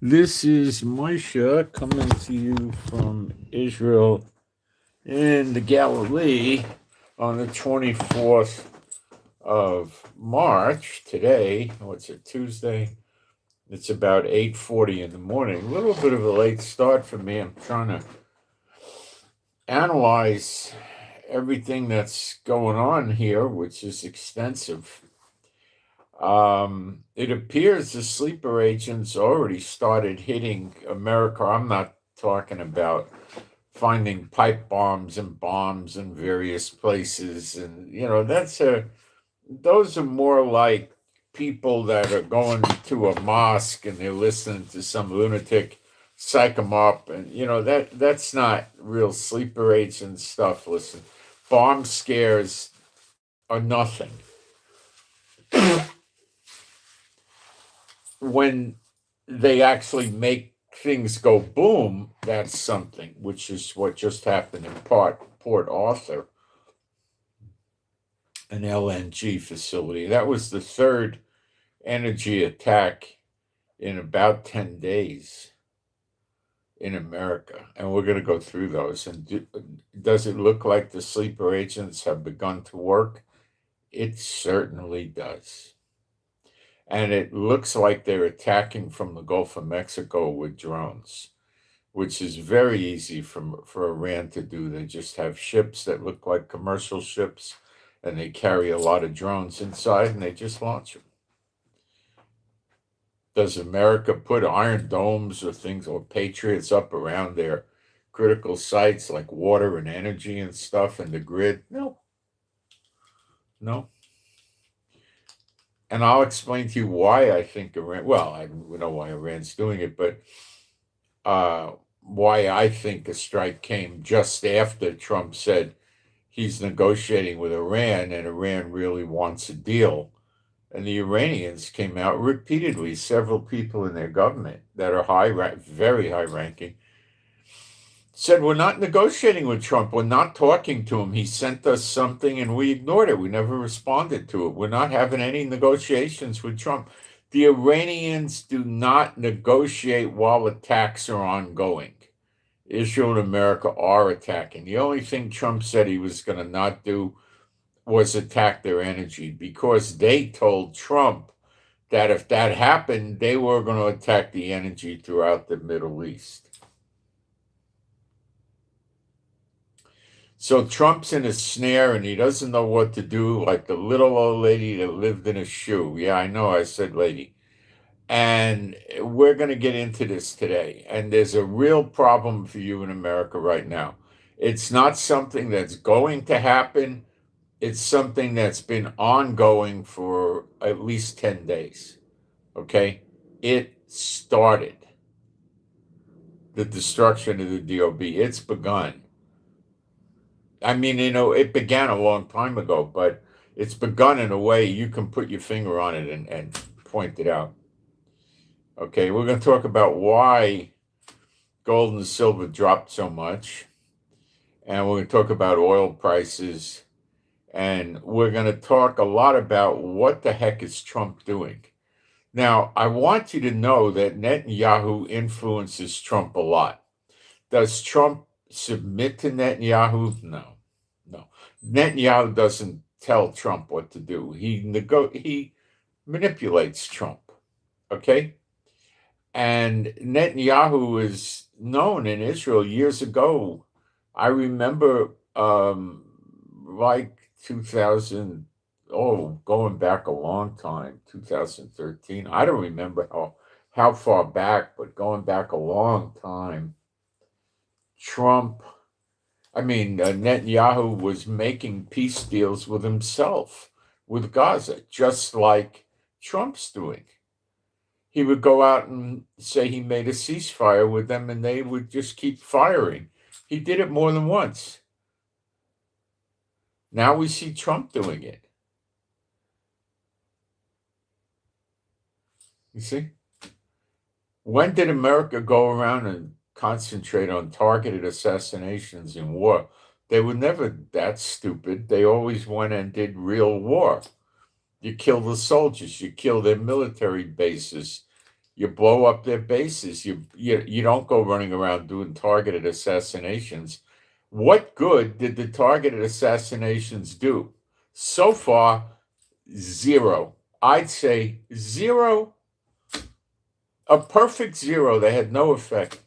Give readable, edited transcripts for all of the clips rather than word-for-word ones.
This is Moshe coming to you from Israel in the Galilee on the 24th of March. Today, what's it, Tuesday? It's about 8:40 in the morning. A little bit of a late start for me. I'm trying to analyze everything that's going on here, which is extensive. It appears the sleeper agents already started hitting America. I'm not talking about finding pipe bombs and bombs in various places, and those are more like people that are going to a mosque and they're listening to some lunatic psych them up, and that's not real sleeper agent stuff. Listen, bomb scares are nothing. When they actually make things go boom, that's something, which is what just happened in Port Arthur, an LNG facility. That was the third energy attack in about 10 days in America. And we're going to go through those. And does it look like the sleeper agents have begun to work? It certainly does. And it looks like they're attacking from the Gulf of Mexico with drones, which is very easy for Iran to do. They just have ships that look like commercial ships, and they carry a lot of drones inside, and they just launch them. Does America put iron domes or things or Patriots up around their critical sites like water and energy and stuff and the grid? No. No. And I'll explain to you why I think Iran, well, I don't know why Iran's doing it, but why I think a strike came just after Trump said he's negotiating with Iran and Iran really wants a deal. And the Iranians came out repeatedly, several people in their government that are very high ranking, said, we're not negotiating with Trump. We're not talking to him. He sent us something and we ignored it. We never responded to it. We're not having any negotiations with Trump. The Iranians do not negotiate while attacks are ongoing. Israel and America are attacking. The only thing Trump said he was going to not do was attack their energy, because they told Trump that if that happened, they were going to attack the energy throughout the Middle East. So Trump's in a snare and he doesn't know what to do, like the little old lady that lived in a shoe. Yeah, I know I said lady. And we're going to get into this today. And there's a real problem for you in America right now. It's not something that's going to happen. It's something that's been ongoing for at least 10 days. Okay? It started. The destruction of the DOB. It's begun. I mean, it began a long time ago, but it's begun in a way you can put your finger on it and point it out. Okay, we're going to talk about why gold and silver dropped so much. And we're going to talk about oil prices. And we're going to talk a lot about what the heck is Trump doing. Now, I want you to know that Netanyahu influences Trump a lot. Does Trump submit to Netanyahu? No. Netanyahu doesn't tell Trump what to do. He manipulates Trump. Okay? And Netanyahu is known in Israel years ago. I remember like 2000, going back a long time, 2013. I don't remember how far back, but going back a long time, Netanyahu was making peace deals with himself, with Gaza, just like Trump's doing. He would go out and say he made a ceasefire with them and they would just keep firing. He did it more than once. Now we see Trump doing it. You see? When did America go around and concentrate on targeted assassinations in war? They were never that stupid. They always went and did real war. You kill the soldiers, you kill their military bases, You blow up their bases. You don't go running around doing targeted assassinations. What good did the targeted assassinations do? So far, zero. I'd say zero, a perfect zero. They had no effect.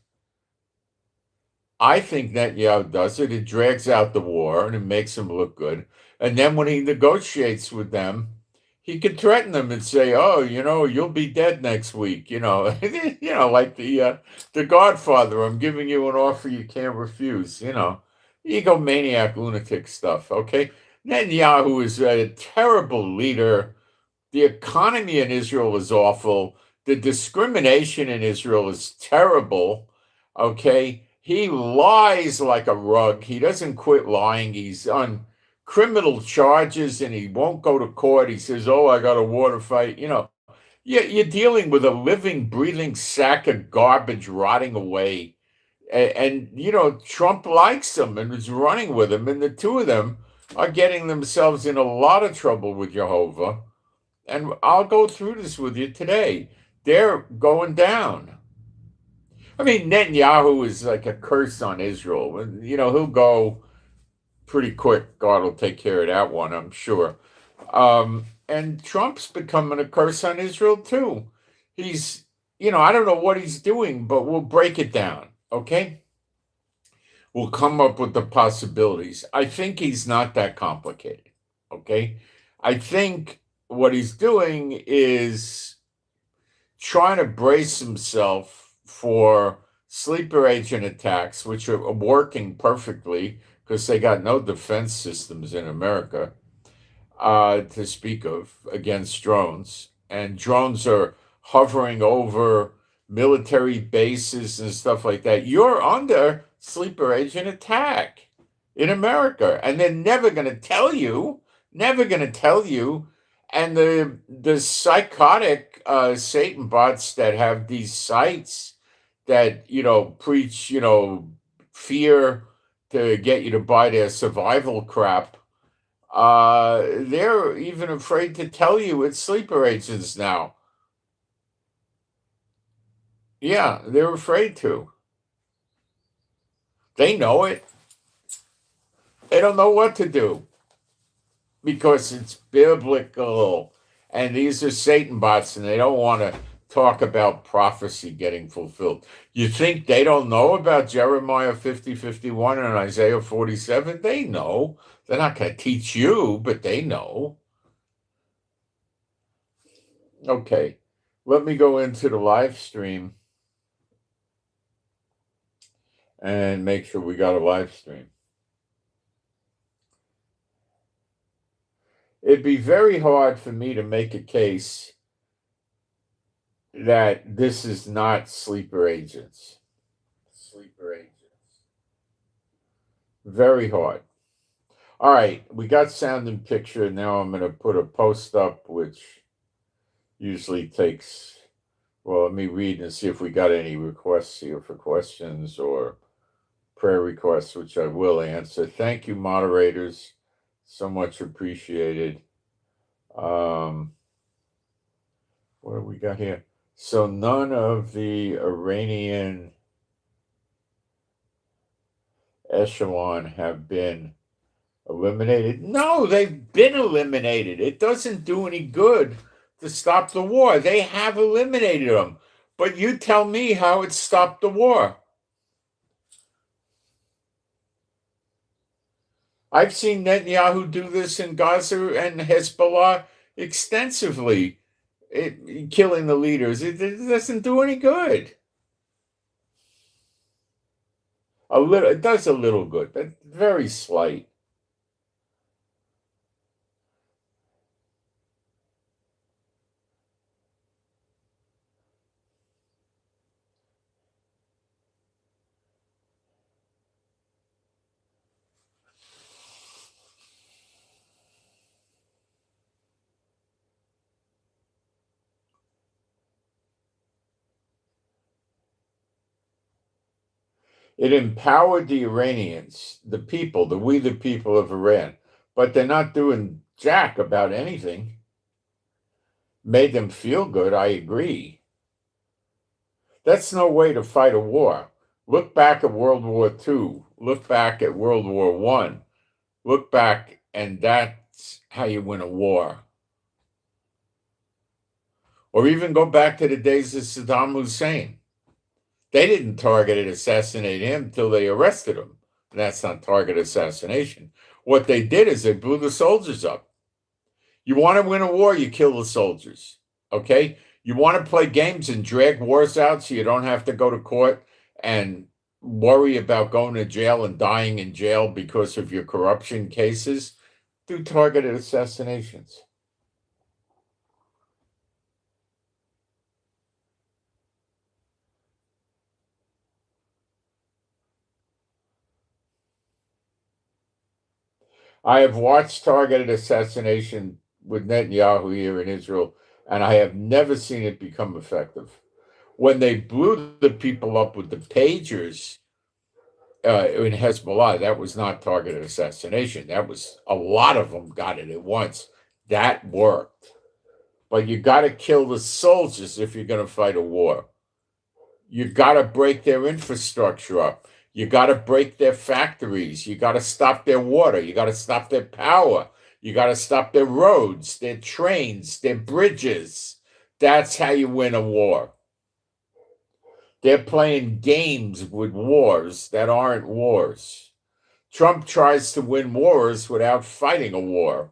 I think Netanyahu does it. It drags out the war and it makes him look good. And then when he negotiates with them, he can threaten them and say, "Oh, you'll be dead next week." Like the Godfather. I'm giving you an offer you can't refuse. Egomaniac, lunatic stuff. Okay, Netanyahu is a terrible leader. The economy in Israel is awful. The discrimination in Israel is terrible. Okay. He lies like a rug. He doesn't quit lying. He's on criminal charges and he won't go to court. He says, "Oh, I got a water fight." You're dealing with a living, breathing sack of garbage rotting away. And Trump likes him and is running with him. And the two of them are getting themselves in a lot of trouble with Jehovah. And I'll go through this with you today. They're going down. I mean, Netanyahu is like a curse on Israel. He'll go pretty quick. God will take care of that one, I'm sure. And Trump's becoming a curse on Israel too. I don't know what he's doing, but we'll break it down, okay? We'll come up with the possibilities. I think he's not that complicated, okay? I think what he's doing is trying to brace himself for sleeper agent attacks, which are working perfectly because they got no defense systems in America to speak of against drones. And drones are hovering over military bases and stuff like that. You're under sleeper agent attack in America, and they're never going to tell you. Never going to tell you. And the psychotic Satan bots that have these sites that preach fear to get you to buy their survival crap, they're even afraid to tell you it's sleeper agents now. Yeah, they're afraid to. They know it. They don't know what to do because it's biblical. And these are Satan bots, and they don't want to talk about prophecy getting fulfilled. You think they don't know about Jeremiah 50:51 and Isaiah 47? They know. They're not going to teach you, but they know. Okay, let me go into the live stream and make sure we got a live stream. It'd be very hard for me to make a case that this is not sleeper agents. Sleeper agents. Very hard. All right, we got sound and picture. Now I'm going to put a post up, which usually takes, well, let me read and see if we got any requests here for questions or prayer requests, which I will answer. Thank you, moderators. So much appreciated. What do we got here? So none of the Iranian echelon have been eliminated. No, they've been eliminated. It doesn't do any good to stop the war. They have eliminated them. But you tell me how it stopped the war. I've seen Netanyahu do this in Gaza and Hezbollah extensively, killing the leaders. It doesn't do any good. It does a little good, but very slight. It empowered the Iranians, the people, we the people of Iran, but they're not doing jack about anything. Made them feel good, I agree. That's no way to fight a war. Look back at World War II. Look back at World War I. Look back, and that's how you win a war. Or even go back to the days of Saddam Hussein. They didn't target and assassinate him until they arrested him. That's not target assassination. What they did is they blew the soldiers up. You want to win a war, you kill the soldiers. Okay? You want to play games and drag wars out so you don't have to go to court and worry about going to jail and dying in jail because of your corruption cases? Do targeted assassinations. I have watched targeted assassination with Netanyahu here in Israel, and I have never seen it become effective. When they blew the people up with the pagers in Hezbollah, that was not targeted assassination. That was a lot of them got it at once. That worked. But you got to kill the soldiers if you're going to fight a war. You got to break their infrastructure up. You got to break their factories. You got to stop their water. You got to stop their power. You got to stop their roads, their trains, their bridges. That's how you win a war. They're playing games with wars that aren't wars. Trump tries to win wars without fighting a war.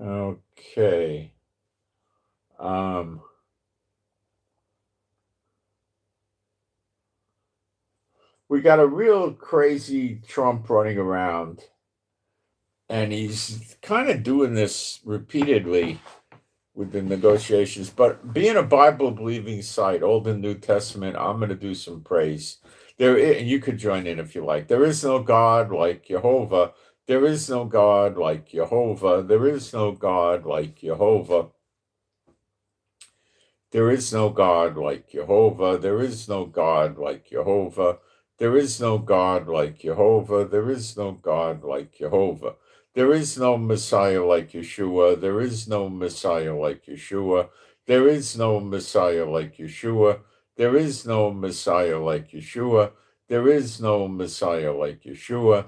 Okay. We got a real crazy Trump running around, and he's kind of doing this repeatedly with the negotiations. But being a Bible believing site, Old and New Testament, I'm going to do some praise. And you could join in if you like. There is no God like Jehovah. There is no God like Jehovah. There is no God like Jehovah. There is no God like Jehovah. There is no God like Jehovah. There is no God like Jehovah. There is no God like Jehovah. There is no Messiah like Yeshua. There is no Messiah like Yeshua. There is no Messiah like Yeshua. There is no Messiah like Yeshua. There is no Messiah like Yeshua.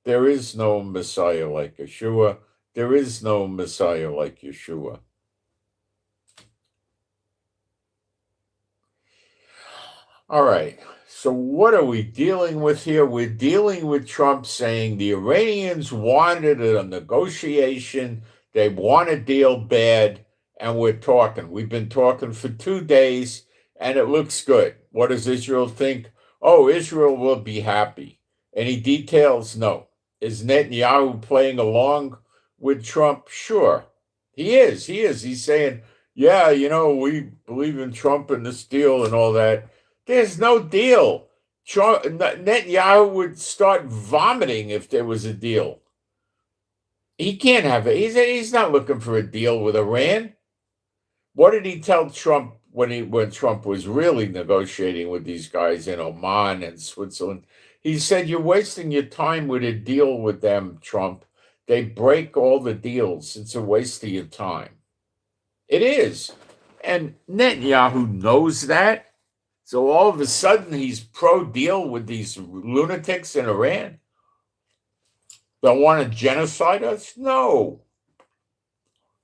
There is no Messiah like Yeshua. There is no Messiah like Yeshua. All right. So what are we dealing with here? We're dealing with Trump saying the Iranians wanted a negotiation. They want a deal bad, and we're talking. We've been talking for 2 days, and it looks good. What does Israel think? Oh, Israel will be happy. Any details? No. Is Netanyahu playing along with Trump? Sure. He is. He is. He's saying, yeah, we believe in Trump and this deal and all that. There's no deal. Netanyahu would start vomiting if there was a deal. He can't have it. He's not looking for a deal with Iran. What did he tell Trump when Trump was really negotiating with these guys in Oman and Switzerland? He said, "You're wasting your time with a deal with them, Trump. They break all the deals. It's a waste of your time." It is. And Netanyahu knows that. So all of a sudden, he's pro-deal with these lunatics in Iran that want to genocide us? No.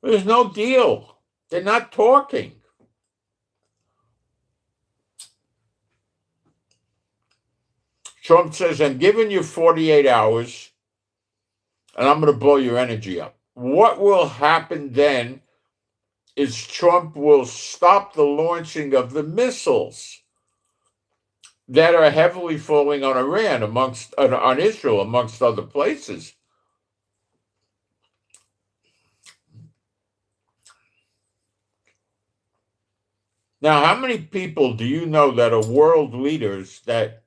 There's no deal. They're not talking. Trump says, I'm giving you 48 hours and I'm going to blow your energy up. What will happen then is Trump will stop the launching of the missiles that are heavily falling on Iran, on Israel, amongst other places. Now, how many people do you know that are world leaders that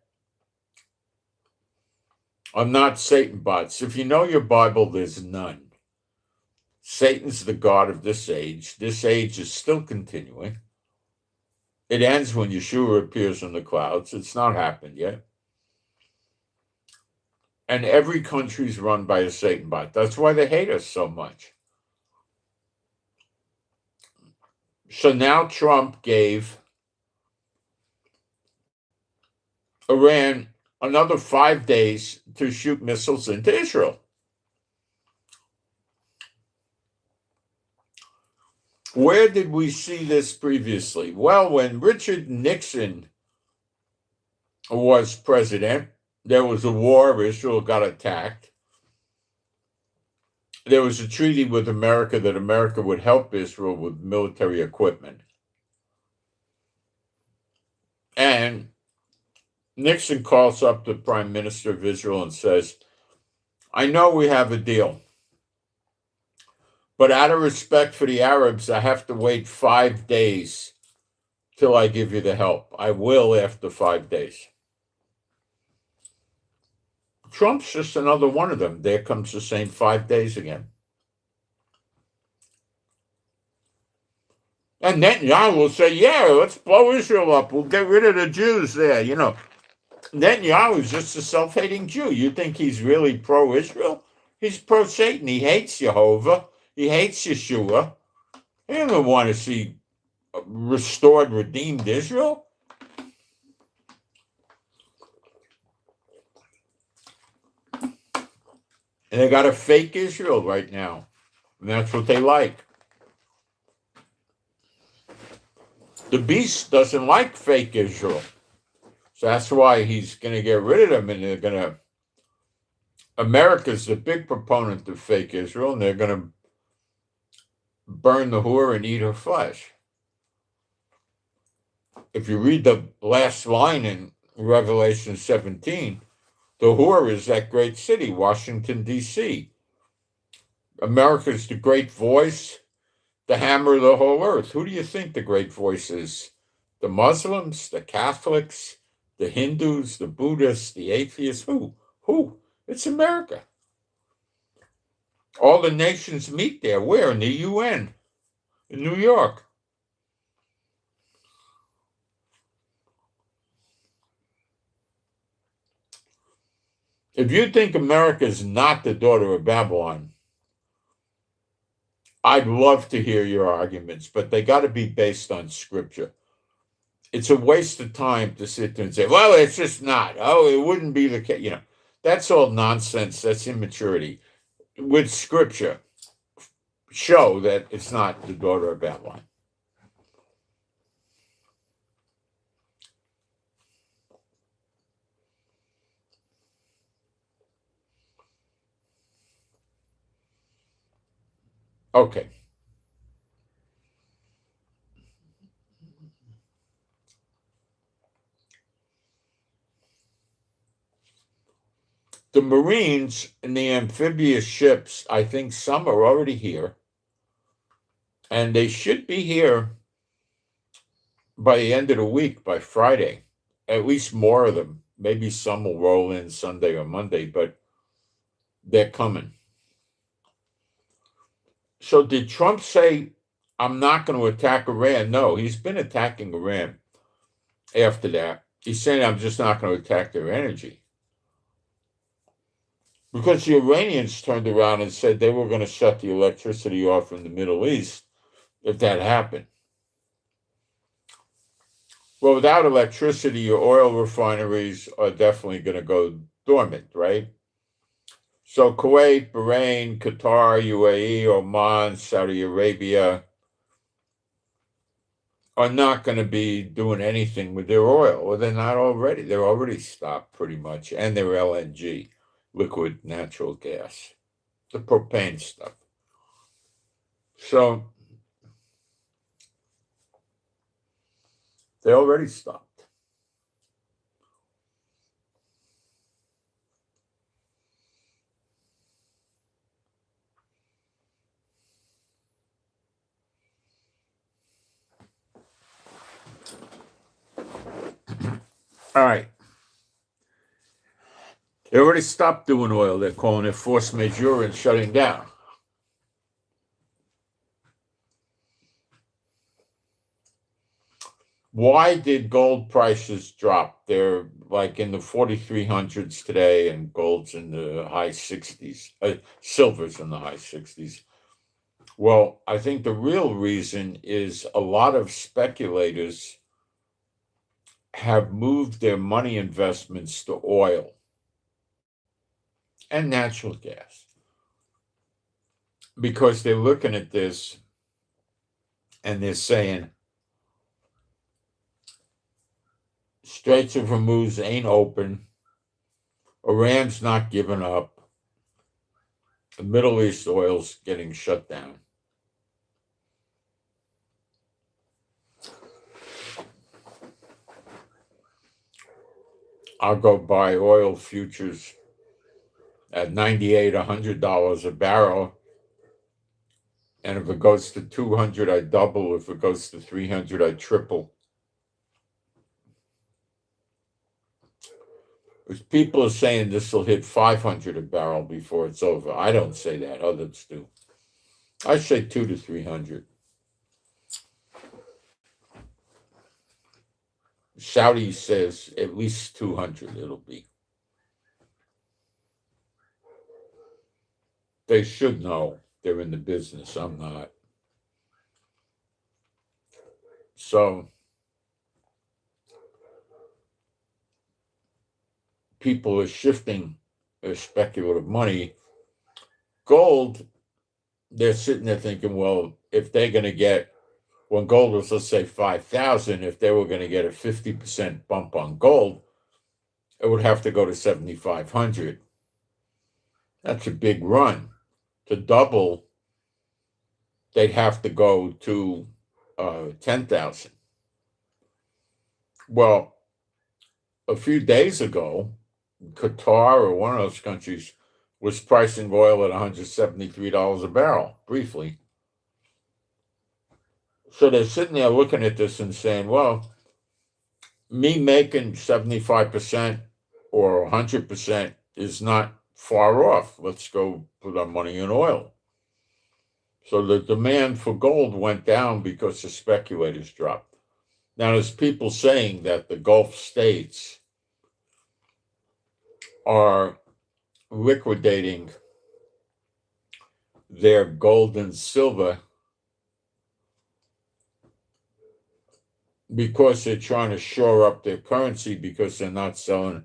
are not Satan bots? If you know your Bible, there's none. Satan's the god of this age. This age is still continuing. It ends when Yeshua appears in the clouds. It's not happened yet. And every country is run by a Satan bot. That's why they hate us so much. So now Trump gave Iran another 5 days to shoot missiles into Israel. Where did we see this previously? Well, when Richard Nixon was president, there was a war. Israel got attacked. There was a treaty with America that America would help Israel with military equipment. And Nixon calls up the prime minister of Israel and says, I know we have a deal, but out of respect for the Arabs, I have to wait 5 days till I give you the help. I will after 5 days. Trump's just another one of them. There comes the same 5 days again. And Netanyahu will say, yeah, let's blow Israel up. We'll get rid of the Jews there. You know, Netanyahu's just a self-hating Jew. You think he's really pro-Israel? He's pro-Satan. He hates Jehovah. He hates Yeshua. He doesn't want to see restored, redeemed Israel. And they got a fake Israel right now. And that's what they like. The beast doesn't like fake Israel. So that's why he's going to get rid of them. And they're going to... America's a big proponent of fake Israel. And they're going to burn the whore and eat her flesh. If you read the last line in Revelation 17, the whore is that great city, Washington, D.C. America's the great voice, the hammer of the whole earth. Who do you think the great voice is? The Muslims, the Catholics, the Hindus, the Buddhists, the atheists? Who? It's America. All the nations meet there. Where? In the UN, in New York. If you think America is not the daughter of Babylon, I'd love to hear your arguments, but they got to be based on scripture. It's a waste of time to sit there and say, well, it's just not. Oh, it wouldn't be the case. You know, that's all nonsense. That's immaturity. With scripture, show that it's not the daughter of Babylon. Okay. The Marines and the amphibious ships, I think some are already here. And they should be here by the end of the week, by Friday. At least more of them. Maybe some will roll in Sunday or Monday, but they're coming. So did Trump say, I'm not going to attack Iran? No, he's been attacking Iran after that. He's saying, I'm just not going to attack their energy. Because the Iranians turned around and said they were going to shut the electricity off in the Middle East if that happened. Well, without electricity, your oil refineries are definitely going to go dormant, right? So Kuwait, Bahrain, Qatar, UAE, Oman, Saudi Arabia, are not going to be doing anything with their oil, or they're not already. They're already stopped pretty much, and their LNG, liquid natural gas, the propane stuff. So they already stopped. All right. They already stopped doing oil. They're calling it force majeure and shutting down. Why did gold prices drop? They're like in the 4,300s today, and gold's in the high 60s. Silver's in the high 60s. Well, I think the real reason is a lot of speculators have moved their money investments to oil and natural gas because they're looking at this and they're saying Straits of Hormuz ain't open, Iran's not giving up, the Middle East oil's getting shut down. I'll go buy oil futures at $98, $100 a barrel. And if it goes to 200, I double. If it goes to 300, I triple. People are saying this will hit 500 a barrel before it's over. I don't say that. Others do. I say 200 to 300. Saudi says at least 200 it'll be. They should know. They're in the business. I'm not. So people are shifting their speculative money. Gold, they're sitting there thinking, well, if they're going to get, when gold was, let's say, 5,000, if they were going to get a 50% bump on gold, it would have to go to 7,500. That's a big run. To double, they'd have to go to 10,000. Well, a few days ago, Qatar or one of those countries was pricing oil at $173 a barrel, briefly. So they're sitting there looking at this and saying, well, me making 75% or 100% is not far off. Let's go put our money in oil. So the demand for gold went down because the speculators dropped. Now, there's people saying that the Gulf states are liquidating their gold and silver because they're trying to shore up their currency because they're not selling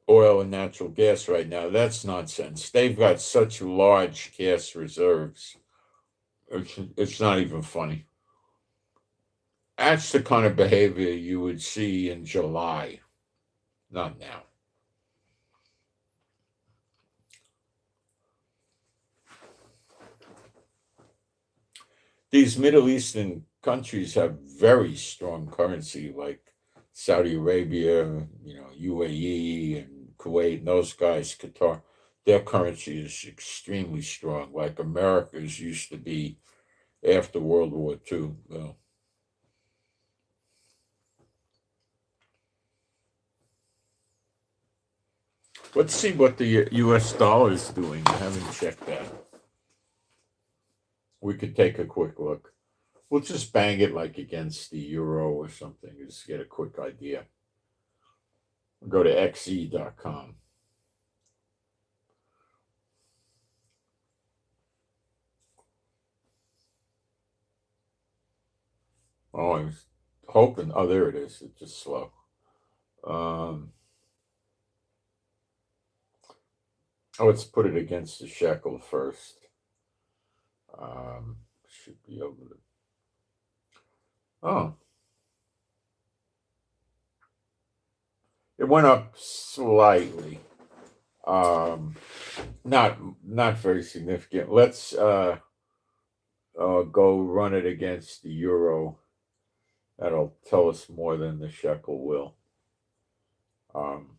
oil and natural gas right now. That's nonsense. They've got such large gas reserves. It's not even funny. That's the kind of behavior you would see in July, not now. These Middle Eastern countries have very strong currency, like Saudi Arabia, UAE and Kuwait, and those guys, Qatar. Their currency is extremely strong, like America's used to be after World War II. Well, let's see what the U.S. dollar is doing. I haven't checked that. We could take a quick look. We'll just bang it like against the euro or something, just get a quick idea. Go to xe.com. Oh, I was hoping. Oh, there it is. It's just slow. Let's put it against the shekel first. Should be able to. Oh, it went up slightly. Not very significant. Let's go run it against the euro. That'll tell us more than the shekel will. Um,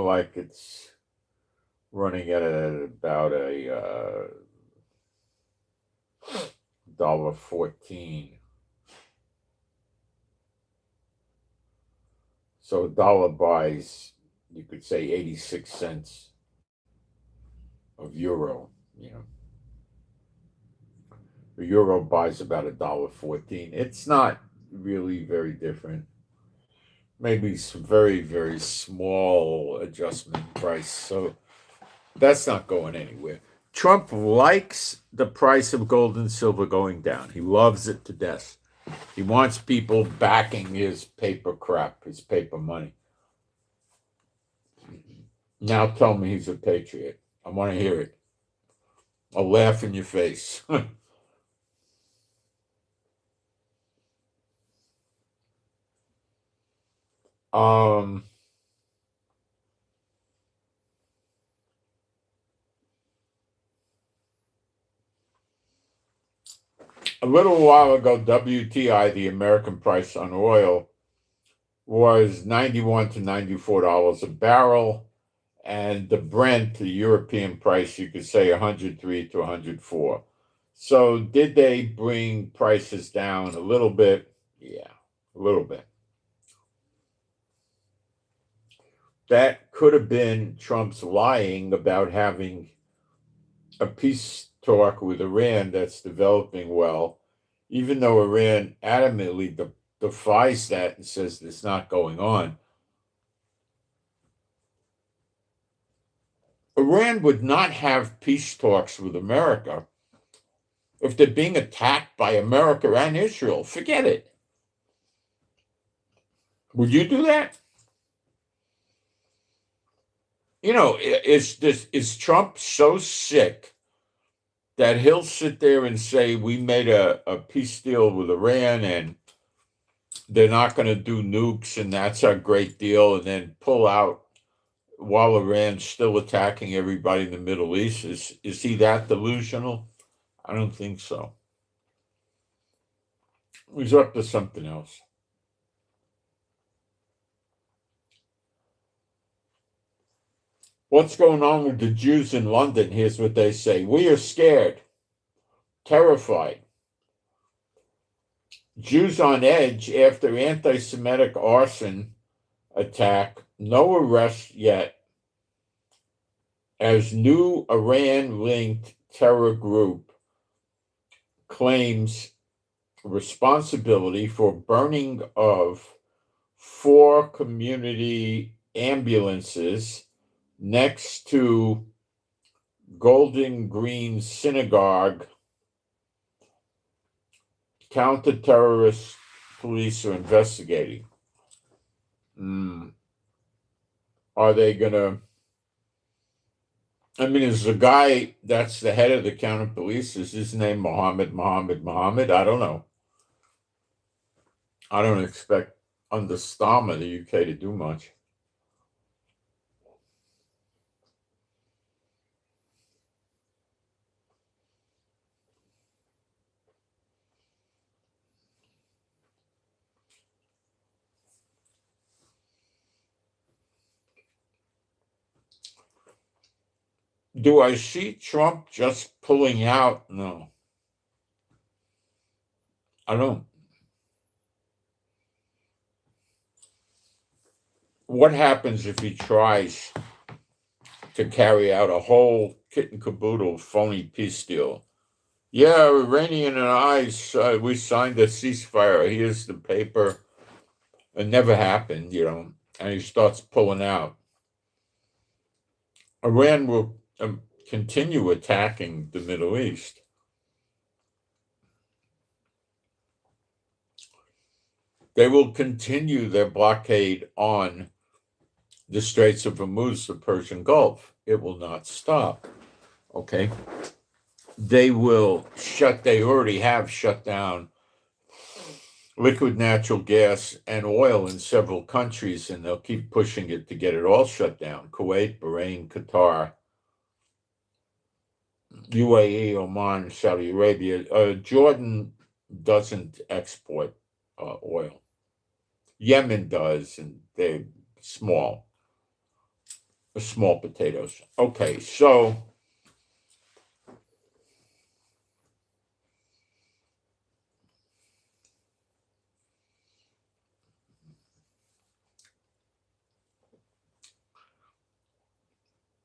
like it's running at about a $1.14. So a dollar buys, you could say, 86 cents of euro. You know, the euro buys about $1.14. It's not really very different. Maybe some very, very small adjustment in price. So that's not going anywhere. Trump likes the price of gold and silver going down. He loves it to death. He wants people backing his paper crap, his paper money. Now tell me he's a patriot. I want to hear it. I'll laugh in your face. um, a little while ago, WTI, the American price on oil, was $91 to $94 a barrel. And the Brent, the European price, you could say 103 to 104. So did they bring prices down a little bit? Yeah, a little bit. That could have been Trump's lying about having a peace talk with Iran that's developing well, even though Iran adamantly defies that and says it's not going on. Iran would not have peace talks with America if they're being attacked by America and Israel. Forget it. Would you do that? You know, is Trump so sick that he'll sit there and say we made a peace deal with Iran and they're not going to do nukes and that's a great deal, and then pull out while Iran's still attacking everybody in the Middle East? Is he that delusional? I don't think so. He's up to something else. What's going on with the Jews in London? Here's what they say. We are scared, terrified. Jews on edge after anti-Semitic arson attack. No arrest yet as new Iran-linked terror group claims responsibility for burning of 4 community ambulances next to Golden Green Synagogue. Counter-terrorist police are investigating. Are they going to... I mean, is the guy that's the head of the counter police, is his name Mohammed? I don't know. I don't expect under Starmer the UK to do much. Do I see Trump just pulling out? No. I don't. What happens if he tries to carry out a whole kit and caboodle phony peace deal Yeah, Iranian and we signed a ceasefire. Here's the paper. It never happened, and he starts pulling out. Iran will continue attacking the Middle East. They will continue their blockade on the Straits of Hormuz, the Persian Gulf. It will not stop. Okay. They already have shut down liquid natural gas and oil in several countries, and they'll keep pushing it to get it all shut down. Kuwait, Bahrain, Qatar, UAE, Oman, Saudi Arabia. Jordan doesn't export oil. Yemen does, and they're small potatoes. Okay, so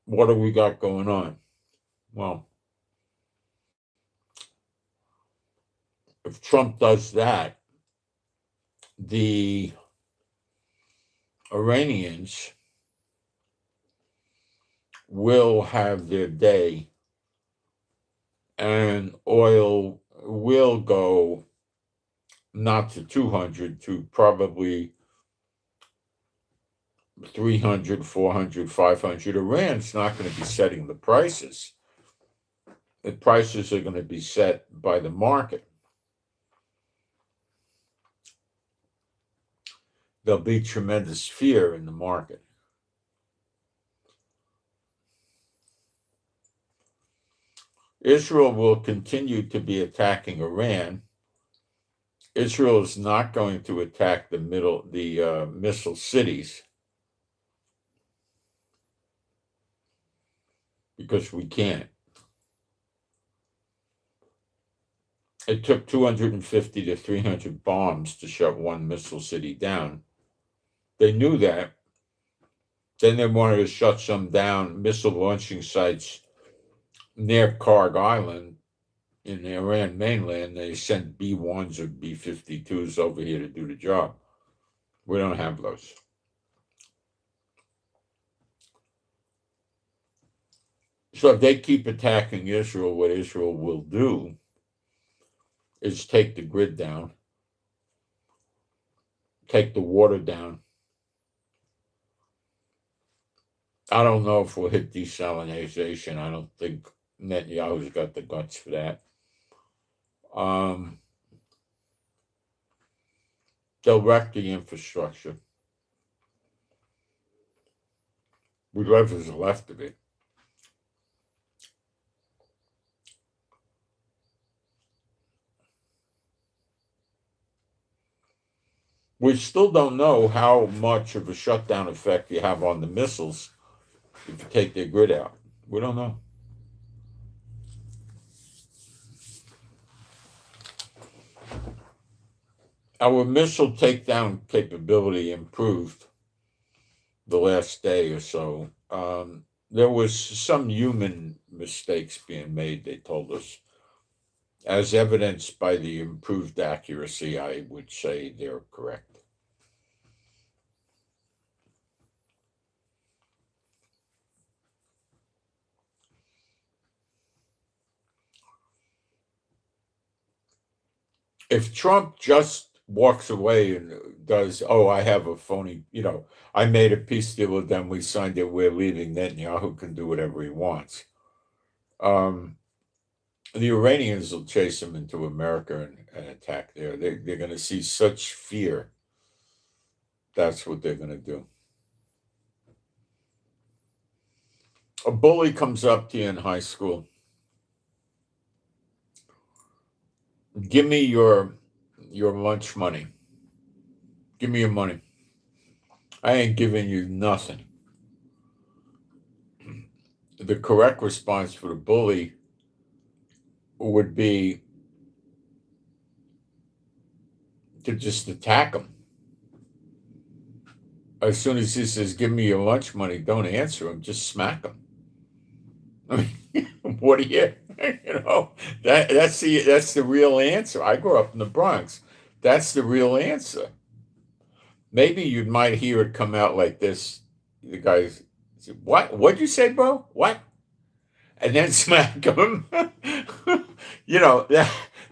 what do we got going on? Well, if Trump does that, the Iranians will have their day, and oil will go not to 200, to probably 300, 400, 500. Iran's not going to be setting the prices. The prices are going to be set by the market. There'll be tremendous fear in the market. Israel will continue to be attacking Iran. Israel is not going to attack the missile cities because we can't. It took 250 to 300 bombs to shut one missile city down. They knew that. Then they wanted to shut some down, missile launching sites near Karg Island in the Iran mainland. They sent B-1s or B-52s over here to do the job. We don't have those. So if they keep attacking Israel, what Israel will do is take the grid down, take the water down. I don't know if we'll hit desalinization. I don't think Netanyahu's got the guts for that. They'll wreck the infrastructure. Whatever's left of it. We still don't know how much of a shutdown effect you have on the missiles if you take their grid out. We don't know. Our missile takedown capability improved the last day or so. There was some human mistakes being made, they told us. As evidenced by the improved accuracy, I would say they're correct. If Trump just walks away and does, I have a phony, I made a peace deal with them, we signed it, we're leaving, Netanyahu can do whatever he wants. The Iranians will chase him into America and attack there. They're going to see such fear. That's what they're going to do. A bully comes up to you in high school. Give me your lunch money. Give me your money. I ain't giving you nothing. The correct response for the bully would be to just attack him. As soon as he says, give me your lunch money, don't answer him, just smack him. I mean, what do you? That's the real answer. I grew up in the Bronx. That's the real answer. Maybe you might hear it come out like this. The guys say, "What? What'd you say, bro? What?" And then smack them.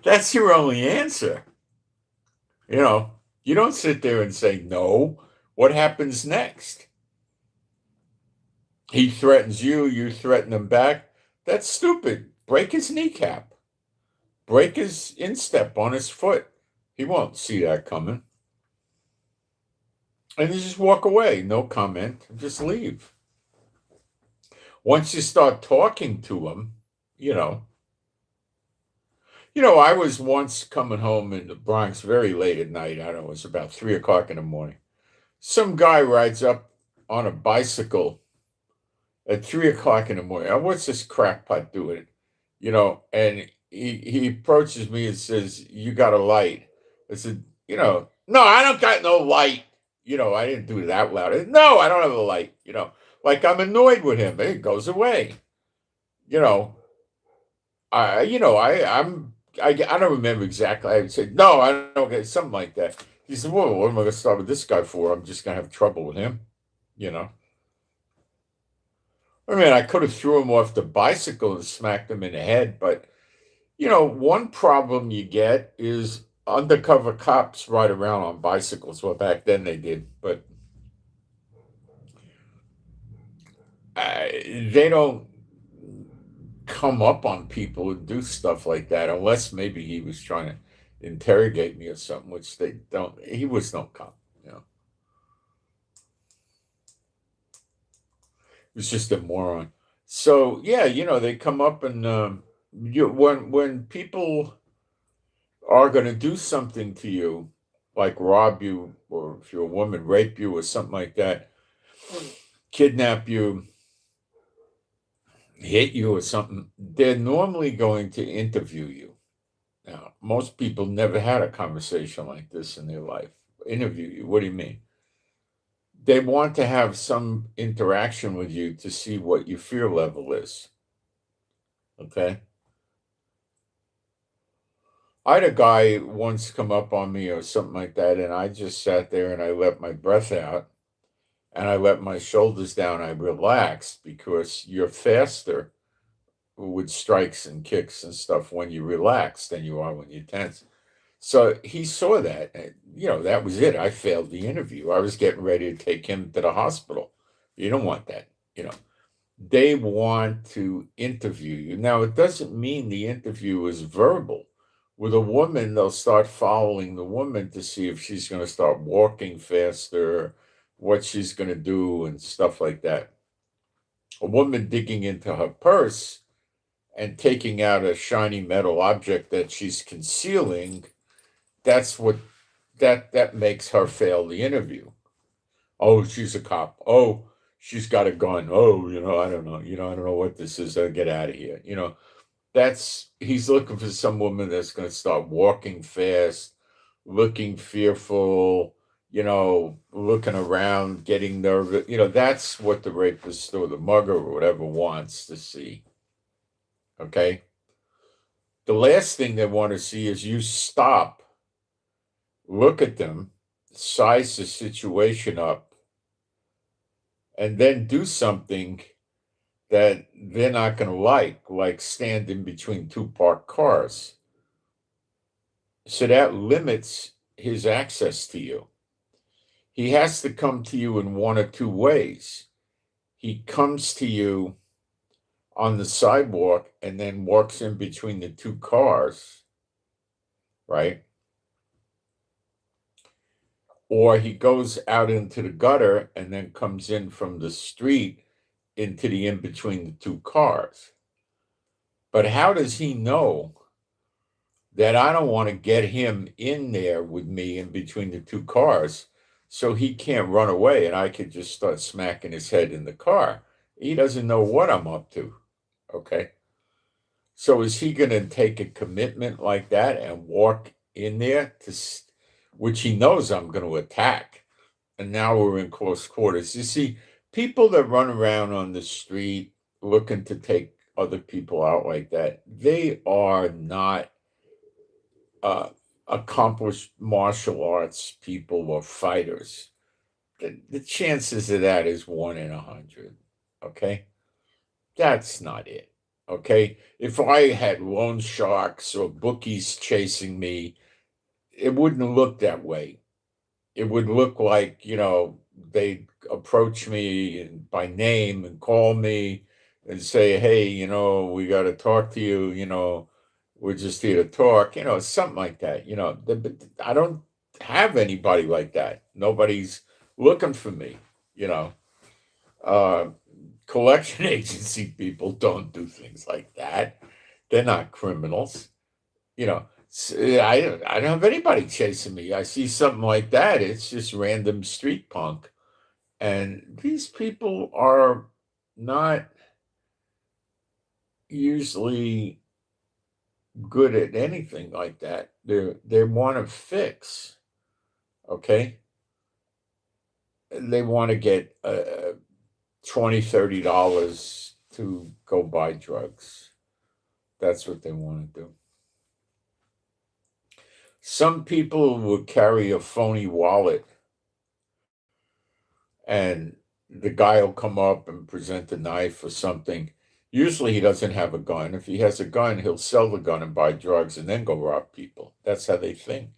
That's your only answer. You know, you don't sit there and say no. What happens next? He threatens you, you threaten him back. That's stupid. Break his kneecap. Break his instep on his foot. He won't see that coming. And you just walk away. No comment. Just leave. Once you start talking to him, you know. I was once coming home in the Bronx very late at night. I don't know, it was about 3 o'clock in the morning. Some guy rides up on a bicycle at 3 o'clock in the morning. What's this crackpot doing? And he approaches me and says, "You got a light?" I said, "No, I don't got no light." I didn't do it that loud. No, I don't have a light. Like I'm annoyed with him. It goes away. You know, I, you know, I don't remember exactly. I said, "No, I don't get," something like that. He said, "Well, what am I going to start with this guy for? I'm just going to have trouble with him." You know. I mean, I could have threw him off the bicycle and smacked him in the head, but one problem you get is undercover cops ride around on bicycles. Well, back then they did, but they don't come up on people and do stuff like that unless maybe he was trying to interrogate me or something, which they don't. He was no cop. He was just a moron. So yeah, they come up and when people are going to do something to you, like rob you, or if you're a woman, rape you, or something like that, kidnap you, hit you, or something, they're normally going to interview you. Now, most people never had a conversation like this in their life. Interview you? What do you mean? They want to have some interaction with you to see what your fear level is. Okay? I had a guy once come up on me or something like that, and I just sat there and I let my breath out and I let my shoulders down. I relaxed because you're faster with strikes and kicks and stuff when you relax than you are when you're tense. So he saw that. And, that was it. I failed the interview. I was getting ready to take him to the hospital. You don't want that. They want to interview you. Now, it doesn't mean the interview is verbal. With a woman, they'll start following the woman to see if she's going to start walking faster, what she's going to do, and stuff like that. A woman digging into her purse and taking out a shiny metal object that she's concealing, that's what that makes her fail the interview. Oh, she's a cop. Oh, she's got a gun. Oh, I don't know. I don't know what this is. I'll get out of here. He's looking for some woman that's going to start walking fast, looking fearful, looking around, getting nervous. That's what the rapist or the mugger or whatever wants to see. Okay? The last thing they want to see is you stop, look at them, size the situation up, and then do something that they're not going to like stand in between two parked cars. So that limits his access to you. He has to come to you in one or two ways. He comes to you on the sidewalk and then walks in between the two cars, right? Or he goes out into the gutter and then comes in from the street into the in between the two cars. But how does he know that I don't want to get him in there with me in between the two cars so he can't run away and I could just start smacking his head in the car? He doesn't know what I'm up to. Okay. So is he going to take a commitment like that and walk in there which he knows I'm going to attack? And now we're in close quarters. You see, people that run around on the street looking to take other people out like that, they are not uh, accomplished martial arts people or fighters. The chances of that is 1 in 100. Okay, that's not it. Okay, if I had loan sharks or bookies chasing me, it wouldn't look that way. It would look like, they'd approach me by name and call me and say, hey, we got to talk to you, we're just here to talk, something like that. But I don't have anybody like that. Nobody's looking for me, you know. Uh, Collection agency people don't do things like that. They're not criminals, you know. I don't have anybody chasing me. I see something like that, it's just random street punk. And these people are not usually good at anything like that. They want to fix, okay? They want to get $20, $30 to go buy drugs. That's what they want to do. Some people would carry a phony wallet, and the guy will come up and present a knife or something. Usually he doesn't have a gun. If he has a gun, he'll sell the gun and buy drugs and then go rob people. That's how they think.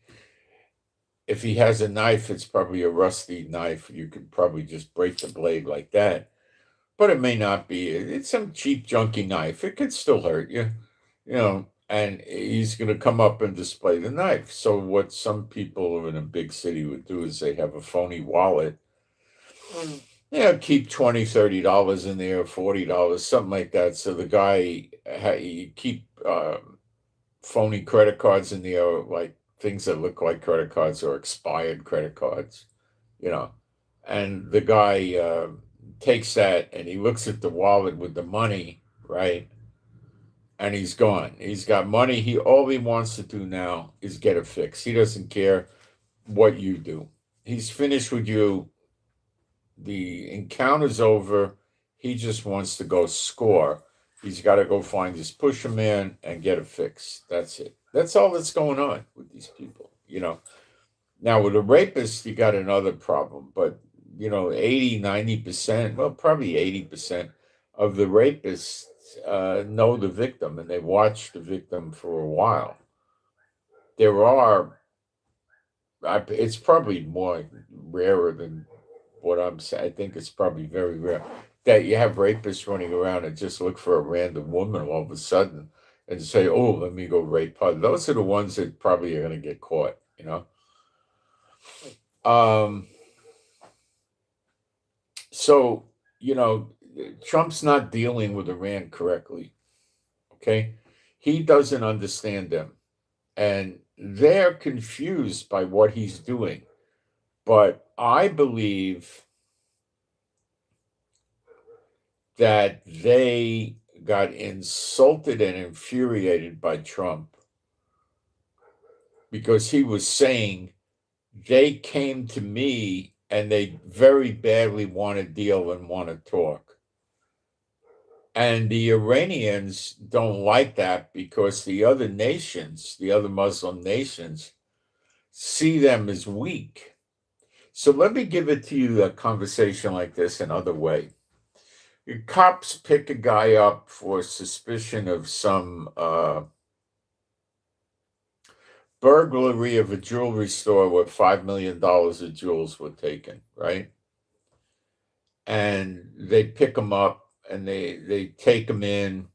If he has a knife, it's probably a rusty knife. You could probably just break the blade like that. But it may not be. It's some cheap, junky knife. It could still hurt you, and he's going to come up and display the knife. So what some people in a big city would do is they have a phony wallet. Keep $20, $30 in there, $40, something like that. So the guy, you keep phony credit cards in there, like things that look like credit cards or expired credit cards, and the guy takes that and he looks at the wallet with the money, right? And he's gone. He's got money. All he wants to do now is get a fix. He doesn't care what you do. He's finished with you. The encounter's over. He just wants to go score. He's got to go find his pusher man and get a fix. That's it. That's all that's going on with these people, Now, with a rapist, you got another problem. But, 80, 90%, well, probably 80% of the rapists know the victim and they watch the victim for a while. It's probably more rarer than what I'm saying. I think it's probably very rare that you have rapists running around and just look for a random woman all of a sudden and say, oh, let me go rape her. Those are the ones that probably are going to get caught, So, Trump's not dealing with Iran correctly. Okay. He doesn't understand them. And they're confused by what he's doing. But I believe that they got insulted and infuriated by Trump because he was saying they came to me and they very badly want to deal and want to talk. And the Iranians don't like that because the other nations, the other Muslim nations, see them as weak. So let me give it to you a conversation like this another way. Your cops pick a guy up for suspicion of some burglary of a jewelry store where $5 million of jewels were taken, right? And they pick him up and they take him in,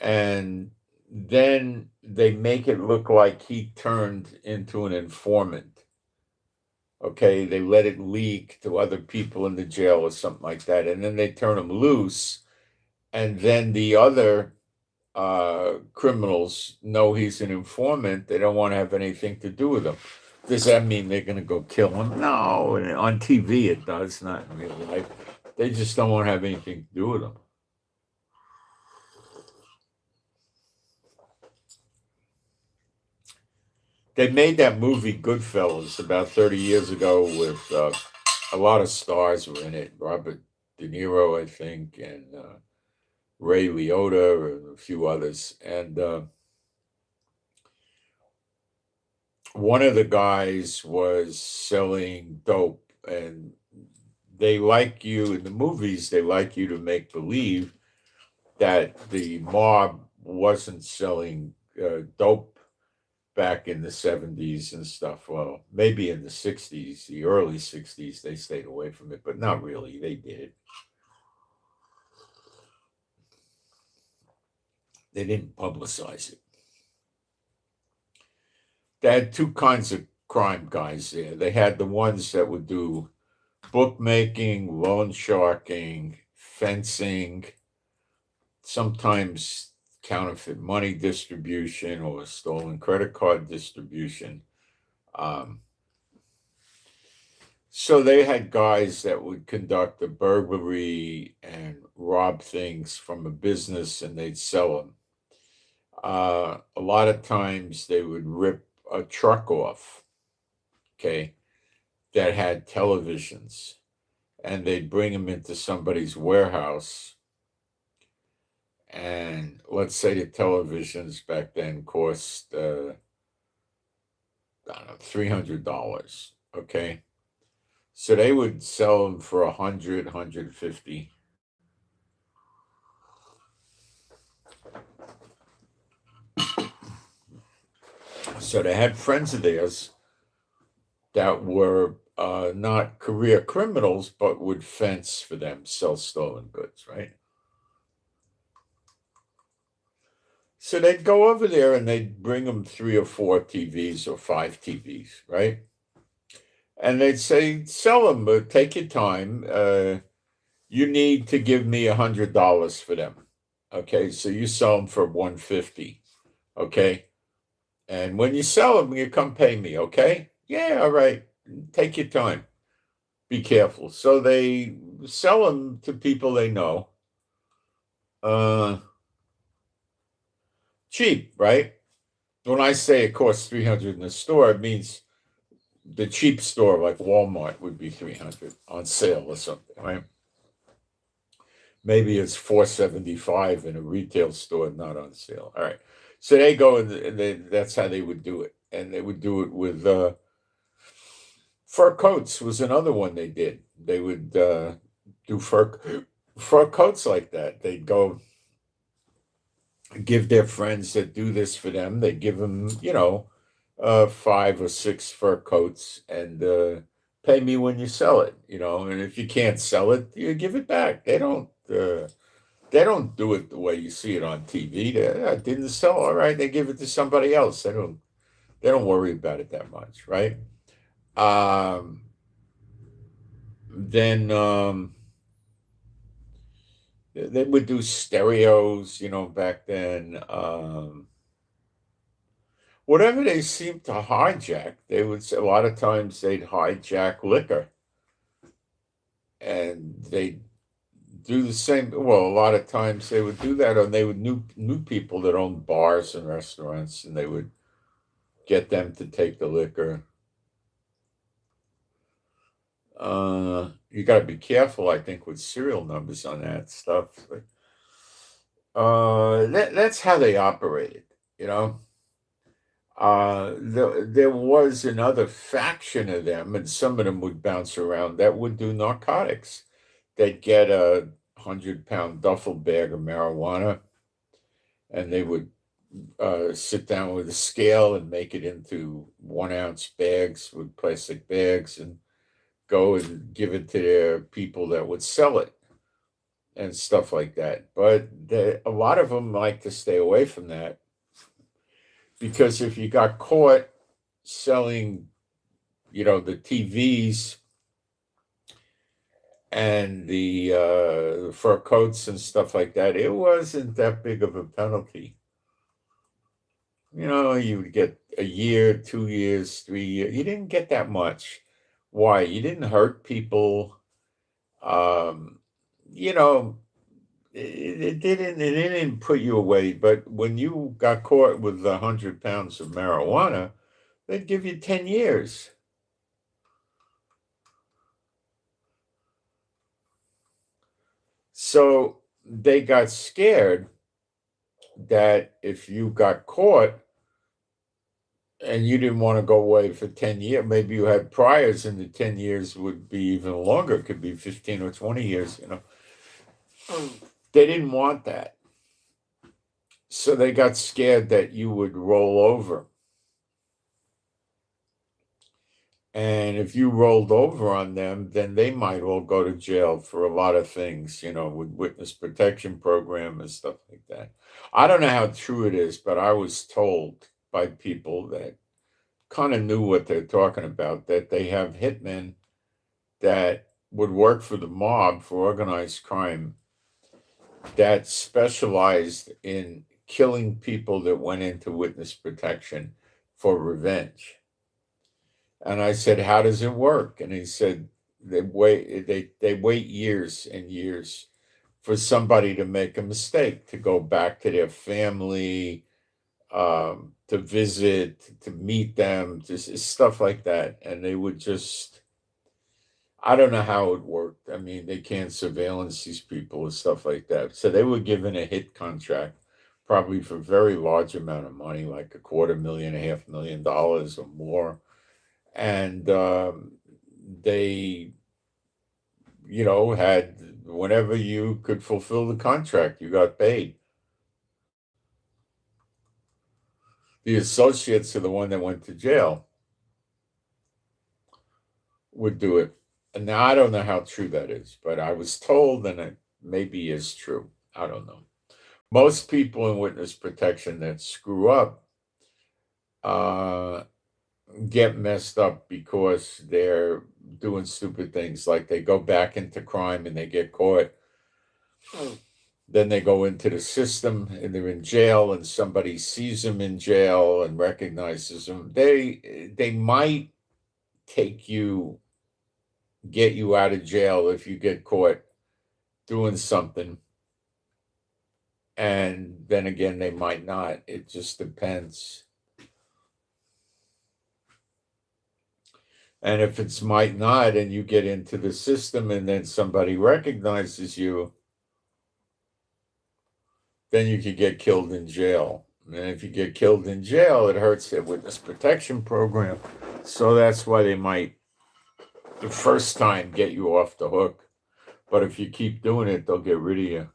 and then they make it look like he turned into an informant. Okay, they let it leak to other people in the jail or something like that, and then they turn him loose, and then the other criminals know he's an informant. They don't want to have anything to do with him. Does that mean they're going to go kill him? No, on TV it does, not in real life. They just don't want to have anything to do with him. They made that movie Goodfellas about 30 years ago with a lot of stars were in it. Robert De Niro, I think, and Ray Liotta and a few others. And one of the guys was selling dope, and they like you in the movies, they like you to make believe that the mob wasn't selling dope back in the 70s and stuff. Well, maybe in the 60s, the early 60s, they stayed away from it, but not really. They did. They didn't publicize it. They had two kinds of crime guys there. They had the ones that would do bookmaking, loan sharking, fencing, sometimes counterfeit money distribution or stolen credit card distribution. So they had guys that would conduct a burglary and rob things from a business, and they'd sell them. A lot of times they would rip a truck off, okay, that had televisions, and they'd bring them into somebody's warehouse. And let's say the televisions back then cost, I don't know, $300, okay? So they would sell them for 100, 150. So they had friends of theirs that were not career criminals, but would fence for them, sell stolen goods, right? So they'd go over there and they'd bring them 3 or 4 TVs or 5 TVs, right? And they'd say, sell them, but take your time. You need to give me $100 for them. Okay, so you sell them for 150. Okay, and when you sell them, you come pay me. Okay, yeah, all right. Take your time. Be careful. So they sell them to people they know. Cheap, right? When I say it costs 300 in the store, it means the cheap store like Walmart would be 300 on sale or something, right? Maybe it's 475 in a retail store, not on sale. All right. So they go and that's how they would do it. And they would do it with fur coats was another one they did. They would do fur coats like that. They'd go give their friends that do this for them. They give them, 5 or 6 fur coats and pay me when you sell it. And if you can't sell it, you give it back. They don't do it the way you see it on TV. They didn't sell. All right, they give it to somebody else. They don't worry about it that much, right? Then they would do stereos, back then. Whatever they seemed to hijack, they would a lot of times they'd hijack liquor, and they do the same. Well, a lot of times they would do that, or they would new people that owned bars and restaurants, and they would get them to take the liquor. You got to be careful, I think, with serial numbers on that stuff. But, that's how they operated, there was another faction of them, and some of them would bounce around that would do narcotics. They'd get a 100-pound duffel bag of marijuana, and they would sit down with a scale and make it into 1-ounce bags with plastic bags and go and give it to their people that would sell it and stuff like that. But a lot of them like to stay away from that, because if you got caught selling, the TVs and the fur coats and stuff like that, it wasn't that big of a penalty. You would get a year, 2 years, 3 years. You didn't get that much. Why? You didn't hurt people. It didn't put you away. But when you got caught with 100 pounds of marijuana, they'd give you 10 years. So they got scared that if you got caught and you didn't want to go away for 10 years, maybe you had priors and the 10 years would be even longer, it could be 15 or 20 years, They didn't want that. So they got scared that you would roll over. And if you rolled over on them, then they might all go to jail for a lot of things, with witness protection program and stuff like that. I don't know how true it is, but I was told by people that kind of knew what they're talking about, that they have hitmen that would work for the mob for organized crime that specialized in killing people that went into witness protection for revenge. And I said, how does it work? And he said, they wait years and years for somebody to make a mistake, to go back to their family, to visit, to meet them, just stuff like that. And they would just, I don't know how it worked. I mean, they can't surveillance these people and stuff like that. So they were given a hit contract, probably for a very large amount of money, like $250,000, $500,000 or more. And they, had, whenever you could fulfill the contract, you got paid. The associates of the one that went to jail would do it. And now I don't know how true that is, but I was told, and it maybe is true. I don't know. Most people in witness protection that screw up get messed up because they're doing stupid things, like they go back into crime and they get caught. Then they go into the system and they're in jail, and somebody sees them in jail and recognizes them. They might get you out of jail if you get caught doing something. And then again, they might not. It just depends. And if it's might not, and you get into the system and then somebody recognizes you, then you could get killed in jail. And if you get killed in jail, it hurts their witness protection program. So that's why they might, the first time, get you off the hook. But if you keep doing it, they'll get rid of you.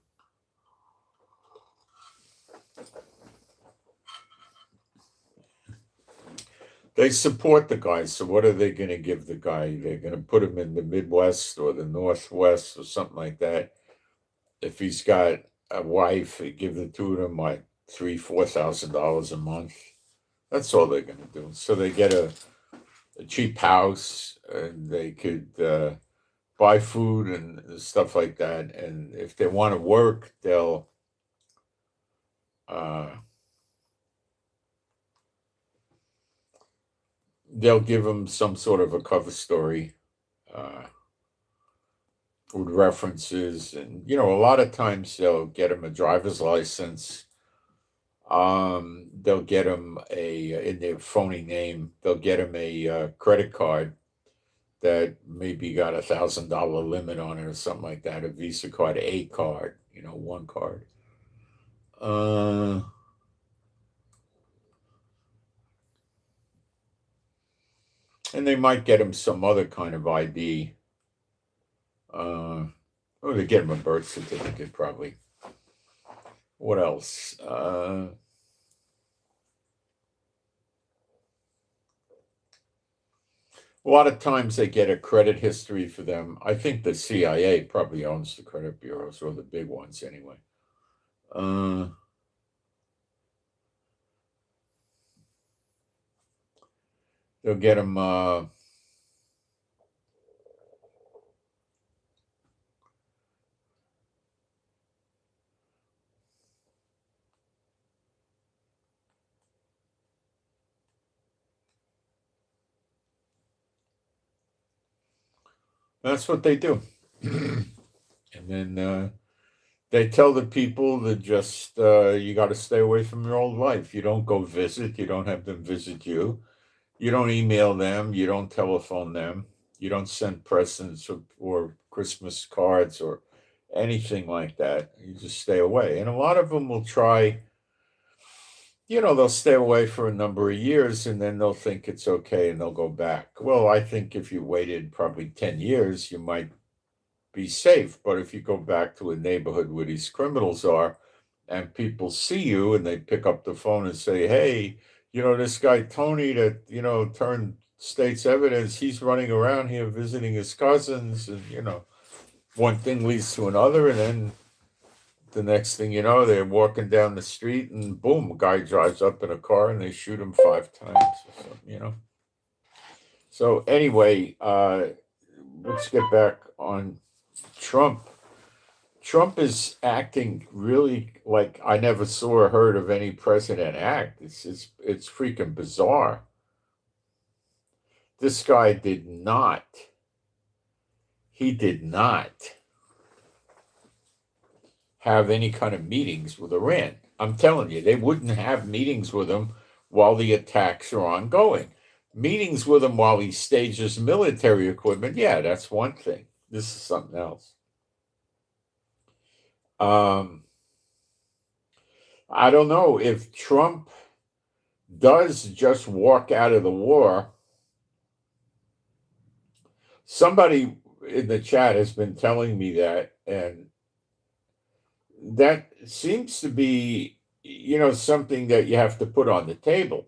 They support the guy, so what are they going to give the guy? They're going to put him in the Midwest or the Northwest or something like that. If he's got a wife, they give the two of them like $3,000-$4,000 a month. That's all they're going to do. So they get a cheap house, and they could buy food and stuff like that. And if they want to work, they'll give them some sort of a cover story with references. And, a lot of times they'll get them a driver's license. They'll get them in their phony name, they'll get them a credit card that maybe got $1,000 limit on it or something like that, a Visa card, a card, one card. And they might get him some other kind of ID. Or they get him a birth certificate, probably. What else? A lot of times they get a credit history for them. I think the CIA probably owns the credit bureaus, or the big ones anyway. They'll get them. That's what they do. And then they tell the people that just you got to stay away from your old life. You don't go visit. You don't have them visit you. You don't email them. You don't telephone them. You don't send presents or Christmas cards or anything like that. You just stay away. And a lot of them will try, they'll stay away for a number of years and then they'll think it's okay and they'll go back. Well, I think if you waited probably 10 years, you might be safe. But if you go back to a neighborhood where these criminals are and people see you and they pick up the phone and say, hey, this guy Tony that, turned state's evidence, he's running around here visiting his cousins. And, one thing leads to another. And then the next thing you know, they're walking down the street and boom, a guy drives up in a car and they shoot him 5 times or something. So anyway, let's get back on Trump. Trump is acting really like I never saw or heard of any president act. It's freaking bizarre. This guy did not have any kind of meetings with Iran. I'm telling you, they wouldn't have meetings with him while the attacks are ongoing. Meetings with him while he stages military equipment, yeah, that's one thing. This is something else. I don't know if Trump does just walk out of the war. Somebody in the chat has been telling me that, and that seems to be, something that you have to put on the table.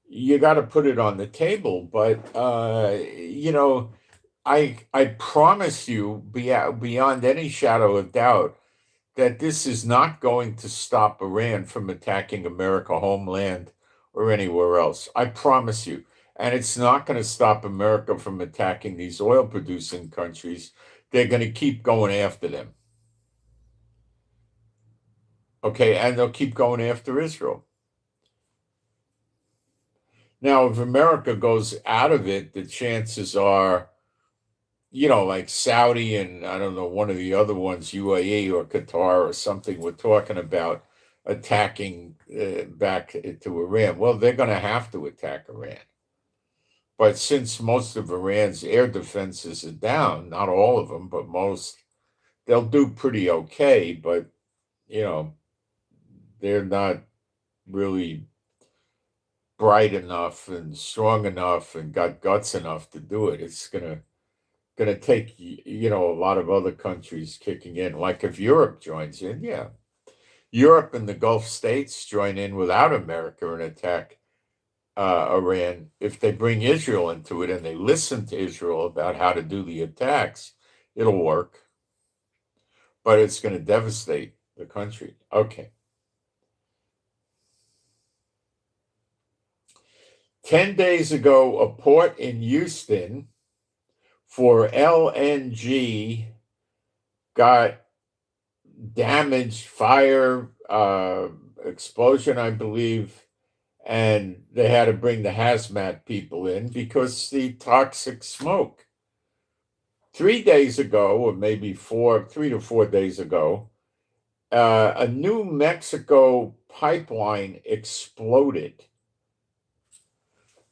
You got to put it on the table, but I promise you, beyond any shadow of doubt, that this is not going to stop Iran from attacking America, homeland, or anywhere else. I promise you. And it's not going to stop America from attacking these oil-producing countries. They're going to keep going after them. Okay, and they'll keep going after Israel. Now, if America goes out of it, the chances are, like Saudi and I don't know, one of the other ones, UAE or Qatar or something, we're talking about attacking back to Iran. Well, they're going to have to attack Iran. But since most of Iran's air defenses are down, not all of them, but most, they'll do pretty okay. But, they're not really bright enough and strong enough and got guts enough to do it. It's gonna take a lot of other countries kicking in. Like if Europe joins in, yeah, Europe and the Gulf states join in without America and attack Iran. If they bring Israel into it and they listen to Israel about how to do the attacks, it'll work. But it's going to devastate the country. Okay. 10 days ago, a port in Houston for LNG got damaged, fire, explosion, I believe, and they had to bring the hazmat people in because the toxic smoke. 3 days ago, or maybe 3 to 4 days ago, a New Mexico pipeline exploded.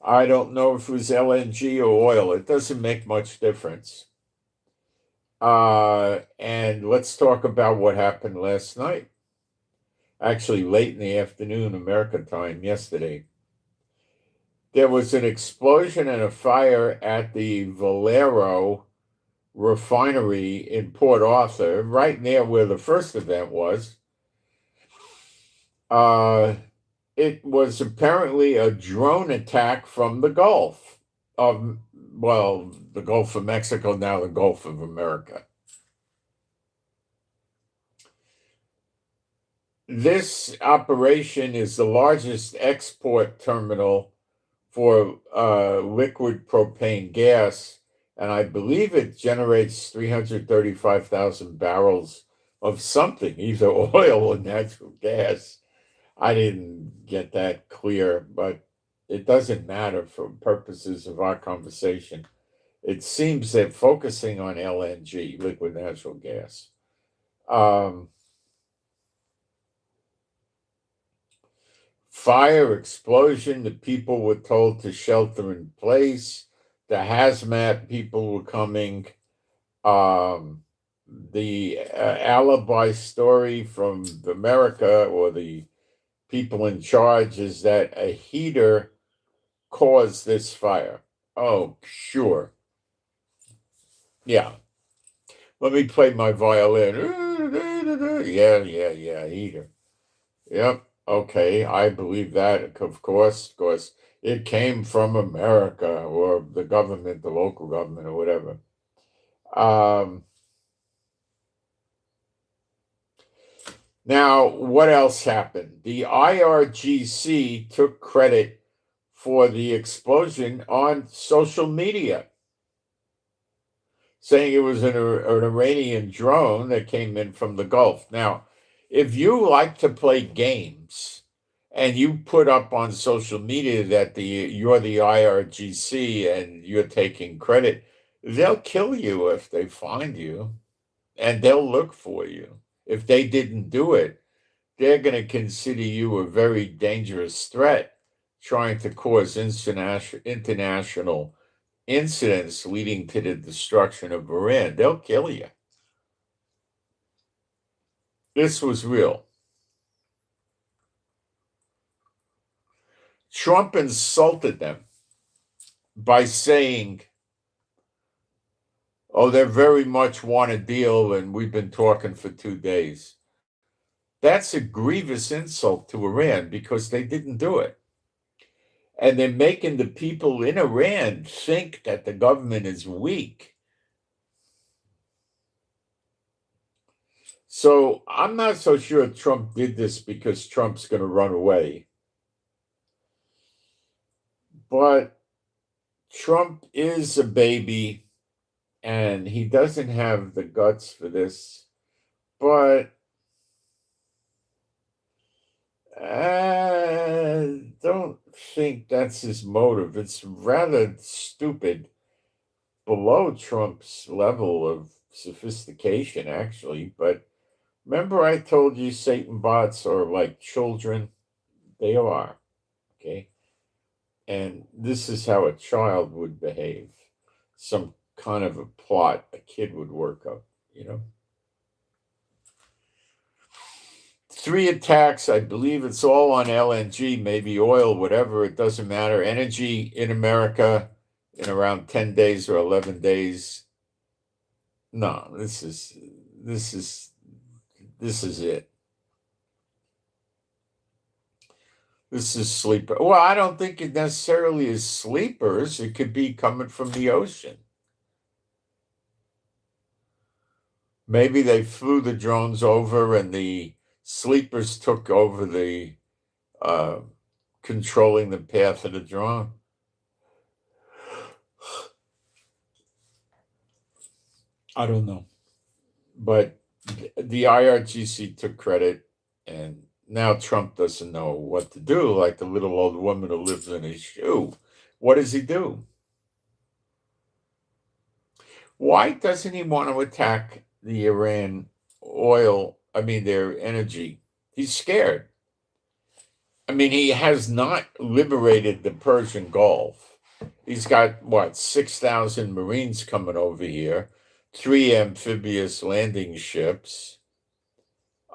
I don't know if it was LNG or oil. It doesn't make much difference. And let's talk about what happened last night. Actually, late in the afternoon, American time, yesterday. There was an explosion and a fire at the Valero refinery in Port Arthur, right near where the first event was. It was apparently a drone attack from the Gulf of, the Gulf of Mexico, now the Gulf of America. This operation is the largest export terminal for liquid propane gas, and I believe it generates 335,000 barrels of something, either oil or natural gas. I didn't get that clear, but it doesn't matter for purposes of our conversation. It seems they're focusing on LNG, liquid natural gas. Fire, explosion, the people were told to shelter in place. The hazmat people were coming. The alibi story from America or the people in charge is that a heater caused this fire. Oh, sure. Yeah. Let me play my violin. Yeah, heater. Yep. Okay, I believe that, of course, because it came from America or the government, the local government, or whatever. Um, Now, what else happened? The IRGC took credit for the explosion on social media, saying it was an Iranian drone that came in from the Gulf. Now, if you like to play games and you put up on social media that you're the IRGC and you're taking credit, they'll kill you if they find you, and they'll look for you. If they didn't do it, they're going to consider you a very dangerous threat, trying to cause international incidents leading to the destruction of Iran. They'll kill you. This was real. Trump insulted them by saying, oh, they very much want a deal, and we've been talking for 2 days. That's a grievous insult to Iran because they didn't do it. And they're making the people in Iran think that the government is weak. So I'm not so sure Trump did this because Trump's going to run away. But Trump is a baby and he doesn't have the guts for this. But I don't think that's his motive. It's rather stupid, below Trump's level of sophistication, actually. But remember, I told you Satan bots are like children? They are, okay? And this is how a child would behave. Some kind of a plot a kid would work up, you know? 3 attacks, I believe it's all on LNG, maybe oil, whatever, it doesn't matter. Energy in America in around 10 days or 11 days. No, this is it. This is sleeper. Well, I don't think it necessarily is sleepers. It could be coming from the ocean. Maybe they flew the drones over and the sleepers took over the uh, controlling the path of the drone. I don't know. But the IRGC took credit, and now Trump doesn't know what to do, like the little old woman who lives in his shoe. What does he do? Why doesn't he want to attack the Iran their energy? He's scared. I mean, he has not liberated the Persian Gulf. He's got, what, 6,000 Marines coming over here, 3 amphibious landing ships.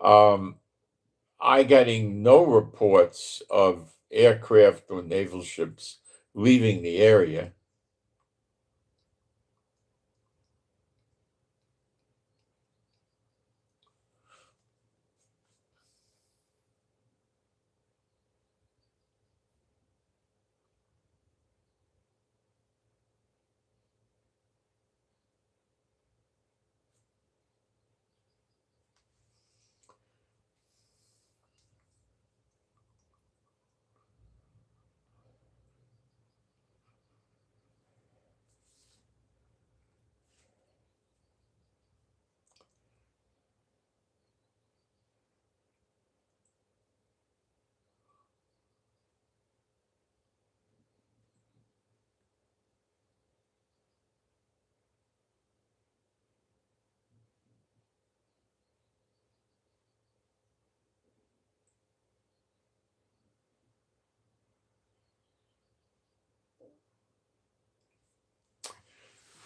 I getting no reports of aircraft or naval ships leaving the area.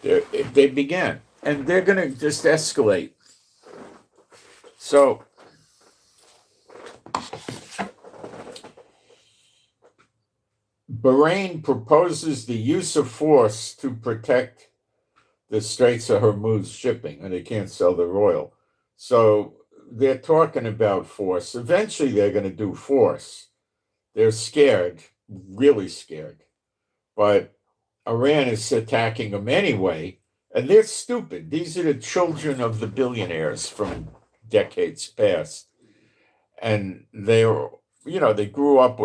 They began, and they're going to just escalate. So Bahrain proposes the use of force to protect the Straits of Hormuz shipping, and they can't sell their oil. So they're talking about force. Eventually, they're going to do force. They're scared, really scared. But Iran is attacking them anyway, and they're stupid. These are the children of the billionaires from decades past. And they grew up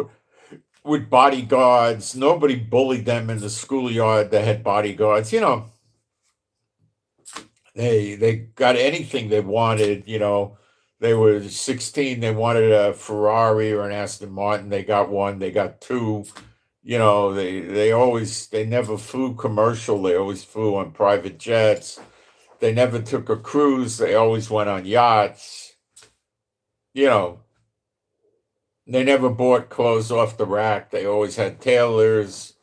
with bodyguards. Nobody bullied them in the schoolyard. They had bodyguards. They got anything they wanted. They were 16. They wanted a Ferrari or an Aston Martin. They got one. They got two. They never flew commercial. They always flew on private jets. They never took a cruise. They always went on yachts. They never bought clothes off the rack. They always had tailors.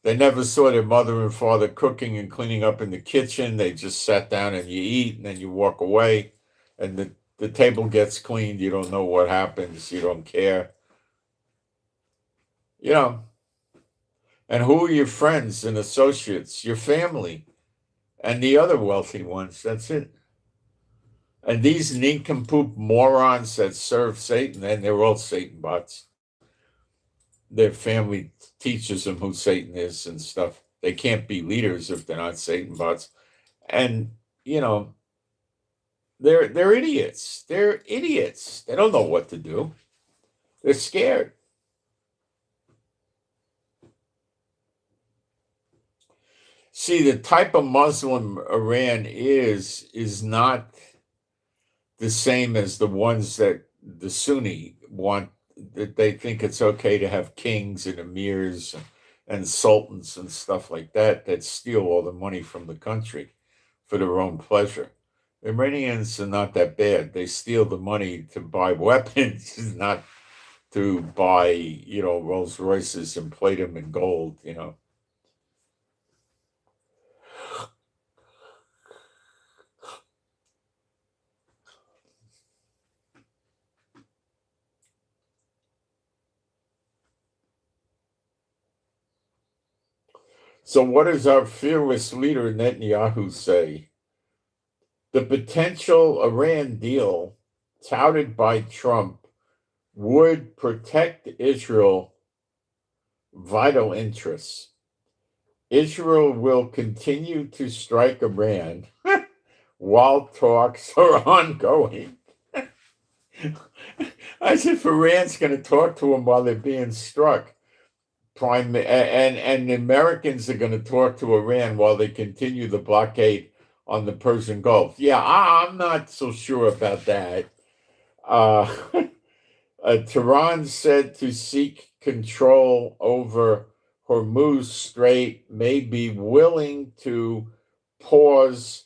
They never saw their mother and father cooking and cleaning up in the kitchen. They just sat down and you eat and then you walk away. And the table gets cleaned. You don't know what happens. You don't care. And who are your friends and associates? Your family and the other wealthy ones. That's it. And these nincompoop morons that serve Satan, and they're all Satan bots. Their family teaches them who Satan is and stuff. They can't be leaders if they're not Satan bots. And, they're idiots. They're idiots. They don't know what to do. They're scared. See, the type of Muslim Iran is not the same as the ones that the Sunni want, that they think it's okay to have kings and emirs and sultans and stuff like that steal all the money from the country for their own pleasure. Iranians are not that bad. They steal the money to buy weapons, not to buy, Rolls Royces and plate them in gold, So what does our fearless leader Netanyahu say? The potential Iran deal touted by Trump would protect Israel's vital interests. Israel will continue to strike Iran while talks are ongoing. I said, if Iran's going to talk to them while they're being struck, and the Americans are going to talk to Iran while they continue the blockade on the Persian Gulf. Yeah, I'm not so sure about that. Tehran said to seek control over Hormuz Strait may be willing to pause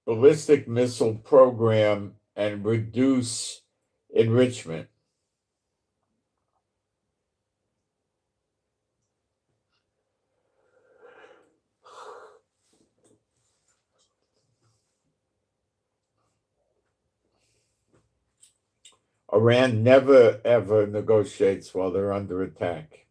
ballistic missile program and reduce enrichment. Iran never, ever negotiates while they're under attack.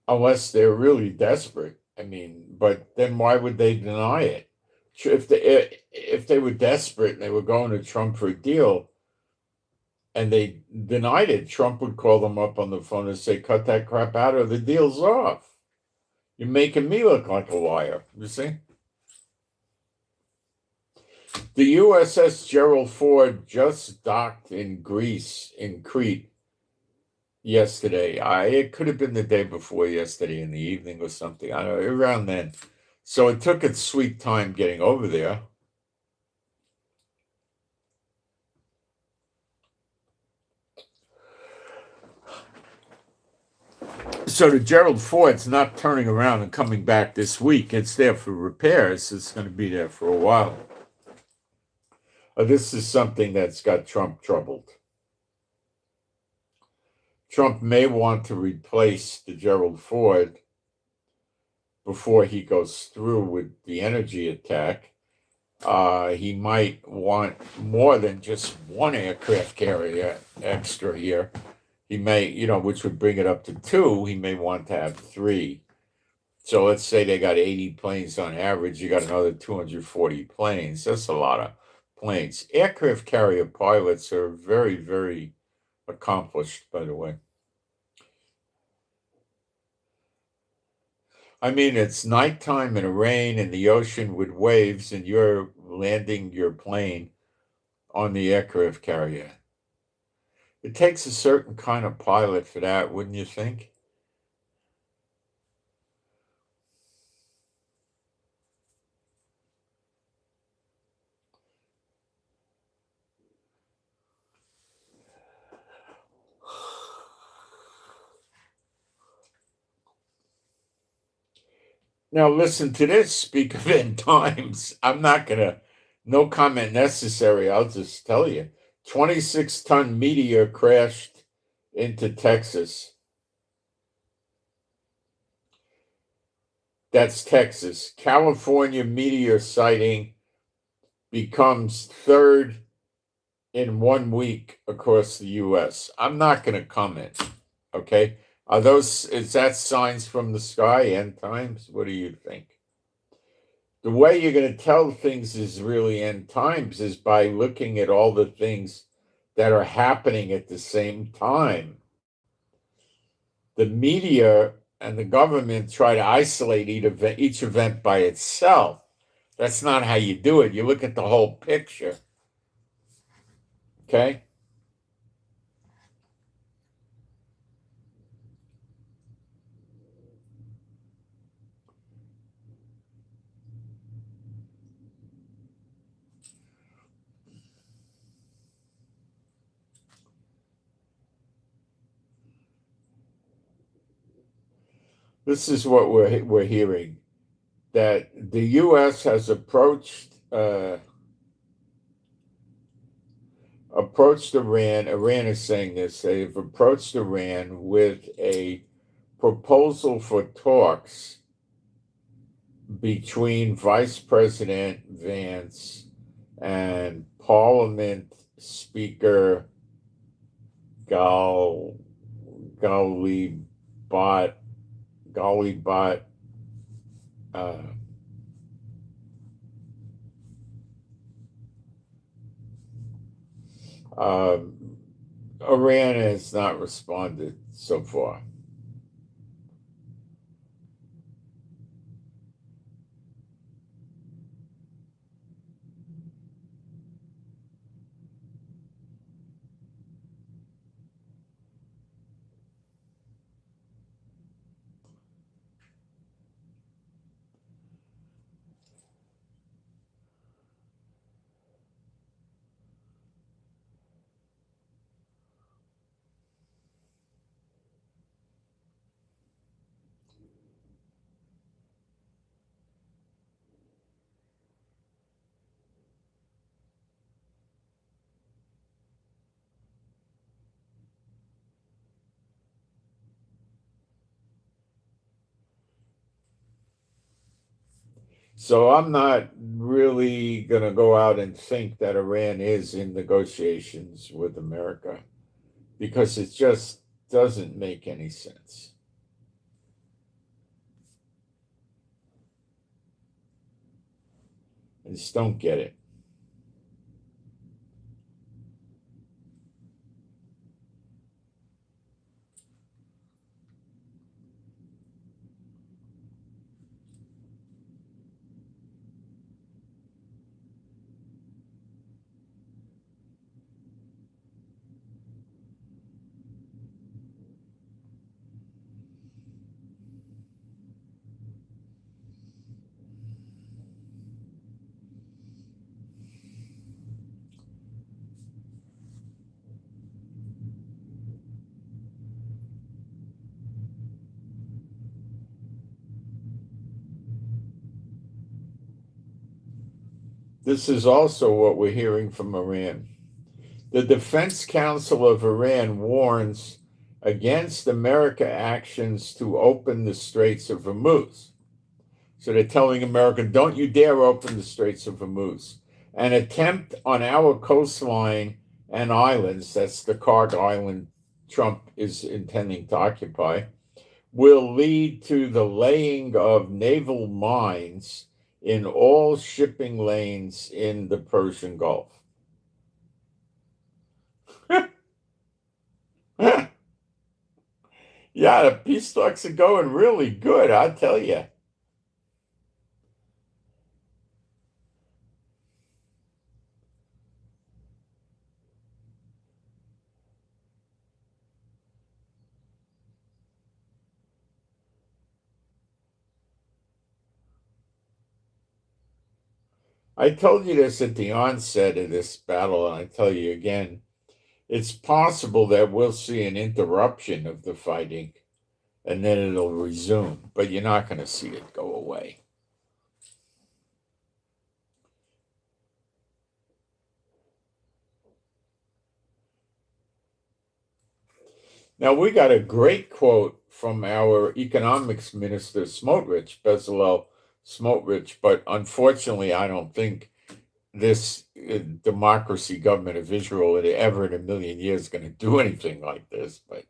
Unless they're really desperate. But then why would they deny it? If they were desperate and they were going to Trump for a deal and they denied it, Trump would call them up on the phone and say, cut that crap out or the deal's off. You're making me look like a liar, you see? The USS Gerald Ford just docked in Greece, in Crete, yesterday. It could have been the day before yesterday in the evening or something. I don't know, around then. So it took its sweet time getting over there. So the Gerald Ford's not turning around and coming back this week. It's there for repairs. It's going to be there for a while. This is something that's got Trump troubled. Trump may want to replace the Gerald Ford before he goes through with the energy attack. He might want more than just one aircraft carrier extra here. He may, which would bring it up to two. He may want to have three. So let's say they got 80 planes on average. You got another 240 planes. That's a lot of planes. Aircraft carrier pilots are very, very accomplished, by the way. I mean, it's nighttime in the rain in the ocean with waves, and you're landing your plane on the aircraft carrier. It takes a certain kind of pilot for that, wouldn't you think? Now, listen to this. Speak of end times. I'm not going to, no comment necessary. I'll just tell you 26-ton meteor crashed into Texas. That's Texas. California meteor sighting becomes third in 1 week across the U.S. I'm not going to comment. Okay. Is that signs from the sky, end times? What do you think? The way you're going to tell things is really end times is by looking at all the things that are happening at the same time. The media and the government try to isolate each event by itself. That's not how you do it. You look at the whole picture. Okay? This is what we're hearing, that the U.S. has approached Iran. Iran is saying this. They've approached Iran with a proposal for talks between Vice President Vance and Parliament Speaker Galilee Bot. Iran has not responded so far. So I'm not really going to go out and think that Iran is in negotiations with America because it just doesn't make any sense. I just don't get it. This is also what we're hearing from Iran. The Defense Council of Iran warns against America actions to open the Straits of Hormuz. So they're telling America, don't you dare open the Straits of Hormuz. An attempt on our coastline and islands, that's the Karg Island Trump is intending to occupy, will lead to the laying of naval mines in all shipping lanes in the Persian Gulf. Yeah, the peace talks are going really good, I'll tell you. I told you this at the onset of this battle, and I tell you again, it's possible that we'll see an interruption of the fighting and then it'll resume, but you're not going to see it go away. Now, we got a great quote from our economics minister, Bezalel Smotrich, but unfortunately, I don't think this democracy government of Israel ever in a million years going to do anything like this. But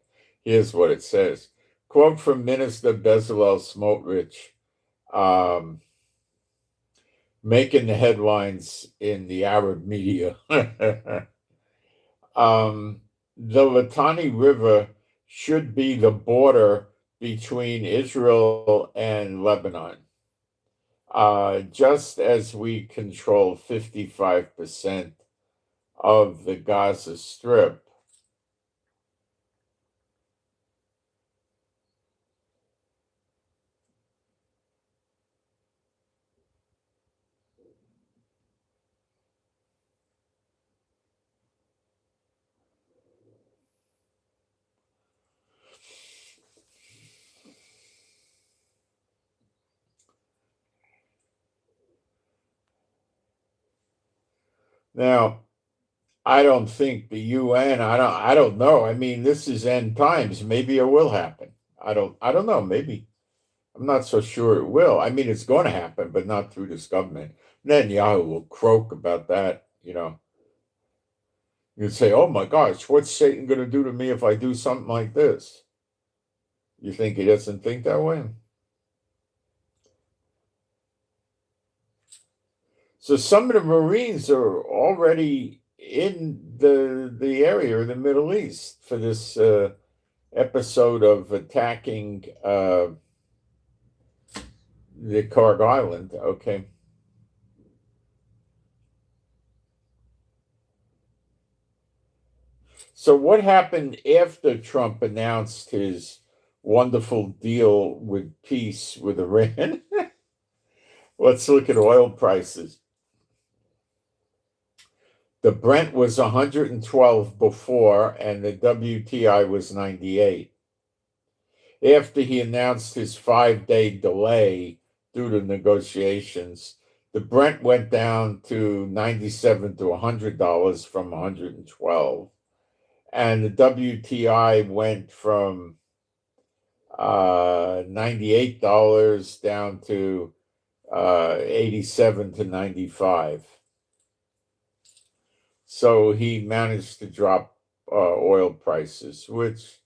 here's what it says. Quote from Minister Bezalel Smotrich, making the headlines in the Arab media. The Litani River should be the border between Israel and Lebanon. Just as we control 55% of the Gaza Strip. Now, I don't think the UN, I don't know. I mean, this is end times. Maybe it will happen. I don't know. Maybe. I'm not so sure it will. I mean, it's going to happen, but not through this government. Netanyahu will croak about that, you know. You'd say, oh my gosh, what's Satan going to do to me if I do something like this? You think he doesn't think that way? So some of the Marines are already in the area of the Middle East for this episode of attacking the Karg Island. Okay. So what happened after Trump announced his wonderful deal with peace with Iran? Let's look at oil prices. The Brent was 112 before, and the WTI was 98. After he announced his 5-day delay due to negotiations, the Brent went down to 97 to $100 from 112. And the WTI went from $98 down to 87 to 95. So he managed to drop oil prices, which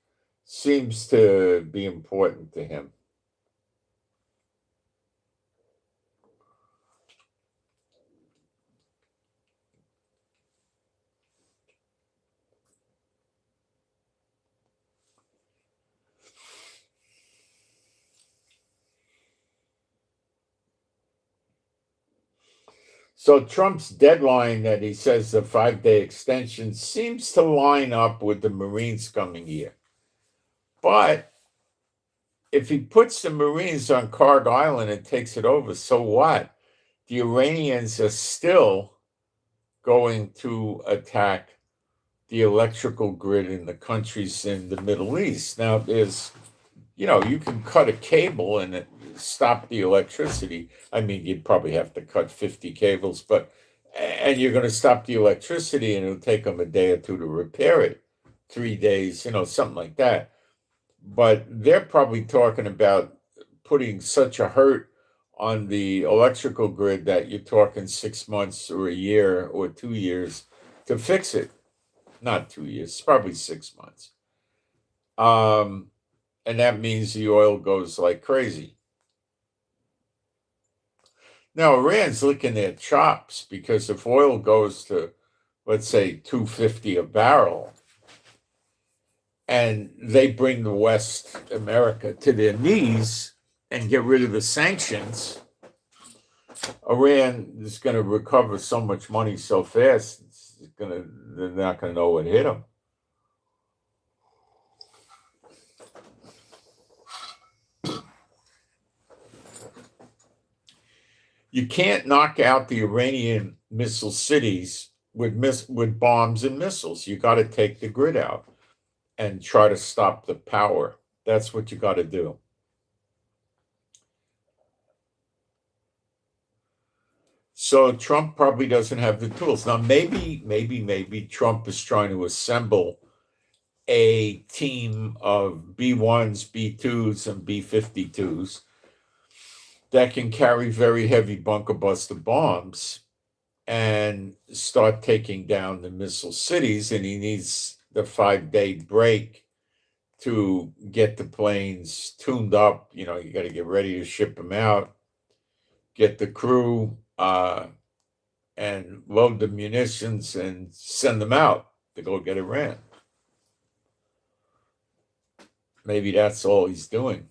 seems to be important to him. So Trump's deadline that he says the 5-day extension seems to line up with the Marines coming here. But if he puts the Marines on Karg Island and takes it over, so what? The Iranians are still going to attack the electrical grid in the countries in the Middle East. Now, there's, you can cut a cable and stop the electricity. I mean, you'd probably have to cut 50 cables, and you're going to stop the electricity and it'll take them a day or two to repair it, 3 days, something like that. but they're probably talking about putting such a hurt on the electrical grid that you're talking 6 months or a year or 2 years to fix it. Not 2 years, it's probably 6 months. And that means the oil goes like crazy. Now, Iran's licking their chops because if oil goes to, let's say, 250 a barrel, and they bring the West America to their knees and get rid of the sanctions, Iran is going to recover so much money so fast, they're not going to know what hit them. You can't knock out the Iranian missile cities with bombs and missiles. You got to take the grid out and try to stop the power. That's what you got to do. So Trump probably doesn't have the tools. Now, maybe Trump is trying to assemble a team of B-1s, B-2s, and B-52s that can carry very heavy bunker buster bombs and start taking down the missile cities. And he needs the 5-day break to get the planes tuned up. You know, you got to get ready to ship them out, get the crew, and load the munitions and send them out to go get Iran. Maybe that's all he's doing.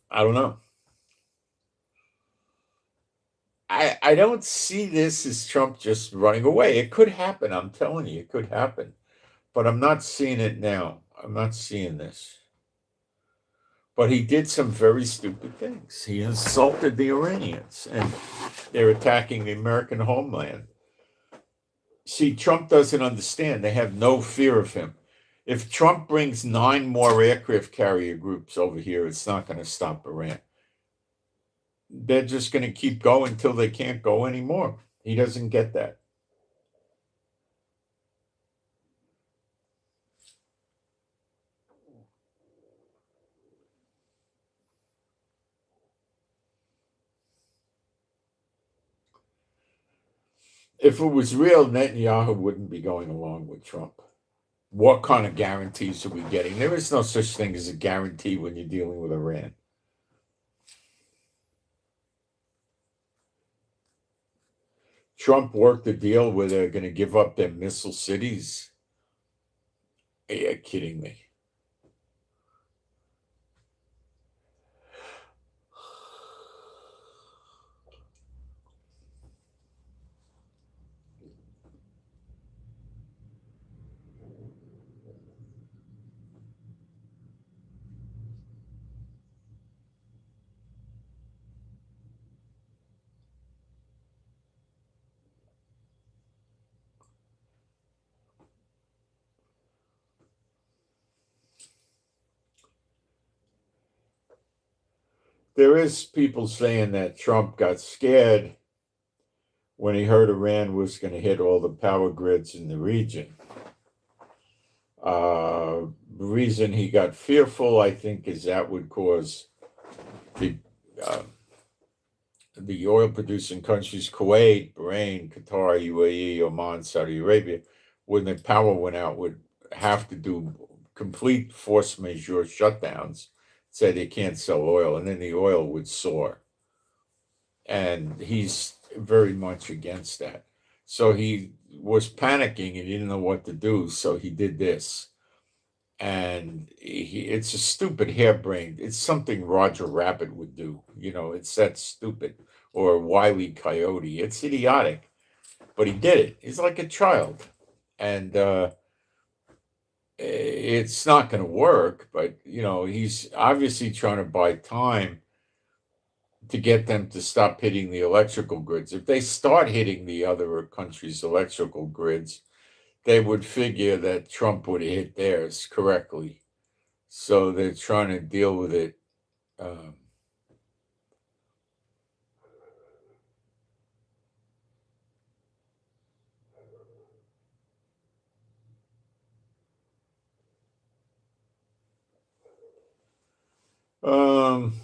I don't know. I don't see this as Trump just running away. It could happen. I'm telling you, it could happen. But I'm not seeing it now. I'm not seeing this. But he did some very stupid things. He insulted the Iranians, and they're attacking the American homeland. See, Trump doesn't understand. They have no fear of him. If Trump brings 9 more aircraft carrier groups over here, it's not going to stop Iran. They're just going to keep going until they can't go anymore. He doesn't get that. If it was real, Netanyahu wouldn't be going along with Trump. What kind of guarantees are we getting? There is no such thing as a guarantee when you're dealing with Iran. Trump worked a deal where they're going to give up their missile cities. Are you kidding me? There is people saying that Trump got scared when he heard Iran was going to hit all the power grids in the region. The reason he got fearful, I think, is that would cause the oil-producing countries, Kuwait, Bahrain, Qatar, UAE, Oman, Saudi Arabia, when the power went out, would have to do complete force majeure shutdowns, say they can't sell oil, and then the oil would soar. And he's very much against that. So he was panicking and he didn't know what to do, so he did this. And it's a stupid harebrained. It's something Roger Rabbit would do. You know, it's that stupid. Or Wile E. Coyote. It's idiotic. But he did it. He's like a child. And it's not going to work. But, you know, he's obviously trying to buy time to get them to stop hitting the electrical grids. If they start hitting the other countries' electrical grids, they would figure that Trump would hit theirs correctly. So they're trying to deal with it. Um,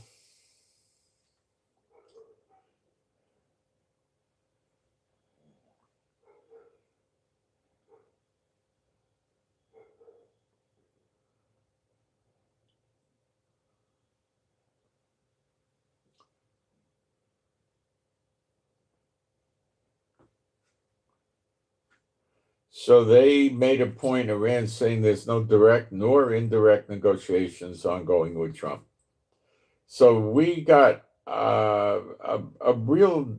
so they made a point, Iran, saying there's no direct nor indirect negotiations ongoing with Trump. So we got a real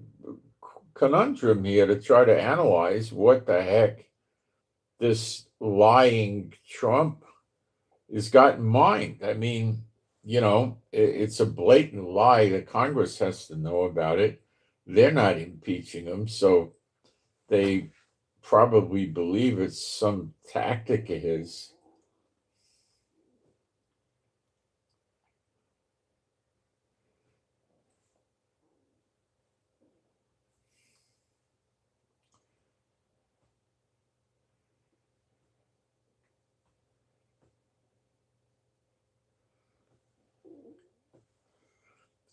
conundrum here to try to analyze what the heck this lying Trump has got in mind. I mean, it's a blatant lie. The Congress has to know about it. They're not impeaching him, so they probably believe it's some tactic of his.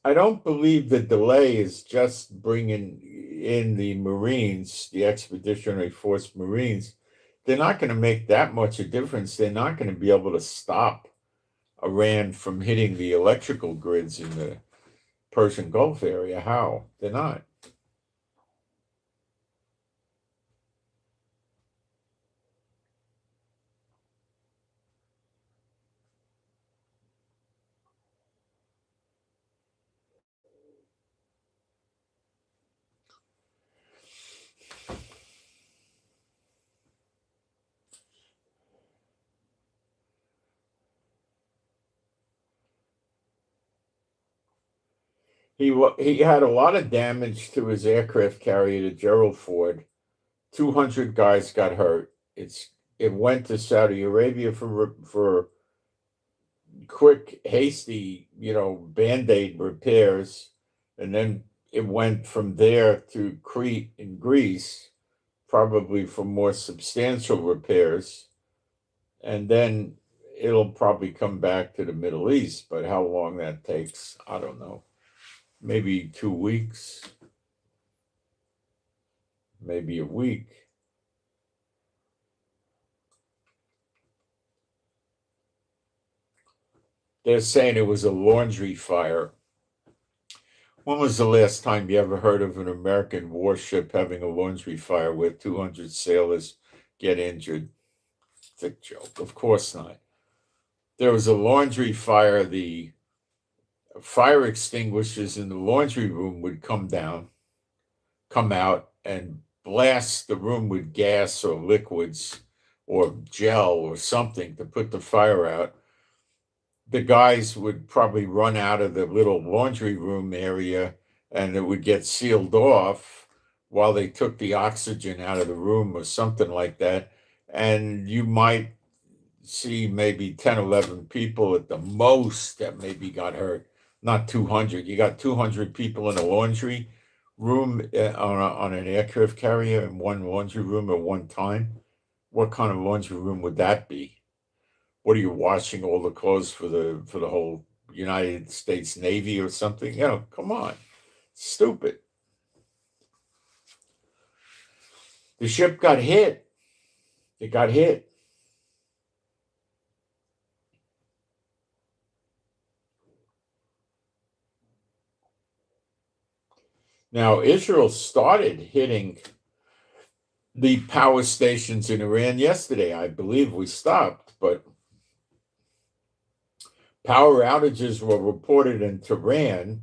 I don't believe the delay is just bringing in the Marines, the Expeditionary Force Marines. They're not going to make that much a difference. They're not going to be able to stop Iran from hitting the electrical grids in the Persian Gulf area. How? They're not. He had a lot of damage to his aircraft carrier, the Gerald Ford. 200 guys got hurt. It went to Saudi Arabia for quick, hasty, band-aid repairs, and then it went from there to Crete in Greece, probably for more substantial repairs, and then it'll probably come back to the Middle East. But how long that takes, I don't know. Maybe 2 weeks, maybe a week. They're saying it was a laundry fire. When was the last time you ever heard of an American warship having a laundry fire where 200 sailors get injured? Thick joke. Of course not. There was a laundry fire. The fire extinguishers in the laundry room would come out, and blast the room with gas or liquids or gel or something to put the fire out. The guys would probably run out of the little laundry room area and it would get sealed off while they took the oxygen out of the room or something like that. And you might see maybe 10, 11 people at the most that maybe got hurt, not 200. You got 200 people in a laundry room on an aircraft carrier in one laundry room at one time. What kind of laundry room would that be? What are you washing all the clothes for the whole United States Navy or something? Come on. Stupid. The ship got hit. It got hit. Now, Israel started hitting the power stations in Iran yesterday. I believe we stopped, but power outages were reported in Tehran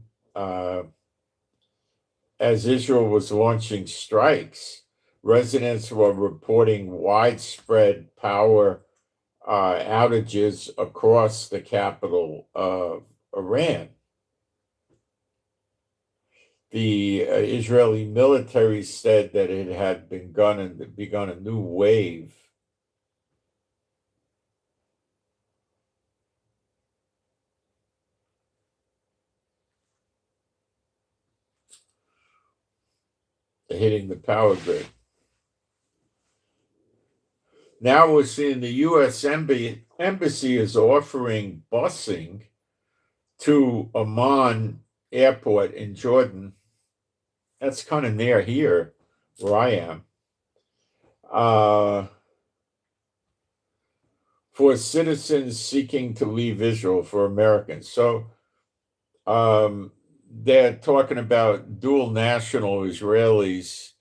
as Israel was launching strikes. Residents were reporting widespread power outages across the capital of Iran. The Israeli military said that it had begun a new wave. Hitting the power grid. Now we're seeing the U.S. Embassy is offering busing to Amman Airport in Jordan. That's kind of near here where I am. For citizens seeking to leave Israel, for Americans. So they're talking about dual national Israelis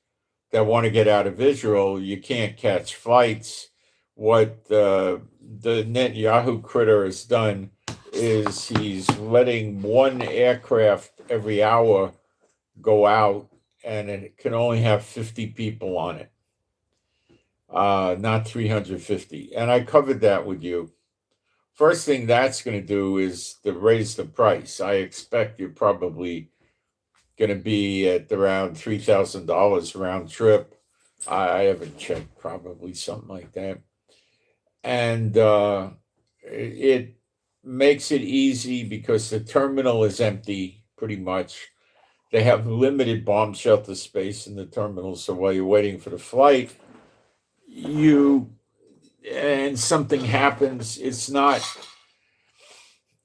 that want to get out of Israel. You can't catch flights. What the Netanyahu critter has done is he's letting one aircraft every hour go out, and it can only have 50 people on it, not 350. And I covered that with you. First thing that's going to do is to raise the price. I expect you're probably going to be at around $3,000 round trip. I haven't checked, probably something like that. And it makes it easy because the terminal is empty pretty much. They have limited bomb shelter space in the terminal. So while you're waiting for the flight, and something happens, it's not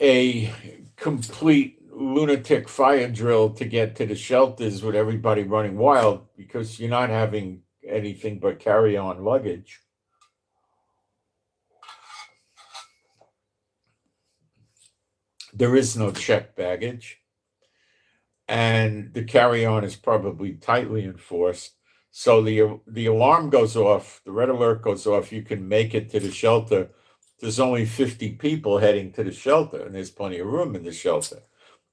a complete lunatic fire drill to get to the shelters with everybody running wild, because you're not having anything but carry-on luggage. There is no checked baggage, and the carry-on is probably tightly enforced. So the alarm goes off, the red alert goes off, you can make it to the shelter. There's only 50 people heading to the shelter, and there's plenty of room in the shelter.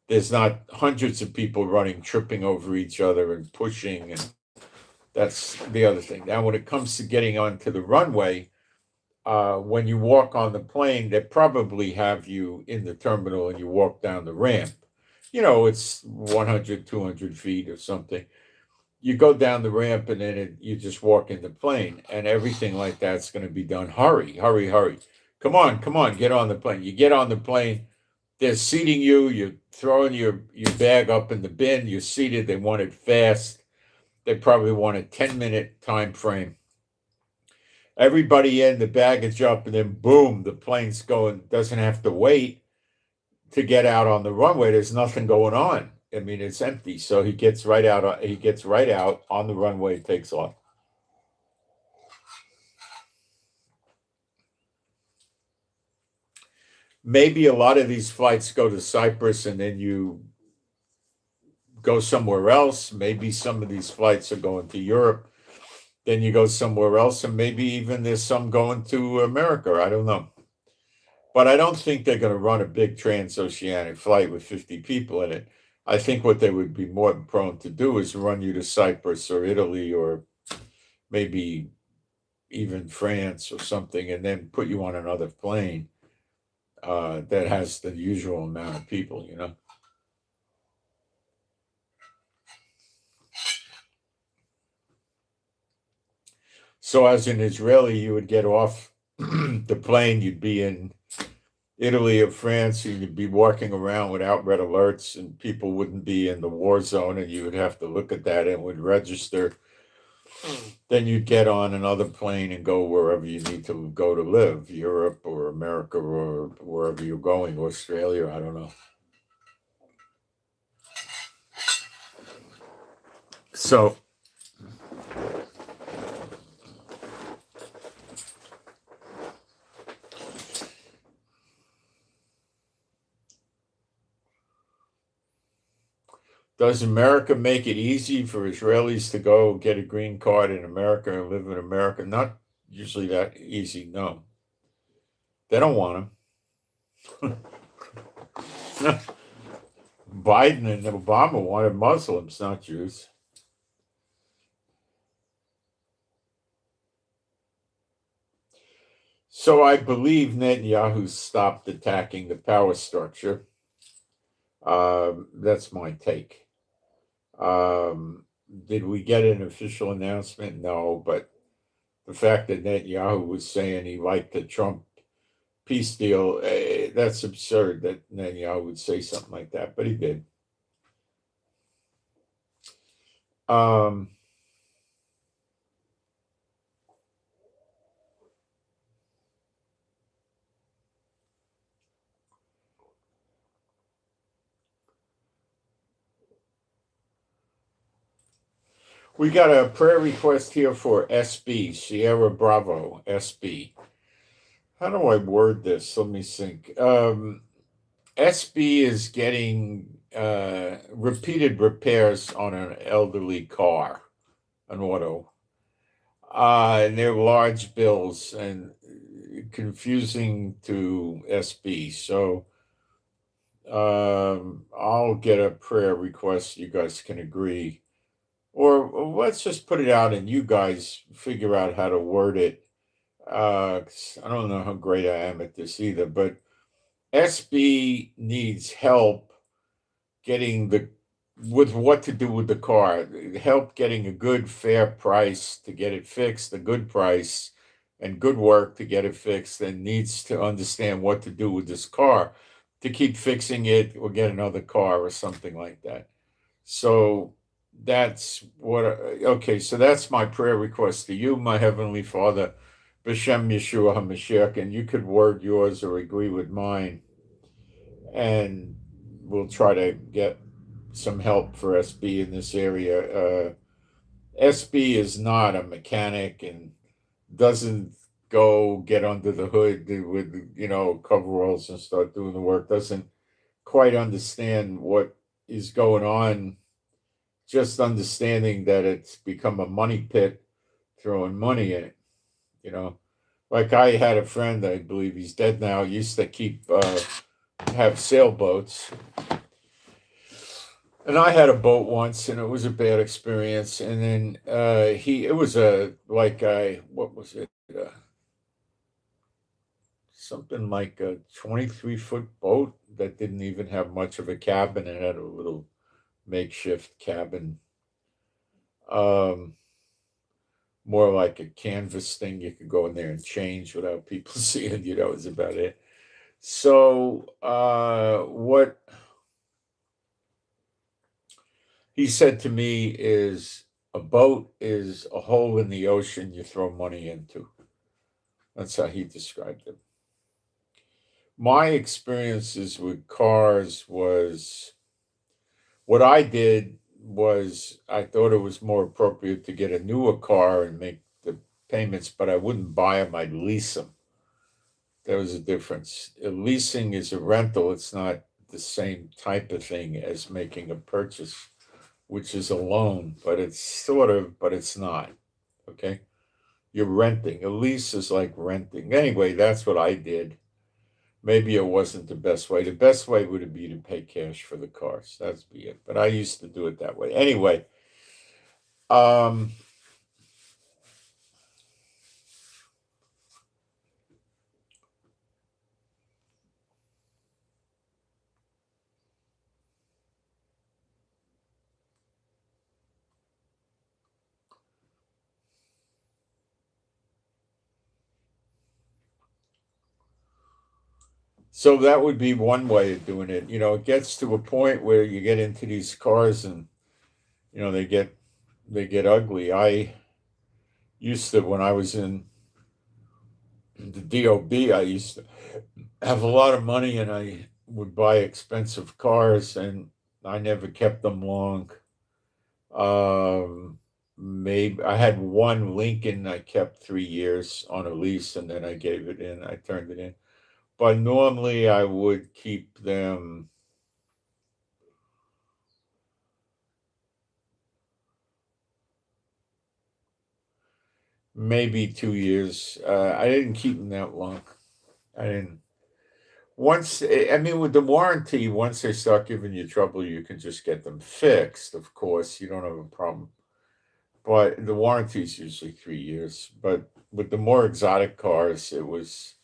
There's not hundreds of people running, tripping over each other and pushing, and that's the other thing. Now, when it comes to getting onto the runway, when you walk on the plane, they probably have you in the terminal and you walk down the ramp. It's 100, 200 feet or something. You go down the ramp and then you just walk in the plane, and everything like that's going to be done. Hurry, hurry, hurry. Come on, get on the plane. You get on the plane, they're seating you, you're throwing your bag up in the bin, you're seated, they want it fast. They probably want a 10-minute time frame. Everybody in, the baggage up, and then boom, the plane's going, doesn't have to wait to get out on the runway. There's nothing going on. I mean, it's empty. So he gets right out on the runway, takes off. Maybe a lot of these flights go to Cyprus and then you go somewhere else. Maybe some of these flights are going to Europe, then you go somewhere else, and maybe even there's some going to America. I don't know. But I don't think they're going to run a big transoceanic flight with 50 people in it. I think what they would be more prone to do is run you to Cyprus or Italy or maybe even France or something, and then put you on another plane that has the usual amount of people. So as an Israeli, you would get off the plane, you'd be in Italy or France, and you'd be walking around without red alerts, and people wouldn't be in the war zone, and you would have to look at that and would register. Then you'd get on another plane and go wherever you need to go to live, Europe or America or wherever you're going, Australia, I don't know. So does America make it easy for Israelis to go get a green card in America and live in America? Not usually that easy, no. They don't want them. Biden and Obama wanted Muslims, not Jews. So I believe Netanyahu stopped attacking the power structure. That's my take. Did we get an official announcement? No, but the fact that Netanyahu was saying he liked the Trump peace deal, that's absurd that Netanyahu would say something like that, but he did. We got a prayer request here for SB, Sierra Bravo, SB. How do I word this? Let me think. SB is getting repeated repairs on an elderly car, an auto. And they're large bills and confusing to SB. So I'll get a prayer request. You guys can agree. Or let's just put it out and you guys figure out how to word it. 'Cause I don't know how great I am at this either, but SB needs help getting the with what to do with the car. Help getting a good fair price to get it fixed, a good price and good work to get it fixed, and needs to understand what to do with this car to keep fixing it or get another car or something like that. So that's what okay, so that's my prayer request to you, my heavenly Father, B'Shem Yeshua HaMashiach, and you could word yours or agree with mine, and we'll try to get some help for SB in this area. SB is not a mechanic and doesn't go get under the hood with coveralls and start doing the work. Doesn't quite understand what is going on. Just understanding that it's become a money pit, throwing money in it. You know, like I had a friend, I believe he's dead now, used to have sailboats. And I had a boat once, and it was a bad experience. And then it was what was it? Something like a 23-foot boat that didn't even have much of a cabin. It had a little makeshift cabin, more like a canvas thing you could go in there and change without people seeing. Is about it. So what he said to me is a boat is a hole in the ocean you throw money into. That's how he described it. My experiences with cars was what I did was I thought it was more appropriate to get a newer car and make the payments, but I wouldn't buy them, I'd lease them. There was a difference. Leasing is a rental, it's not the same type of thing as making a purchase, which is a loan, but it's sort of, but it's not. Okay? You're renting. A lease is like renting. Anyway, that's what I did. Maybe it wasn't the best way. The best way would be to pay cash for the cars. That's be it. But I used to do it that way. Anyway, so that would be one way of doing it. It gets to a point where you get into these cars and they get ugly. I used to, when I was in the DOB, I used to have a lot of money and I would buy expensive cars and I never kept them long. Maybe I had one Lincoln I kept 3 years on a lease and then I gave it in. I turned it in. But normally I would keep them maybe 2 years. I didn't keep them that long. I didn't. I mean, with the warranty, once they start giving you trouble, you can just get them fixed. Of course, you don't have a problem. But the warranty is usually 3 years. But with the more exotic cars, it was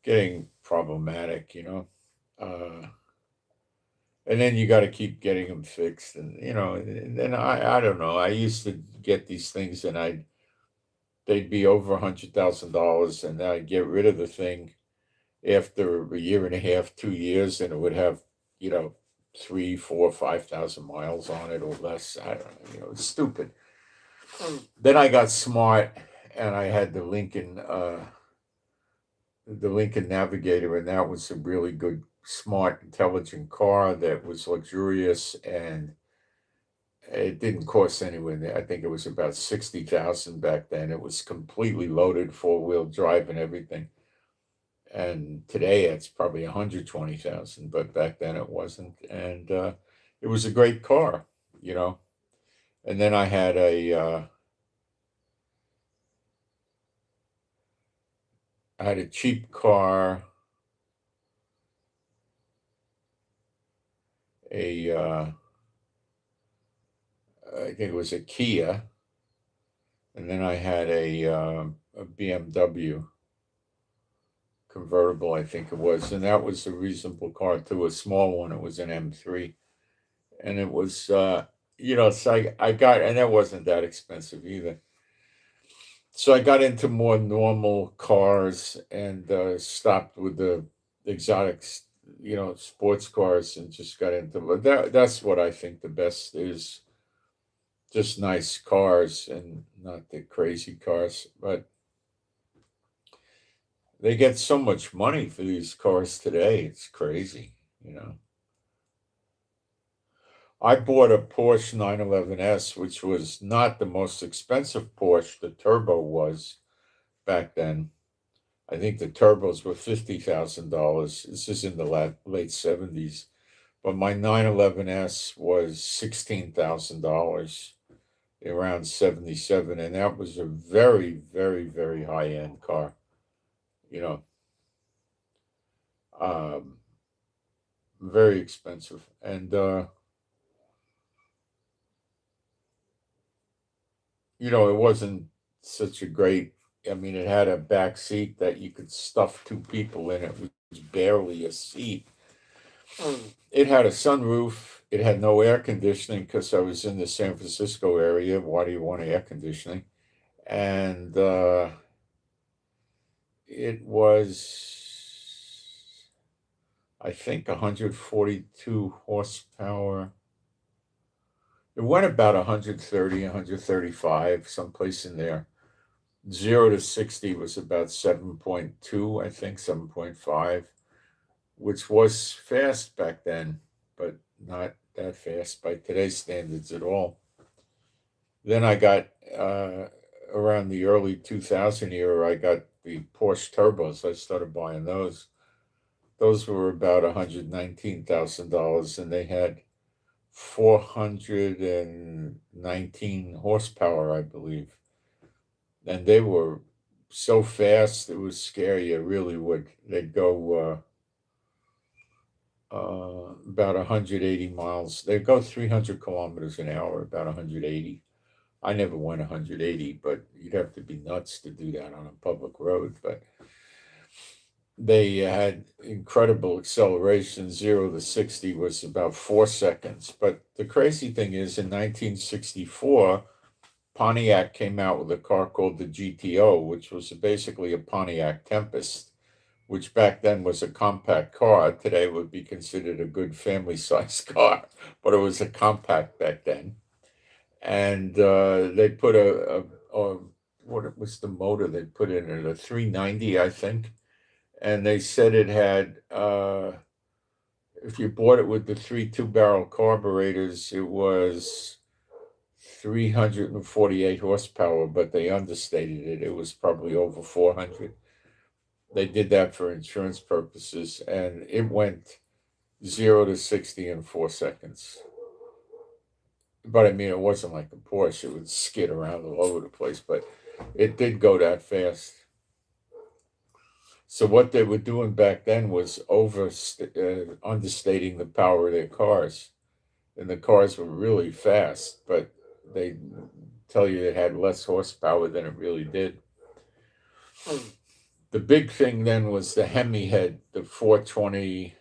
getting problematic. Uh, and then you got to keep getting them fixed, and then I don't know. I used to get these things, and they'd be over $100,000, and then I'd get rid of the thing after a year and a half, 2 years, and it would have, 3, 4, 5,000 miles on it or less. I don't know. It's stupid. Then I got smart, and I had the Lincoln Navigator, and that was a really good, smart, intelligent car that was luxurious, and It didn't cost anywhere near. I think it was about 60,000 back then. It was completely loaded, four-wheel drive and everything. And today it's probably 120,000, but back then it wasn't. And it was a great car, you know. And then I had a cheap car, a I think it was a Kia, and then I had a BMW convertible, I think it was, and that was a reasonable car too, a small one. It was an M3, and it was, so I got, and that wasn't that expensive either. So I got into more normal cars and stopped with the exotics, sports cars, and just got into that's what I think the best is, just nice cars and not the crazy cars. But they get so much money for these cars today. It's crazy. I bought a Porsche 911S, which was not the most expensive Porsche. The turbo was back then. I think the turbos were $50,000. This is in the late 70s. But my 911S was $16,000 around 77. And that was a very, very, very high end car. You know, um, very expensive. And, it wasn't such a great, I mean, it had a back seat that you could stuff two people in. It was barely a seat. It had a sunroof. It had no air conditioning because I was in the San Francisco area. Why do you want air conditioning? And it was, I think, 142 horsepower. It went about 130, 135, someplace in there. 0 to 60 was about 7.2, I think, 7.5, which was fast back then, but not that fast by today's standards at all. Then I got, around the early 2000 era, I got the Porsche turbos. I started buying those. Those were about $119,000, and they had 419 horsepower, I believe. And they were so fast, it was scary. It really would. They'd go about 180 miles. They'd go 300 kilometers an hour, about 180. I never went 180, but you'd have to be nuts to do that on a public road. But they had incredible acceleration. 0 to 60 was about 4 seconds. But the crazy thing is, in 1964, Pontiac came out with a car called the GTO, which was basically a Pontiac Tempest, which back then was a compact car. Today would be considered a good family-sized car, but it was a compact back then. And they put what was the motor they put in it? A 390, I think. And they said it had, if you bought it with the 3 2-barrel carburetors, it was 348 horsepower, but they understated it. It was probably over 400. They did that for insurance purposes, and it went 0 to 60 in 4 seconds. But I mean, it wasn't like a Porsche; it would skid around all over the place. But it did go that fast. So what they were doing back then was understating the power of their cars, and the cars were really fast, but they tell you it had less horsepower than it really did. The big thing then was the Hemi had the 420,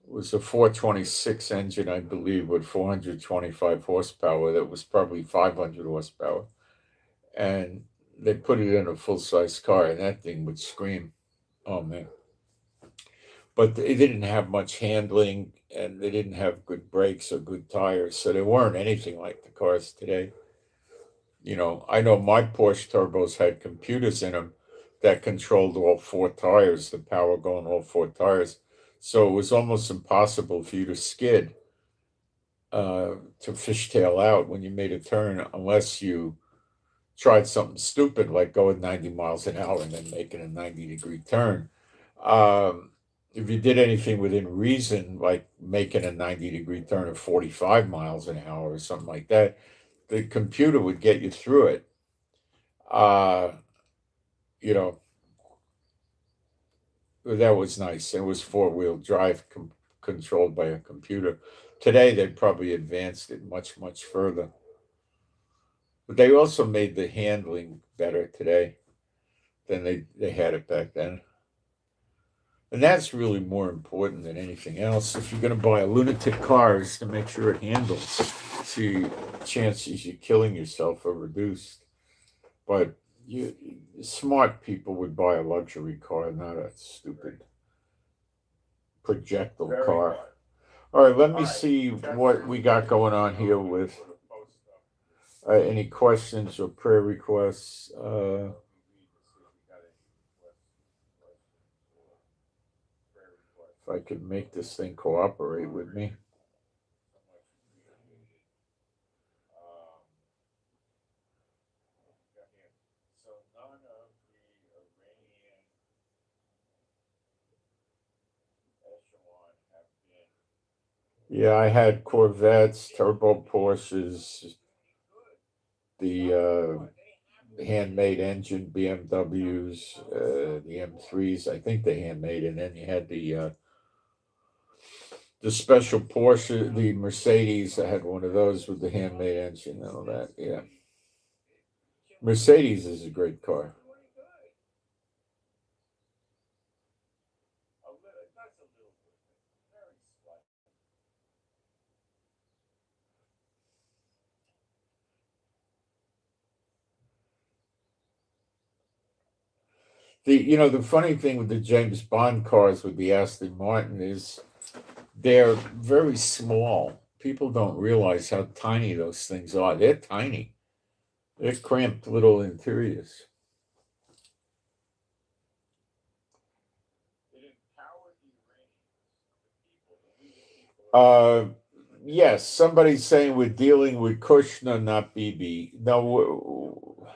was a 426 engine, I believe, with 425 horsepower. That was probably 500 horsepower. And they put it in a full-size car, and that thing would scream. Oh, man. But they didn't have much handling, and they didn't have good brakes or good tires, so they weren't anything like the cars today. I know my Porsche turbos had computers in them that controlled all four tires, the power going all four tires. So it was almost impossible for you to skid to fishtail out when you made a turn, unless you tried something stupid like going 90 miles an hour and then making a 90-degree turn. If you did anything within reason, like making a 90-degree turn of 45 miles an hour or something like that, the computer would get you through it. Uh, you know, that was nice. It was four-wheel drive controlled by a computer. Today, they probably advanced it much, much further. But they also made the handling better today than they had it back then. And that's really more important than anything else. If you're going to buy a lunatic car, is to make sure it handles. See, chances you killing yourself are reduced. But smart people would buy a luxury car, not a stupid projectile car. All right, let me see what we got going on here with any questions or prayer requests. If I could make this thing cooperate with me. Yeah, I had Corvettes, turbo Porsches, the handmade engine BMWs, the M3s. I think they handmade, and then you had the special Porsche, the Mercedes. I had one of those with the handmade engine and all that. Yeah, Mercedes is a great car. The funny thing with the James Bond cars with the Aston Martin is they're very small. People don't realize how tiny those things are. They're tiny. They're cramped little interiors. Uh, yes, somebody's saying we're dealing with Kushner, not Bibi. No,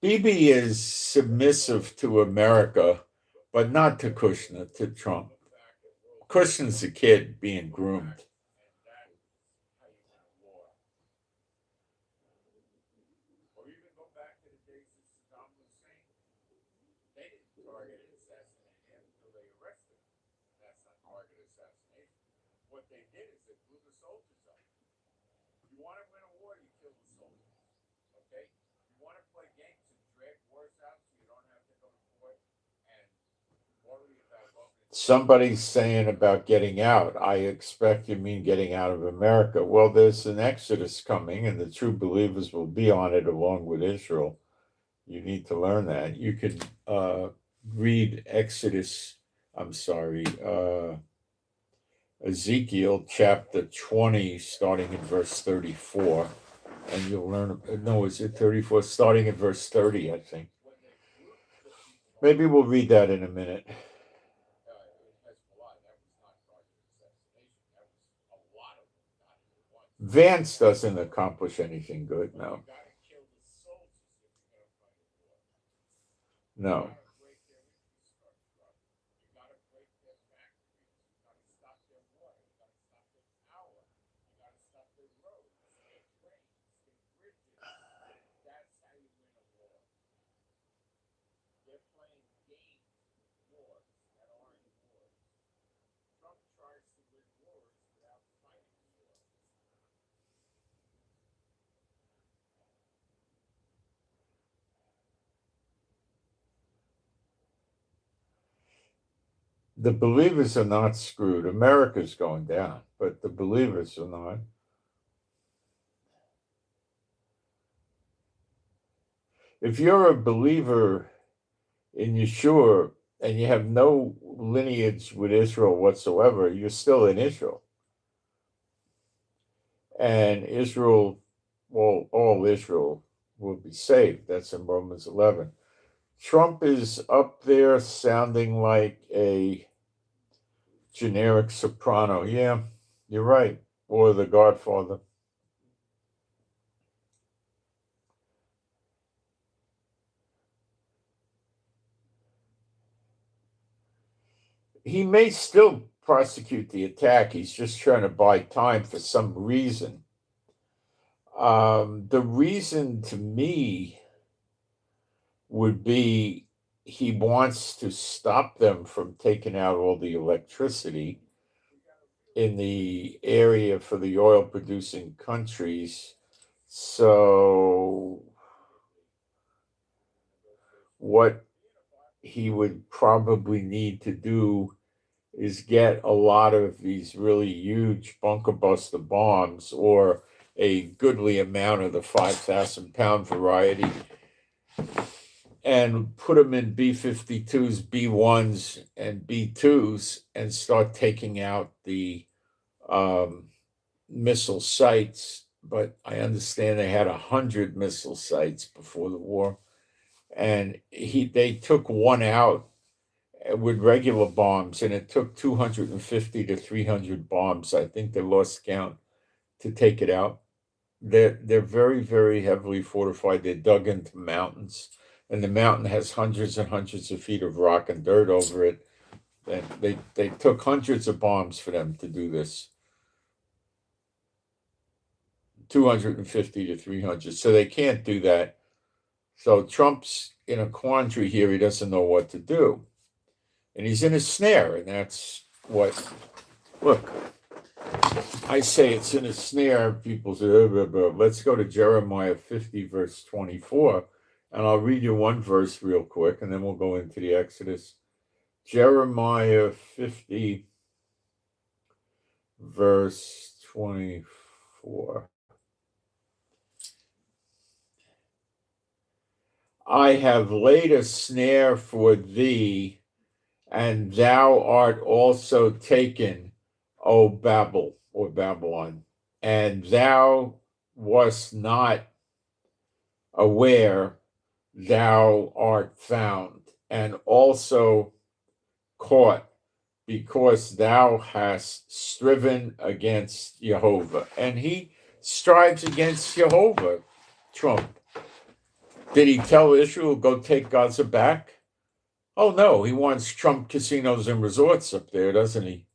Bibi is submissive to America, but not to Kushner, to Trump. Kushner's a kid being groomed. Somebody's saying about getting out. I expect you mean getting out of America. Well, there's an exodus coming, and the true believers will be on it along with Israel. You need to learn that. You can read Exodus, I'm sorry, Ezekiel chapter 20, starting in verse 34, and you'll learn. No, is it 34? Starting at verse 30, I think. Maybe we'll read that in a minute. Vance doesn't accomplish anything good, no. No. The believers are not screwed. America's going down, but the believers are not. If you're a believer in Yeshua and you have no lineage with Israel whatsoever, you're still in Israel. And Israel, well, all Israel will be saved. That's in Romans 11. Trump is up there sounding like a generic soprano. Yeah, you're right. or The Godfather. He may still prosecute the attack. He's just trying to buy time for some reason. The reason to me would be he wants to stop them from taking out all the electricity in the area for the oil producing countries. So, what he would probably need to do is get a lot of these really huge bunker buster bombs or a goodly amount of the 5,000 pound variety and put them in B-52s, B-1s, and B-2s and start taking out the missile sites. But I understand they had 100 missile sites before the war, and they took one out with regular bombs, and it took 250 to 300 bombs. I think they lost count to take it out. They're very, very heavily fortified. They're dug into mountains, and the mountain has hundreds and hundreds of feet of rock and dirt over it. And they took hundreds of bombs for them to do this. 250 to 300. So they can't do that. So Trump's in a quandary here. He doesn't know what to do. And he's in a snare, and that's what, look, I say it's in a snare. People say, oh, blah, blah. Let's go to Jeremiah 50, verse 24, and I'll read you one verse real quick, and then we'll go into the Exodus. Jeremiah 50, verse 24. I have laid a snare for thee, and thou art also taken, O Babel, or Babylon, and thou wast not aware, thou art found, and also caught, because thou hast striven against Jehovah. And he strives against Jehovah, Trump. Did he tell Israel, go take Gaza back? Oh, no, he wants Trump casinos and resorts up there, doesn't he?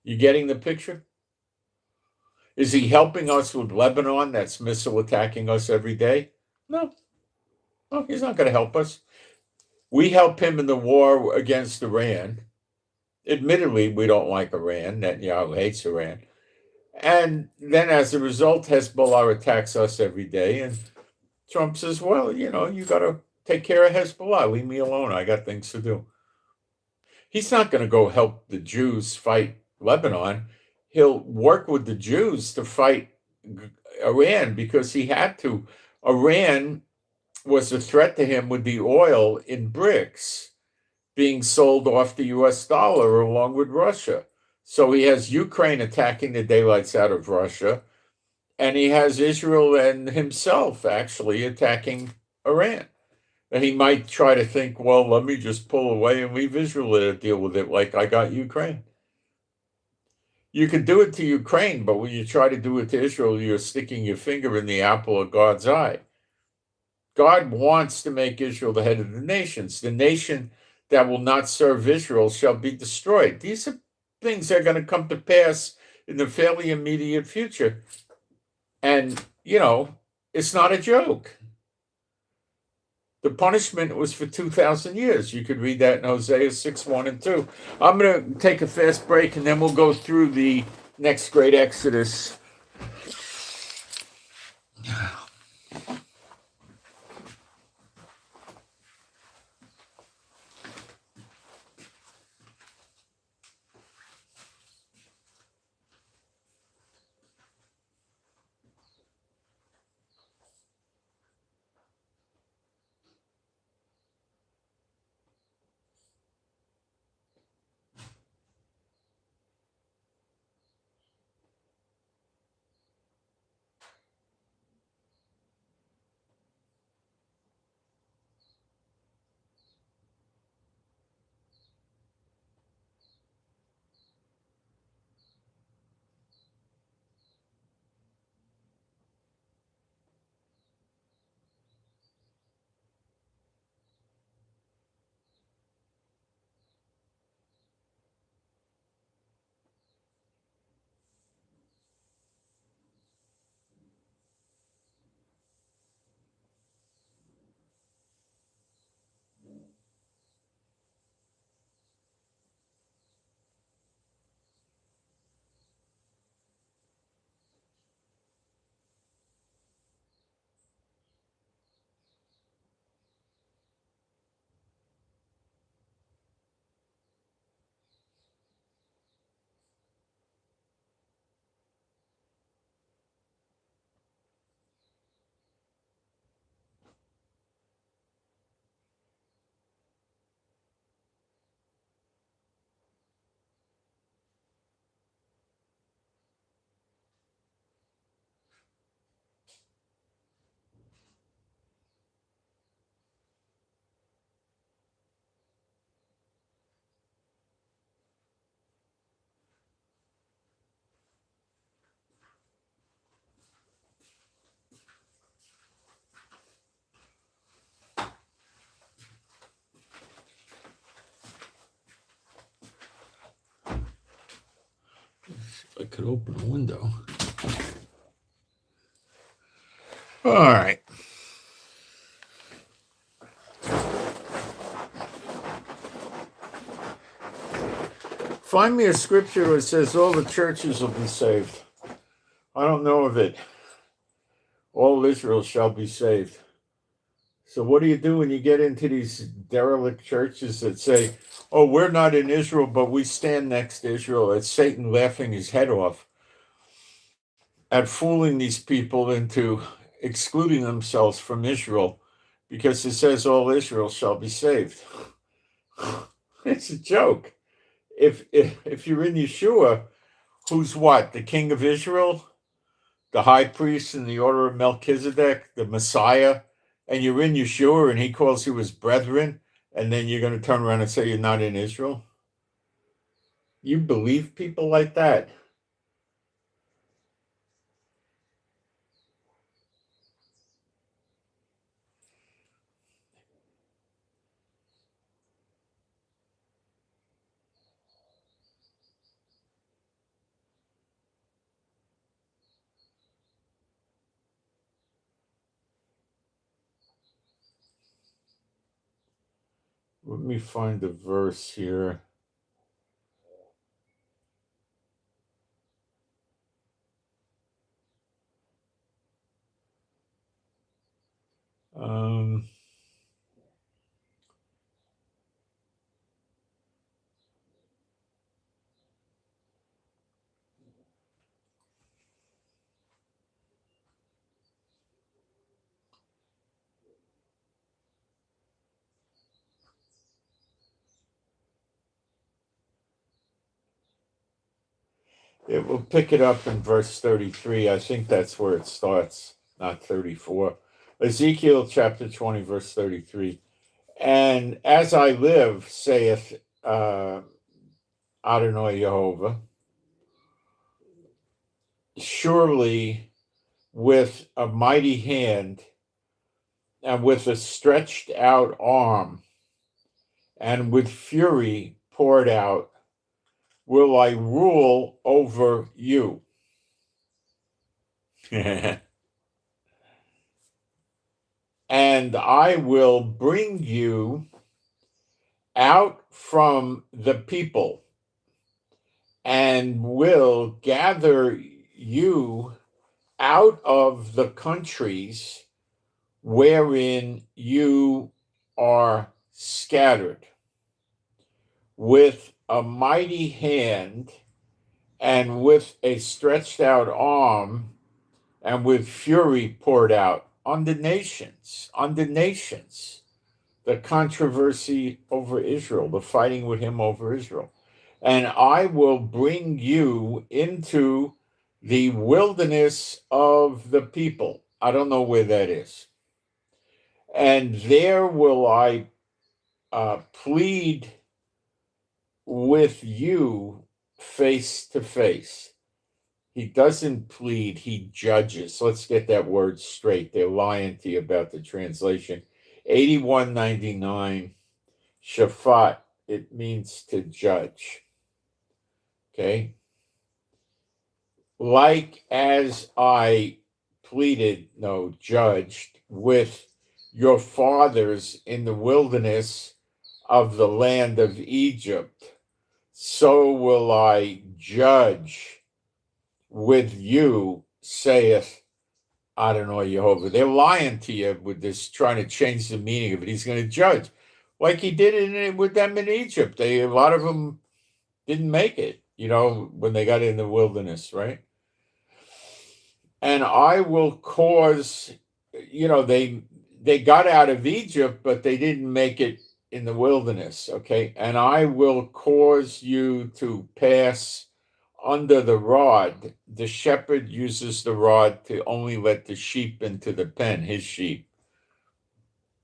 You getting the picture? Is he helping us with Lebanon that's missile attacking us every day? No. No, he's not going to help us. We help him in the war against Iran. Admittedly, we don't like Iran. Netanyahu hates Iran. And then as a result, Hezbollah attacks us every day. And Trump says, well, you got to take care of Hezbollah. Leave me alone. I got things to do. He's not going to go help the Jews fight Lebanon. He'll work with the Jews to fight Iran because he had to. Iran was a threat to him with the oil in bricks being sold off the US dollar along with Russia. So he has Ukraine attacking the daylights out of Russia, and he has Israel and himself actually attacking Iran. And he might try to think, well, let me just pull away and leave Israel to deal with it like I got Ukraine. You can do it to Ukraine, but when you try to do it to Israel, you're sticking your finger in the apple of God's eye. God wants to make Israel the head of the nations. The nation that will not serve Israel shall be destroyed. These are things that are going to come to pass in the fairly immediate future. And, it's not a joke. The punishment was for 2,000 years. You could read that in Hosea 6, 1 and 2. I'm going to take a fast break, and then we'll go through the next great Exodus. could open a window. All right. Find me a scripture that says all the churches will be saved. I don't know of it. All Israel shall be saved. So what do you do when you get into these derelict churches that say, oh, we're not in Israel, but we stand next to Israel? It's Satan laughing his head off at fooling these people into excluding themselves from Israel because it says all Israel shall be saved. It's a joke. If you're in Yeshua, who's what? The king of Israel? The high priest in the order of Melchizedek, the Messiah, and you're in Yeshua and he calls you his brethren, and then you're going to turn around and say you're not in Israel? You believe people like that? Let me find the verse here. It will pick it up in verse 33. I think that's where it starts, not 34. Ezekiel chapter 20, verse 33. And as I live, saith Adonai Jehovah, surely with a mighty hand and with a stretched out arm and with fury poured out will I rule over you. And I will bring you out from the people and will gather you out of the countries wherein you are scattered with a mighty hand and with a stretched out arm and with fury poured out on the nations, the controversy over Israel, the fighting with him over Israel. And I will bring you into the wilderness of the people. I don't know where that is. And there will I plead with you face to face. He doesn't plead, he judges. Let's get that word straight. They're lying to you about the translation. 8199, Shaphat, it means to judge. Okay? Like as I judged with your fathers in the wilderness of the land of Egypt, so will I judge with you, saith Adonai Jehovah. They're lying to you with this, trying to change the meaning of it. He's going to judge, like he did with them in Egypt. A lot of them didn't make it, when they got in the wilderness, right? And I will cause, they got out of Egypt, but they didn't make it in the wilderness, okay? And I will cause you to pass under the rod. The shepherd uses the rod to only let the sheep into the pen, his sheep.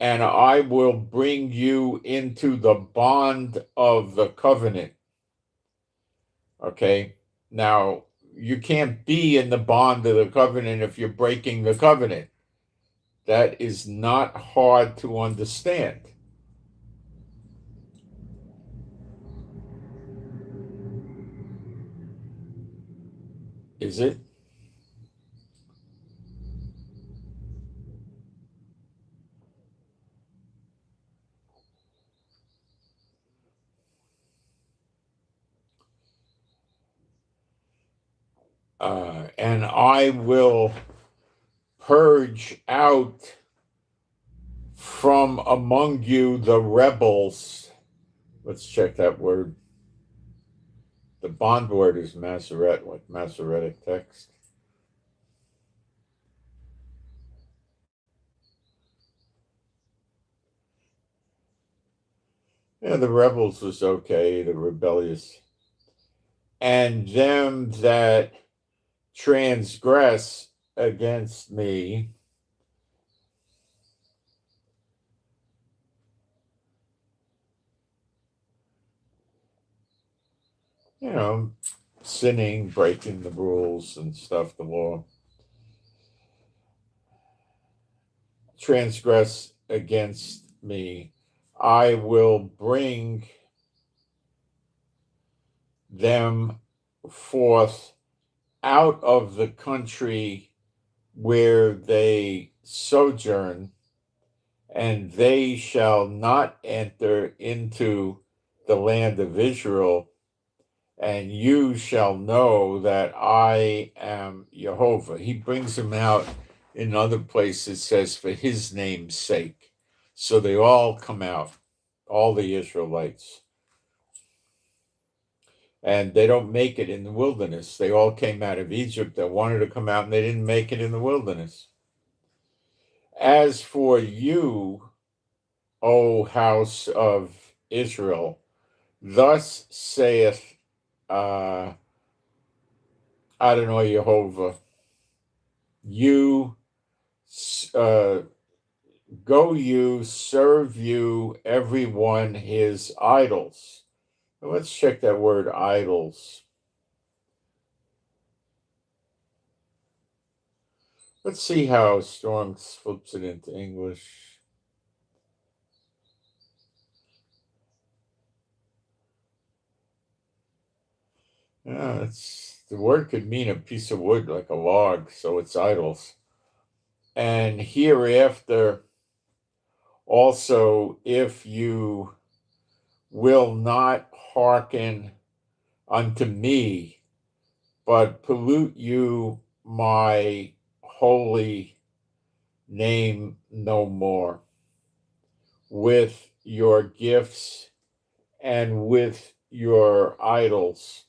And I will bring you into the bond of the covenant. Okay? Now, you can't be in the bond of the covenant if you're breaking the covenant. That is not hard to understand. Is it? And I will purge out from among you the rebels. Let's check that word. The bond word is Masoret, like Masoretic text. Yeah, the rebels was okay, the rebellious. And them that transgress against me, you know, sinning, breaking the rules and stuff, the law, transgress against me, I will bring them forth out of the country where they sojourn, and they shall not enter into the land of Israel, and you shall know that I am Jehovah. He brings them out in other places, says, for his name's sake. So they all come out, all the Israelites. And they don't make it in the wilderness. They all came out of Egypt that wanted to come out, and they didn't make it in the wilderness. As for you, O house of Israel, thus saith Adonai Jehovah, you go you, serve you, everyone his idols. Let's check that word idols. Let's see how Strong flips it into English. Yeah, the word could mean a piece of wood like a log, so it's idols. And hereafter, also, if you will not hearken unto me, but pollute you my holy name no more with your gifts and with your idols.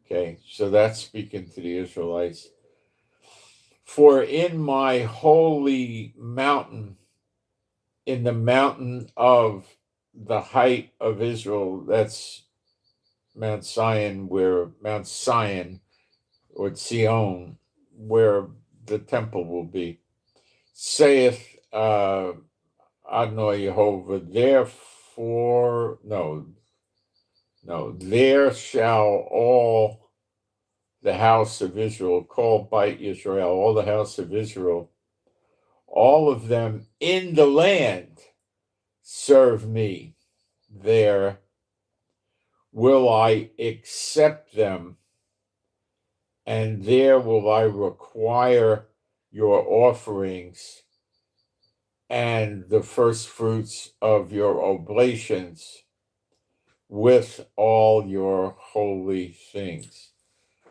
Okay, so that's speaking to the Israelites. For in my holy mountain, in the mountain of the height of Israel, that's Mount Zion, or Zion, where the temple will be, saith Adonai Jehovah, therefore, there shall all the house of Israel, call by Israel, all the house of Israel, all of them in the land serve me. There will I accept them, and there will I require your offerings and the first fruits of your oblations with all your holy things.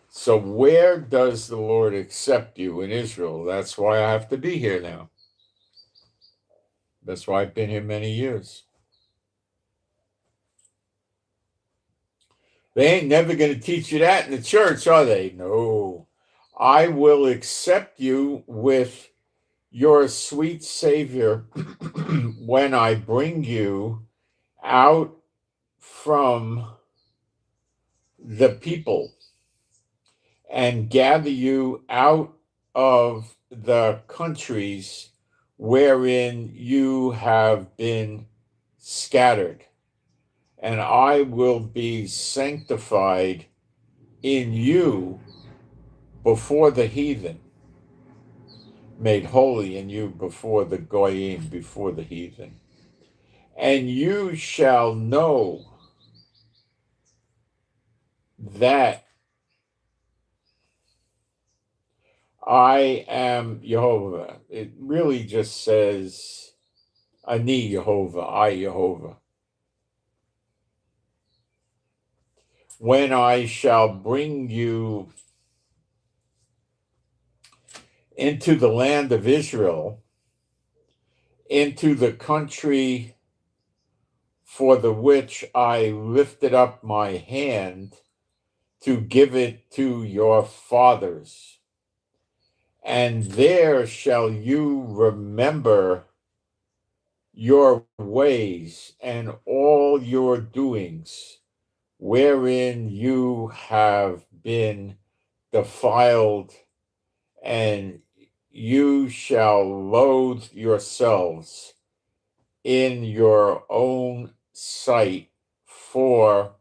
So where does the Lord accept you? In Israel. That's why I have to be here now. That's why I've been here many years. They ain't never going to teach you that in the church, are they? No. I will accept you with your sweet Savior when I bring you out from the people and gather you out of the countries wherein you have been scattered, and I will be sanctified in you before the heathen, made holy in you before the goyim, before the heathen. And you shall know that I am Jehovah. It really just says, Ani Jehovah, I Jehovah. When I shall bring you into the land of Israel, into the country for the which I lifted up my hand to give it to your fathers. And there shall you remember your ways and all your doings, wherein you have been defiled, and you shall loathe yourselves in your own sight for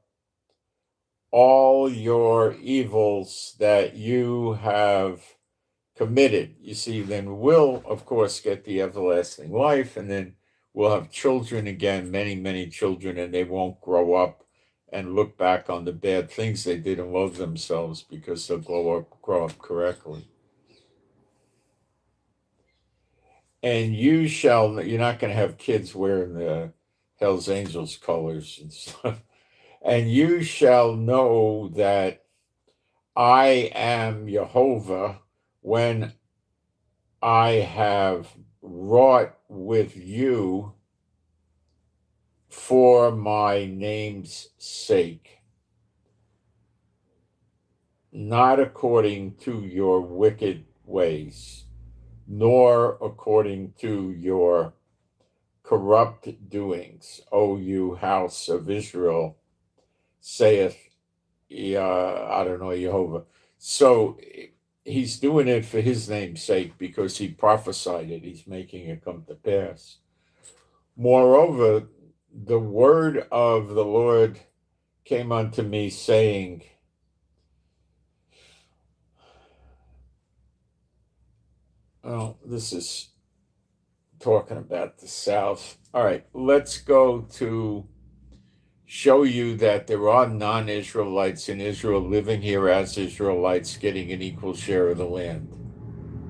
all your evils that you have committed. You see, then we'll, of course, get the everlasting life, and then we'll have children again, many, many children, and they won't grow up and look back on the bad things they did and loathe themselves because they'll grow up correctly. And you're not going to have kids wearing the Hells Angels colors and stuff. And you shall know that I am Jehovah when I have wrought with you for my name's sake, not according to your wicked ways, nor according to your corrupt doings, O you house of Israel, saith, I don't know, Jehovah. So he's doing it for his name's sake because he prophesied it. He's making it come to pass. Moreover, the word of the Lord came unto me saying, oh, this is talking about the South. All right, let's go to show you that there are non-Israelites in Israel living here as Israelites getting an equal share of the land.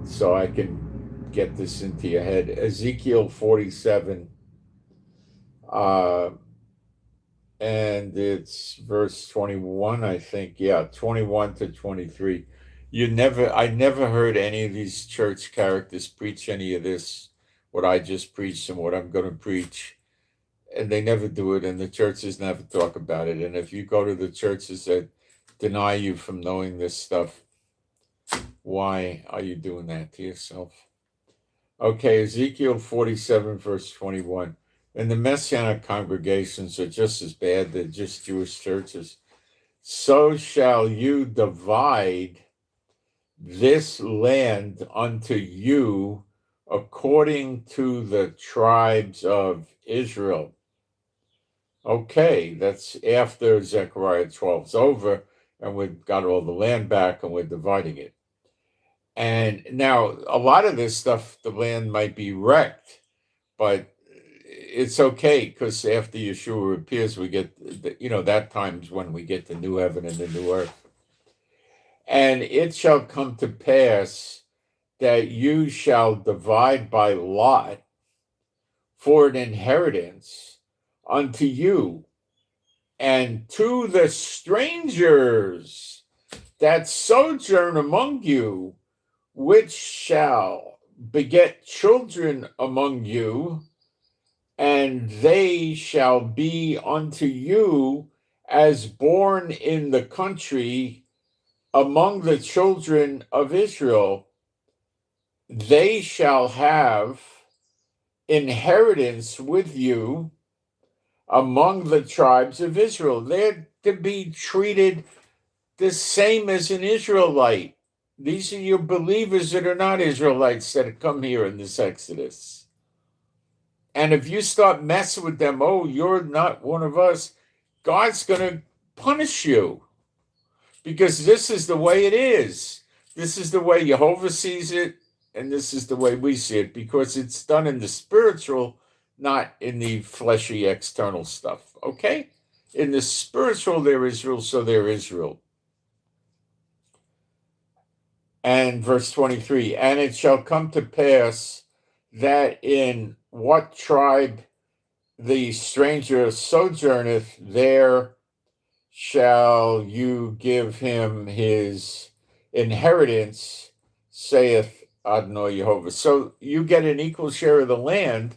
So I can get this into your head. Ezekiel 47, and it's verse 21, I think. Yeah, 21 to 23. I never heard any of these church characters preach any of this, what I just preached and what I'm going to preach. And they never do it, and the churches never talk about it. And if you go to the churches that deny you from knowing this stuff, why are you doing that to yourself? Okay, Ezekiel 47, verse 21. And the Messianic congregations are just as bad. They're just Jewish churches. So shall you divide this land unto you according to the tribes of Israel. Okay, that's after Zechariah 12 is over, and we've got all the land back, and we're dividing it. And now, a lot of this stuff, the land might be wrecked, but it's okay, because after Yeshua appears, we get, that time's when we get the new heaven and the new earth. And it shall come to pass that you shall divide by lot for an inheritance unto you and to the strangers that sojourn among you, which shall beget children among you, and they shall be unto you as born in the country among the children of Israel. They shall have inheritance with you among the tribes of Israel. They're to be treated the same as an Israelite. These are your believers that are not Israelites that have come here in this Exodus. And if you start messing with them, oh, you're not one of us, God's going to punish you. Because this is the way it is. This is the way Jehovah sees it, and this is the way we see it, because it's done in the spiritual, not in the fleshy external stuff. Okay? In the spiritual, they're Israel, so they're Israel. And verse 23, and it shall come to pass that in what tribe the stranger sojourneth, there shall you give him his inheritance, saith Adonai Jehovah. So you get an equal share of the land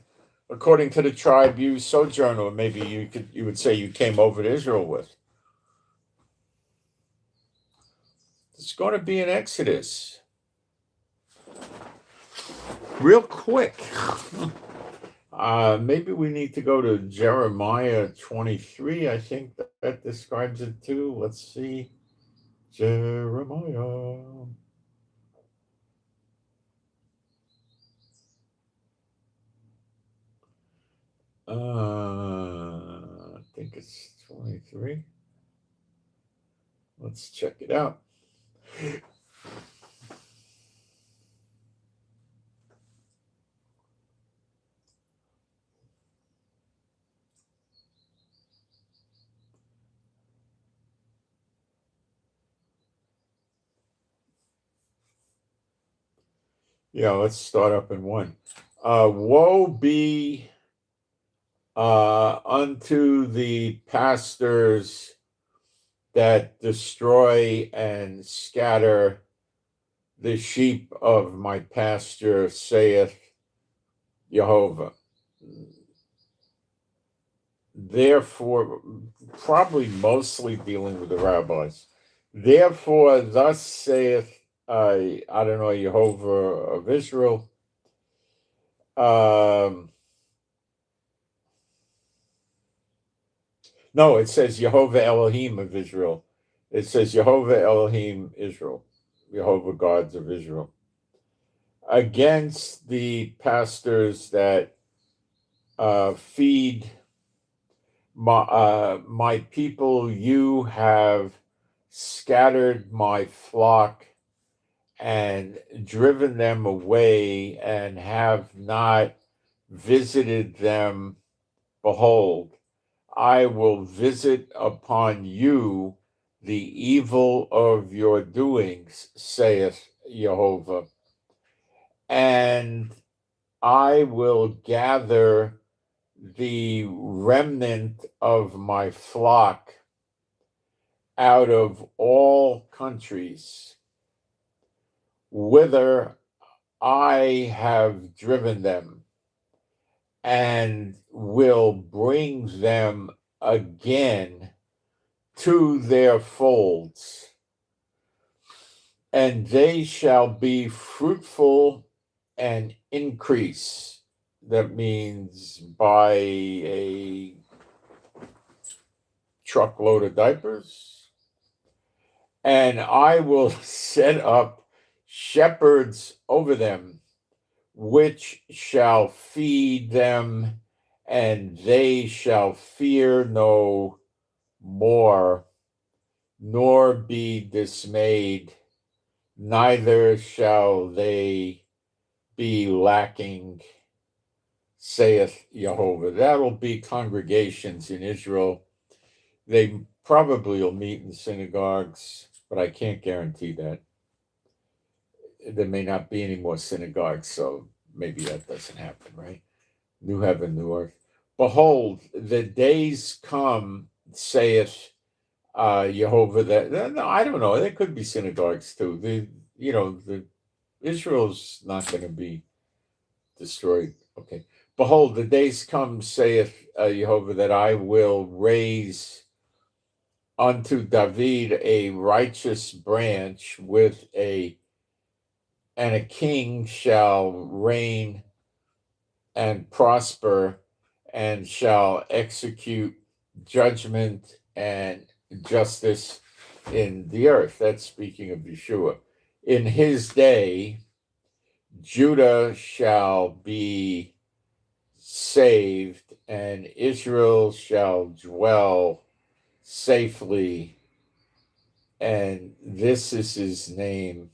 according to the tribe you sojourn, or maybe you would say you came over to Israel with. It's going to be an exodus. Real quick. Maybe we need to go to Jeremiah 23. I think that describes it too. Let's see. Jeremiah. I think it's 23. Let's check it out. Yeah, let's start up in 1. Woe be unto the pastors that destroy and scatter the sheep of my pasture, saith Jehovah. Therefore, probably mostly dealing with the rabbis. Therefore, thus saith Adonai Jehovah of Israel. No, it says Jehovah Elohim of Israel. It says Jehovah Elohim Israel, Jehovah gods of Israel. Against the pastors that feed my people, you have scattered my flock and driven them away and have not visited them. Behold, I will visit upon you the evil of your doings, saith Jehovah, and I will gather the remnant of my flock out of all countries whither I have driven them, and will bring them again to their folds, and they shall be fruitful and increase. That means buy a truckload of diapers, and I will set up shepherds over them, which shall feed them, and they shall fear no more, nor be dismayed, neither shall they be lacking, saith Jehovah. That'll be congregations in Israel. They probably will meet in synagogues, but I can't guarantee that. There may not be any more synagogues, so maybe that doesn't happen, right? New heaven, new earth. Behold, the days come, saith Jehovah. That no, I don't know. There could be synagogues too. The Israel's not going to be destroyed. Okay. Behold, the days come, saith Jehovah, that I will raise unto David a righteous branch and a king shall reign and prosper, and shall execute judgment and justice in the earth. That's speaking of Yeshua. In his day, Judah shall be saved, and Israel shall dwell safely, and this is his name,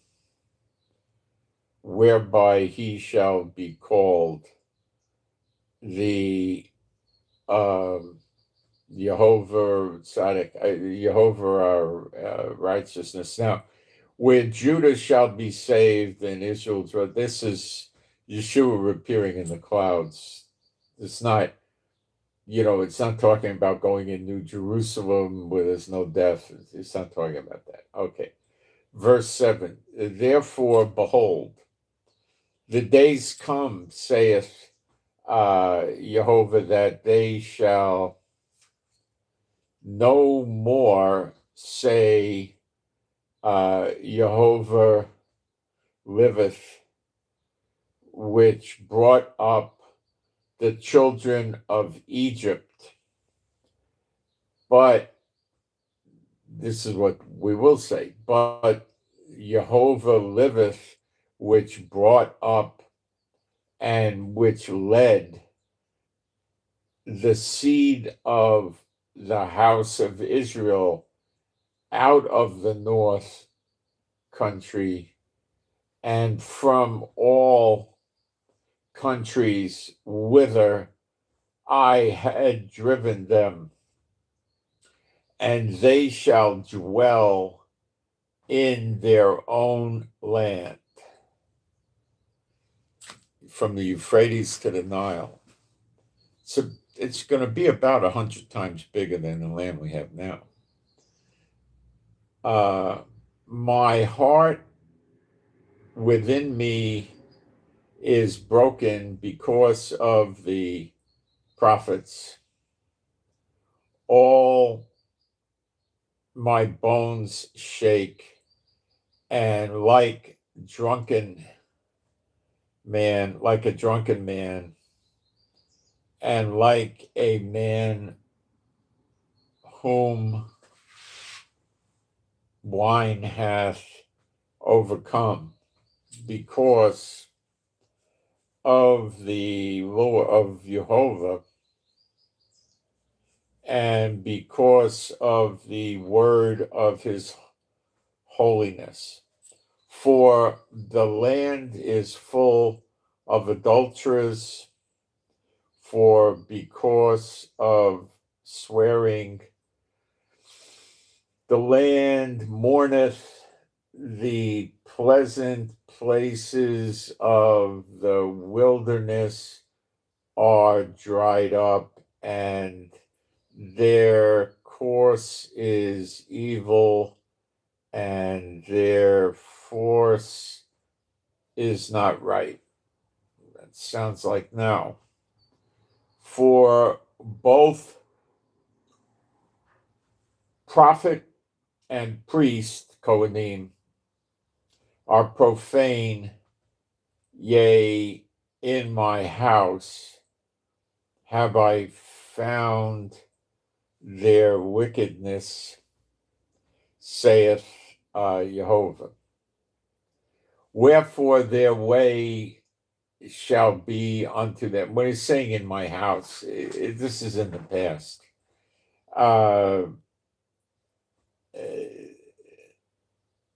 whereby he shall be called the Jehovah Tzaddik, Jehovah our righteousness. Now, where Judah shall be saved and Israel's. This is Yeshua appearing in the clouds. It's not, it's not talking about going in New Jerusalem where there's no death. It's not talking about that. Okay. Verse 7, therefore, behold, the days come, saith Jehovah, that they shall no more say, Jehovah liveth, which brought up the children of Egypt. But this is what we will say, but Jehovah liveth, which brought up and which led the seed of the house of Israel out of the north country and from all countries whither I had driven them, and they shall dwell in their own land. From the Euphrates to the Nile. So it's going to be about 100 times bigger than the land we have now. My heart within me is broken because of the prophets. All my bones shake, and like a drunken man, and like a man whom wine hath overcome, because of the law of Jehovah and because of the word of his holiness. For the land is full of adulterers, for because of swearing, the land mourneth, the pleasant places of the wilderness are dried up, and their course is evil, and their force is not right. That sounds like now. For both prophet and priest, Kohanim, are profane, yea, in my house have I found their wickedness, saith Jehovah. Wherefore their way shall be unto them. When he's saying in my house, this is in the past.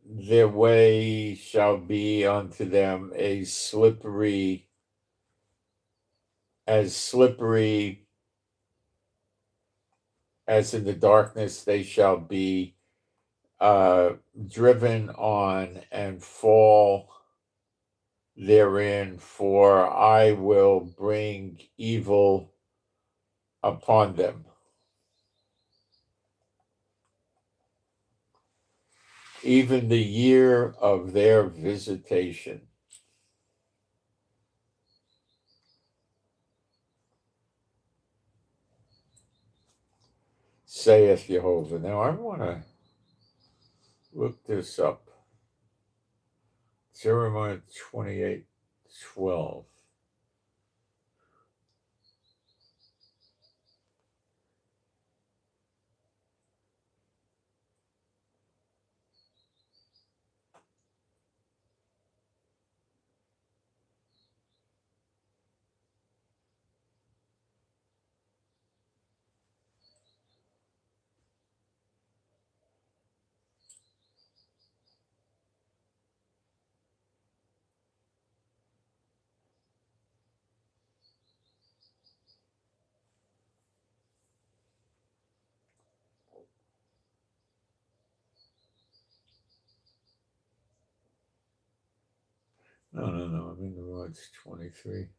Their way shall be unto them as slippery as in the darkness they shall be driven on and fall therein, for I will bring evil upon them. Even the year of their visitation. Saith Jehovah. Now I want to look this up. Jeremiah 28:12. No, I'm in the roads 23.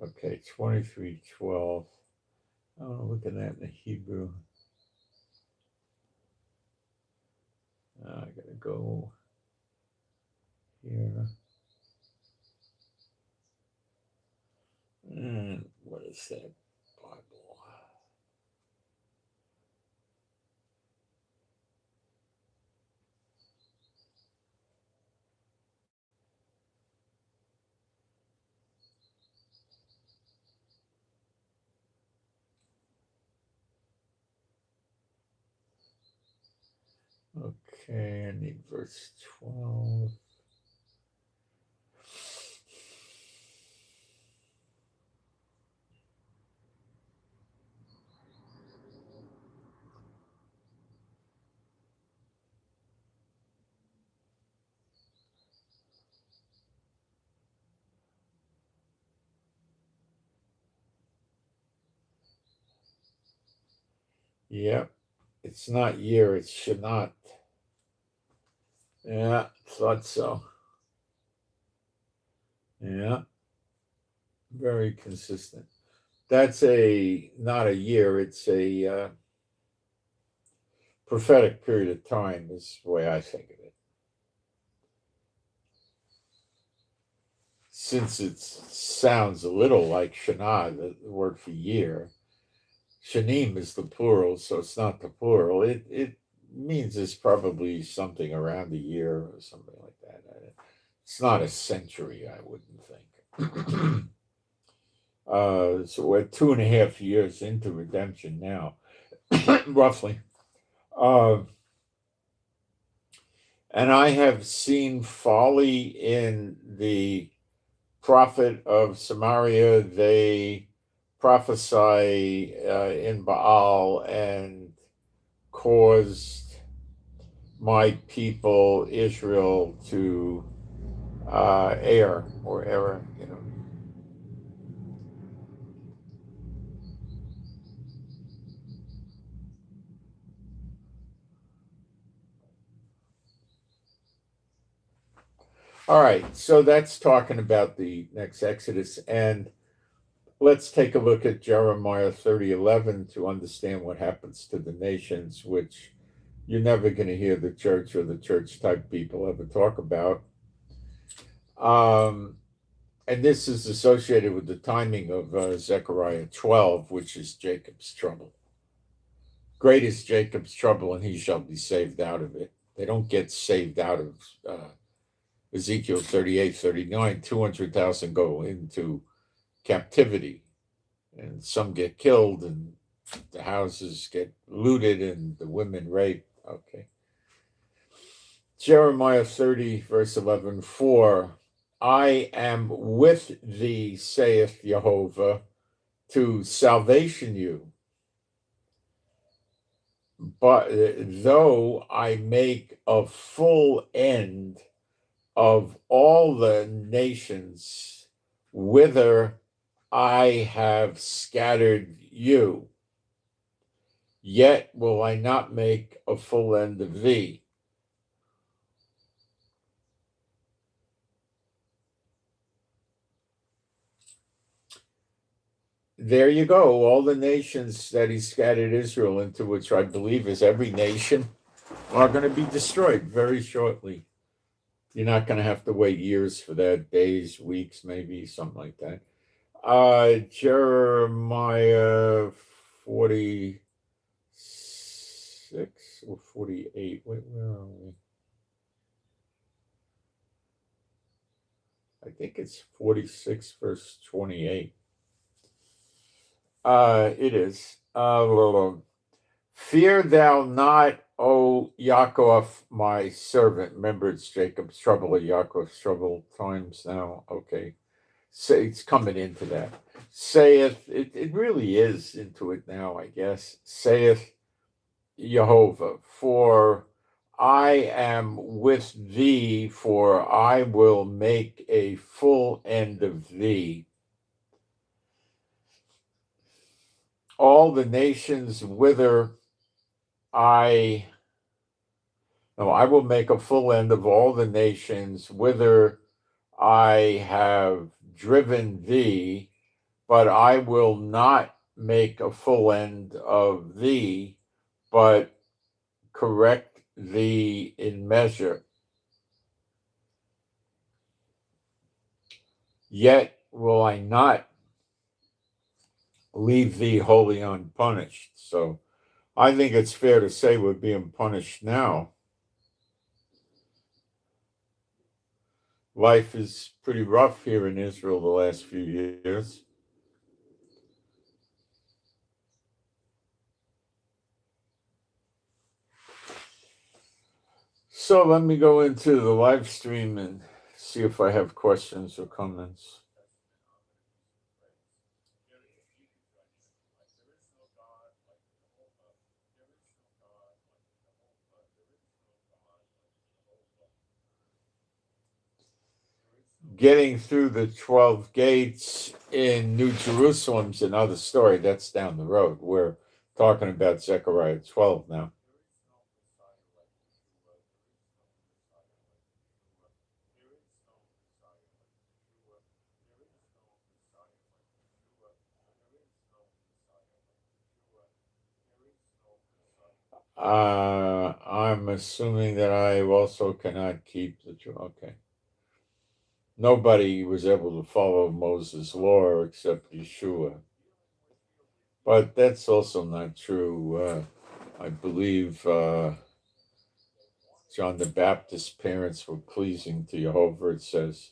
Okay, 23:12. Oh, look at that in the Hebrew. I gotta go here. And what is that Bible? Okay, I need verse 12. Yep, it's not year, it's Shanat. Yeah, thought so. Yeah, very consistent. That's not a year, it's a prophetic period of time, is the way I think of it. Since it sounds a little like Shana, the word for year, Shanim is the plural, so it's not the plural. It means it's probably something around a year or something like that. It's not a century, I wouldn't think. So we're 2.5 years into redemption now, roughly. And I have seen folly in the prophet of Samaria. They prophesy in Baal and caused my people Israel to err or error, All right, so that's talking about the next Exodus, and let's take a look at Jeremiah 30:11 to understand what happens to the nations, which you're never going to hear the church or the church type people ever talk about. And this is associated with the timing of Zechariah 12, which is Jacob's trouble. Great is Jacob's trouble, and he shall be saved out of it. They don't get saved out of Ezekiel 38:39. 200,000 go into captivity, and some get killed, and the houses get looted, and the women raped. Okay. Jeremiah 30, verse 11, for I am with thee, saith Jehovah, to salvation you. But though I make a full end of all the nations whither I have scattered you, yet will I not make a full end of thee. There you go. All the nations that he scattered Israel into, which I believe is every nation, are going to be destroyed very shortly. You're not going to have to wait years for that, days, weeks, maybe, something like that. Jeremiah 46 or 48. Wait, where are we? I think it's 46, verse 28. It is. Fear thou not, O Yaakov, my servant. Remember, it's Jacob's trouble or Yaakov's trouble times now. Okay. Say it's coming into that. Saith, it really is into it now, I guess. Saith Jehovah, for I am with thee, for I will make a full end of thee. All the nations whither I will make a full end of all the nations whither I have driven thee, but I will not make a full end of thee, but correct thee in measure. Yet will I not leave thee wholly unpunished. So I think it's fair to say we're being punished now. Life is pretty rough here in Israel the last few years. So let me go into the live stream and see if I have questions or comments. Getting through the 12 gates in New Jerusalem's another story. That's down the road. We're talking about Zechariah 12 now. I'm assuming that I also cannot keep the okay. Nobody was able to follow Moses' law except Yeshua. But that's also not true. I believe John the Baptist's parents were pleasing to Jehovah. It says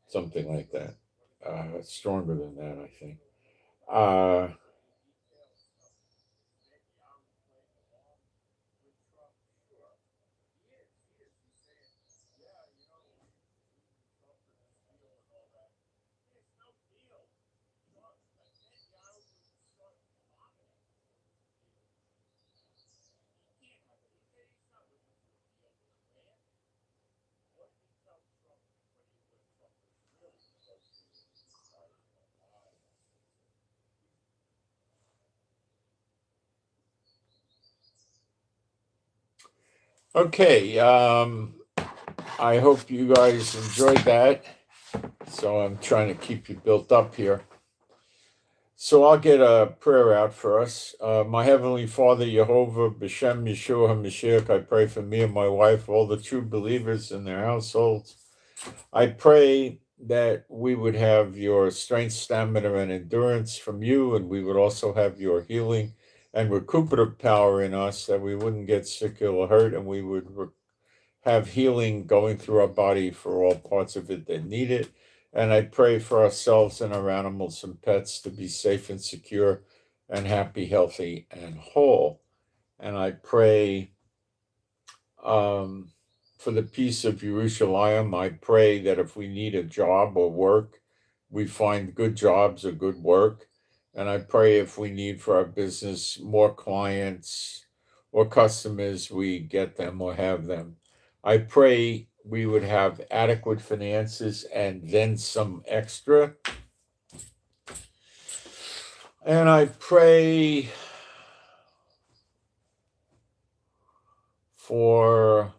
something like that. Stronger than that, I think. Okay. I hope you guys enjoyed that. So I'm trying to keep you built up here. So I'll get a prayer out for us. My Heavenly Father, Jehovah, B'Shem Yeshua HaMashiach, I pray for me and my wife, all the true believers in their households. I pray that we would have your strength, stamina, and endurance from you, and we would also have your healing and recuperative power in us, that we wouldn't get sick or hurt, and we would have healing going through our body for all parts of it that need it. And I pray for ourselves and our animals and pets to be safe and secure and happy, healthy, and whole. And I pray for the peace of Jerusalem. I pray that if we need a job or work, we find good jobs or good work. And I pray if we need for our business more clients or customers, we get them or have them. I pray we would have adequate finances and then some extra. And I pray for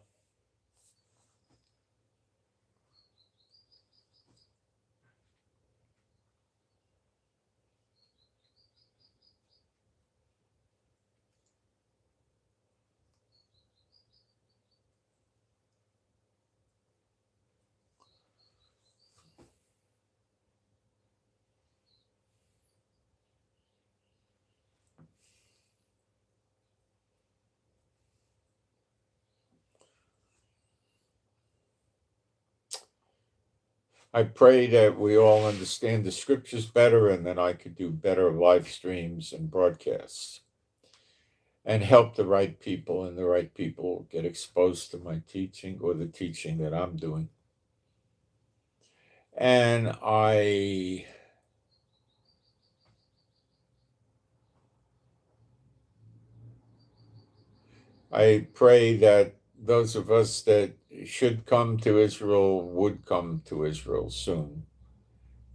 I pray that we all understand the scriptures better and that I could do better live streams and broadcasts and help the right people, and the right people get exposed to my teaching or the teaching that I'm doing. And I I pray that those of us that should come to Israel would come to Israel soon.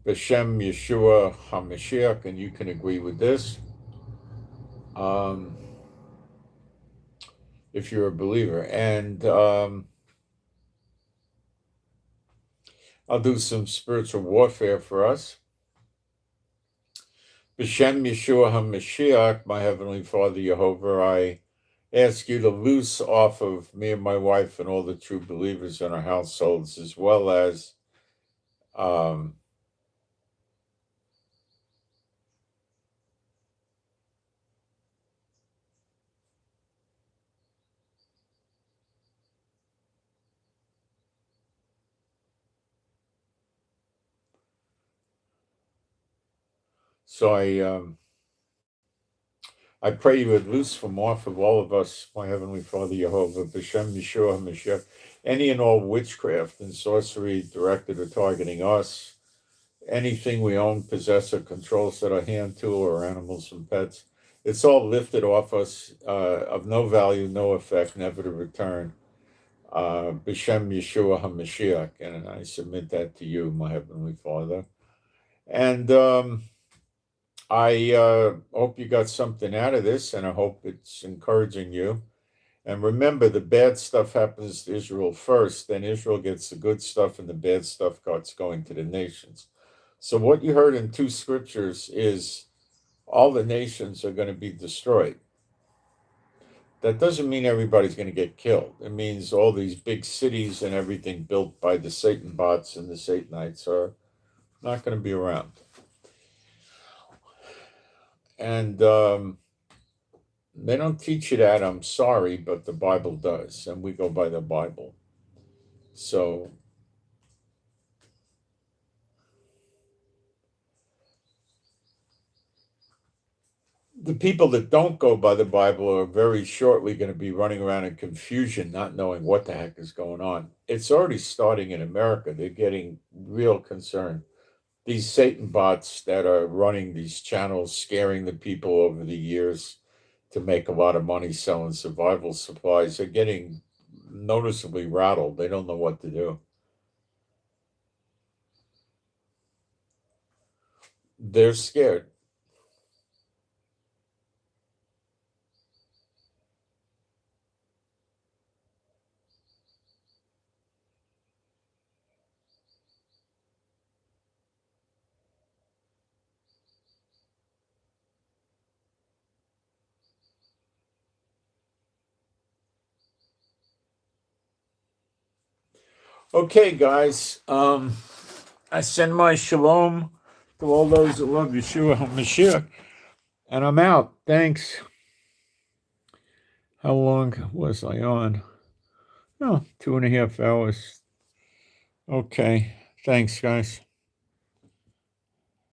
B'Shem Yeshua HaMashiach, and you can agree with this if you're a believer. And I'll do some spiritual warfare for us. B'Shem Yeshua HaMashiach, my Heavenly Father Jehovah, I ask you to loose off of me and my wife and all the true believers in our households, as well as so I pray you would loose from off of all of us, my Heavenly Father Jehovah, B'Shem Yeshua HaMashiach, any and all witchcraft and sorcery directed or targeting us, anything we own, possess, or control, set our hand to, or animals and pets. It's all lifted off us, of no value, no effect, never to return. B'Shem Yeshua HaMashiach, and I submit that to you, my Heavenly Father. And I hope you got something out of this, and I hope it's encouraging you. And remember, the bad stuff happens to Israel first, then Israel gets the good stuff, and the bad stuff starts going to the nations. So what you heard in two scriptures is all the nations are going to be destroyed. That doesn't mean everybody's going to get killed. It means all these big cities and everything built by the Satan bots and the Satanites are not going to be around. And they don't teach you that, I'm sorry, but the Bible does, and we go by the Bible. So the people that don't go by the Bible are very shortly going to be running around in confusion, not knowing what the heck is going on. It's already starting in America. They're getting real concerned. These Satan bots that are running these channels, scaring the people over the years to make a lot of money selling survival supplies, are getting noticeably rattled. They don't know what to do. They're scared. Okay, guys. I send my shalom to all those that love Yeshua HaMashiach, and I'm out. Thanks. How long was I on? Oh, 2.5 hours. Okay. Thanks, guys.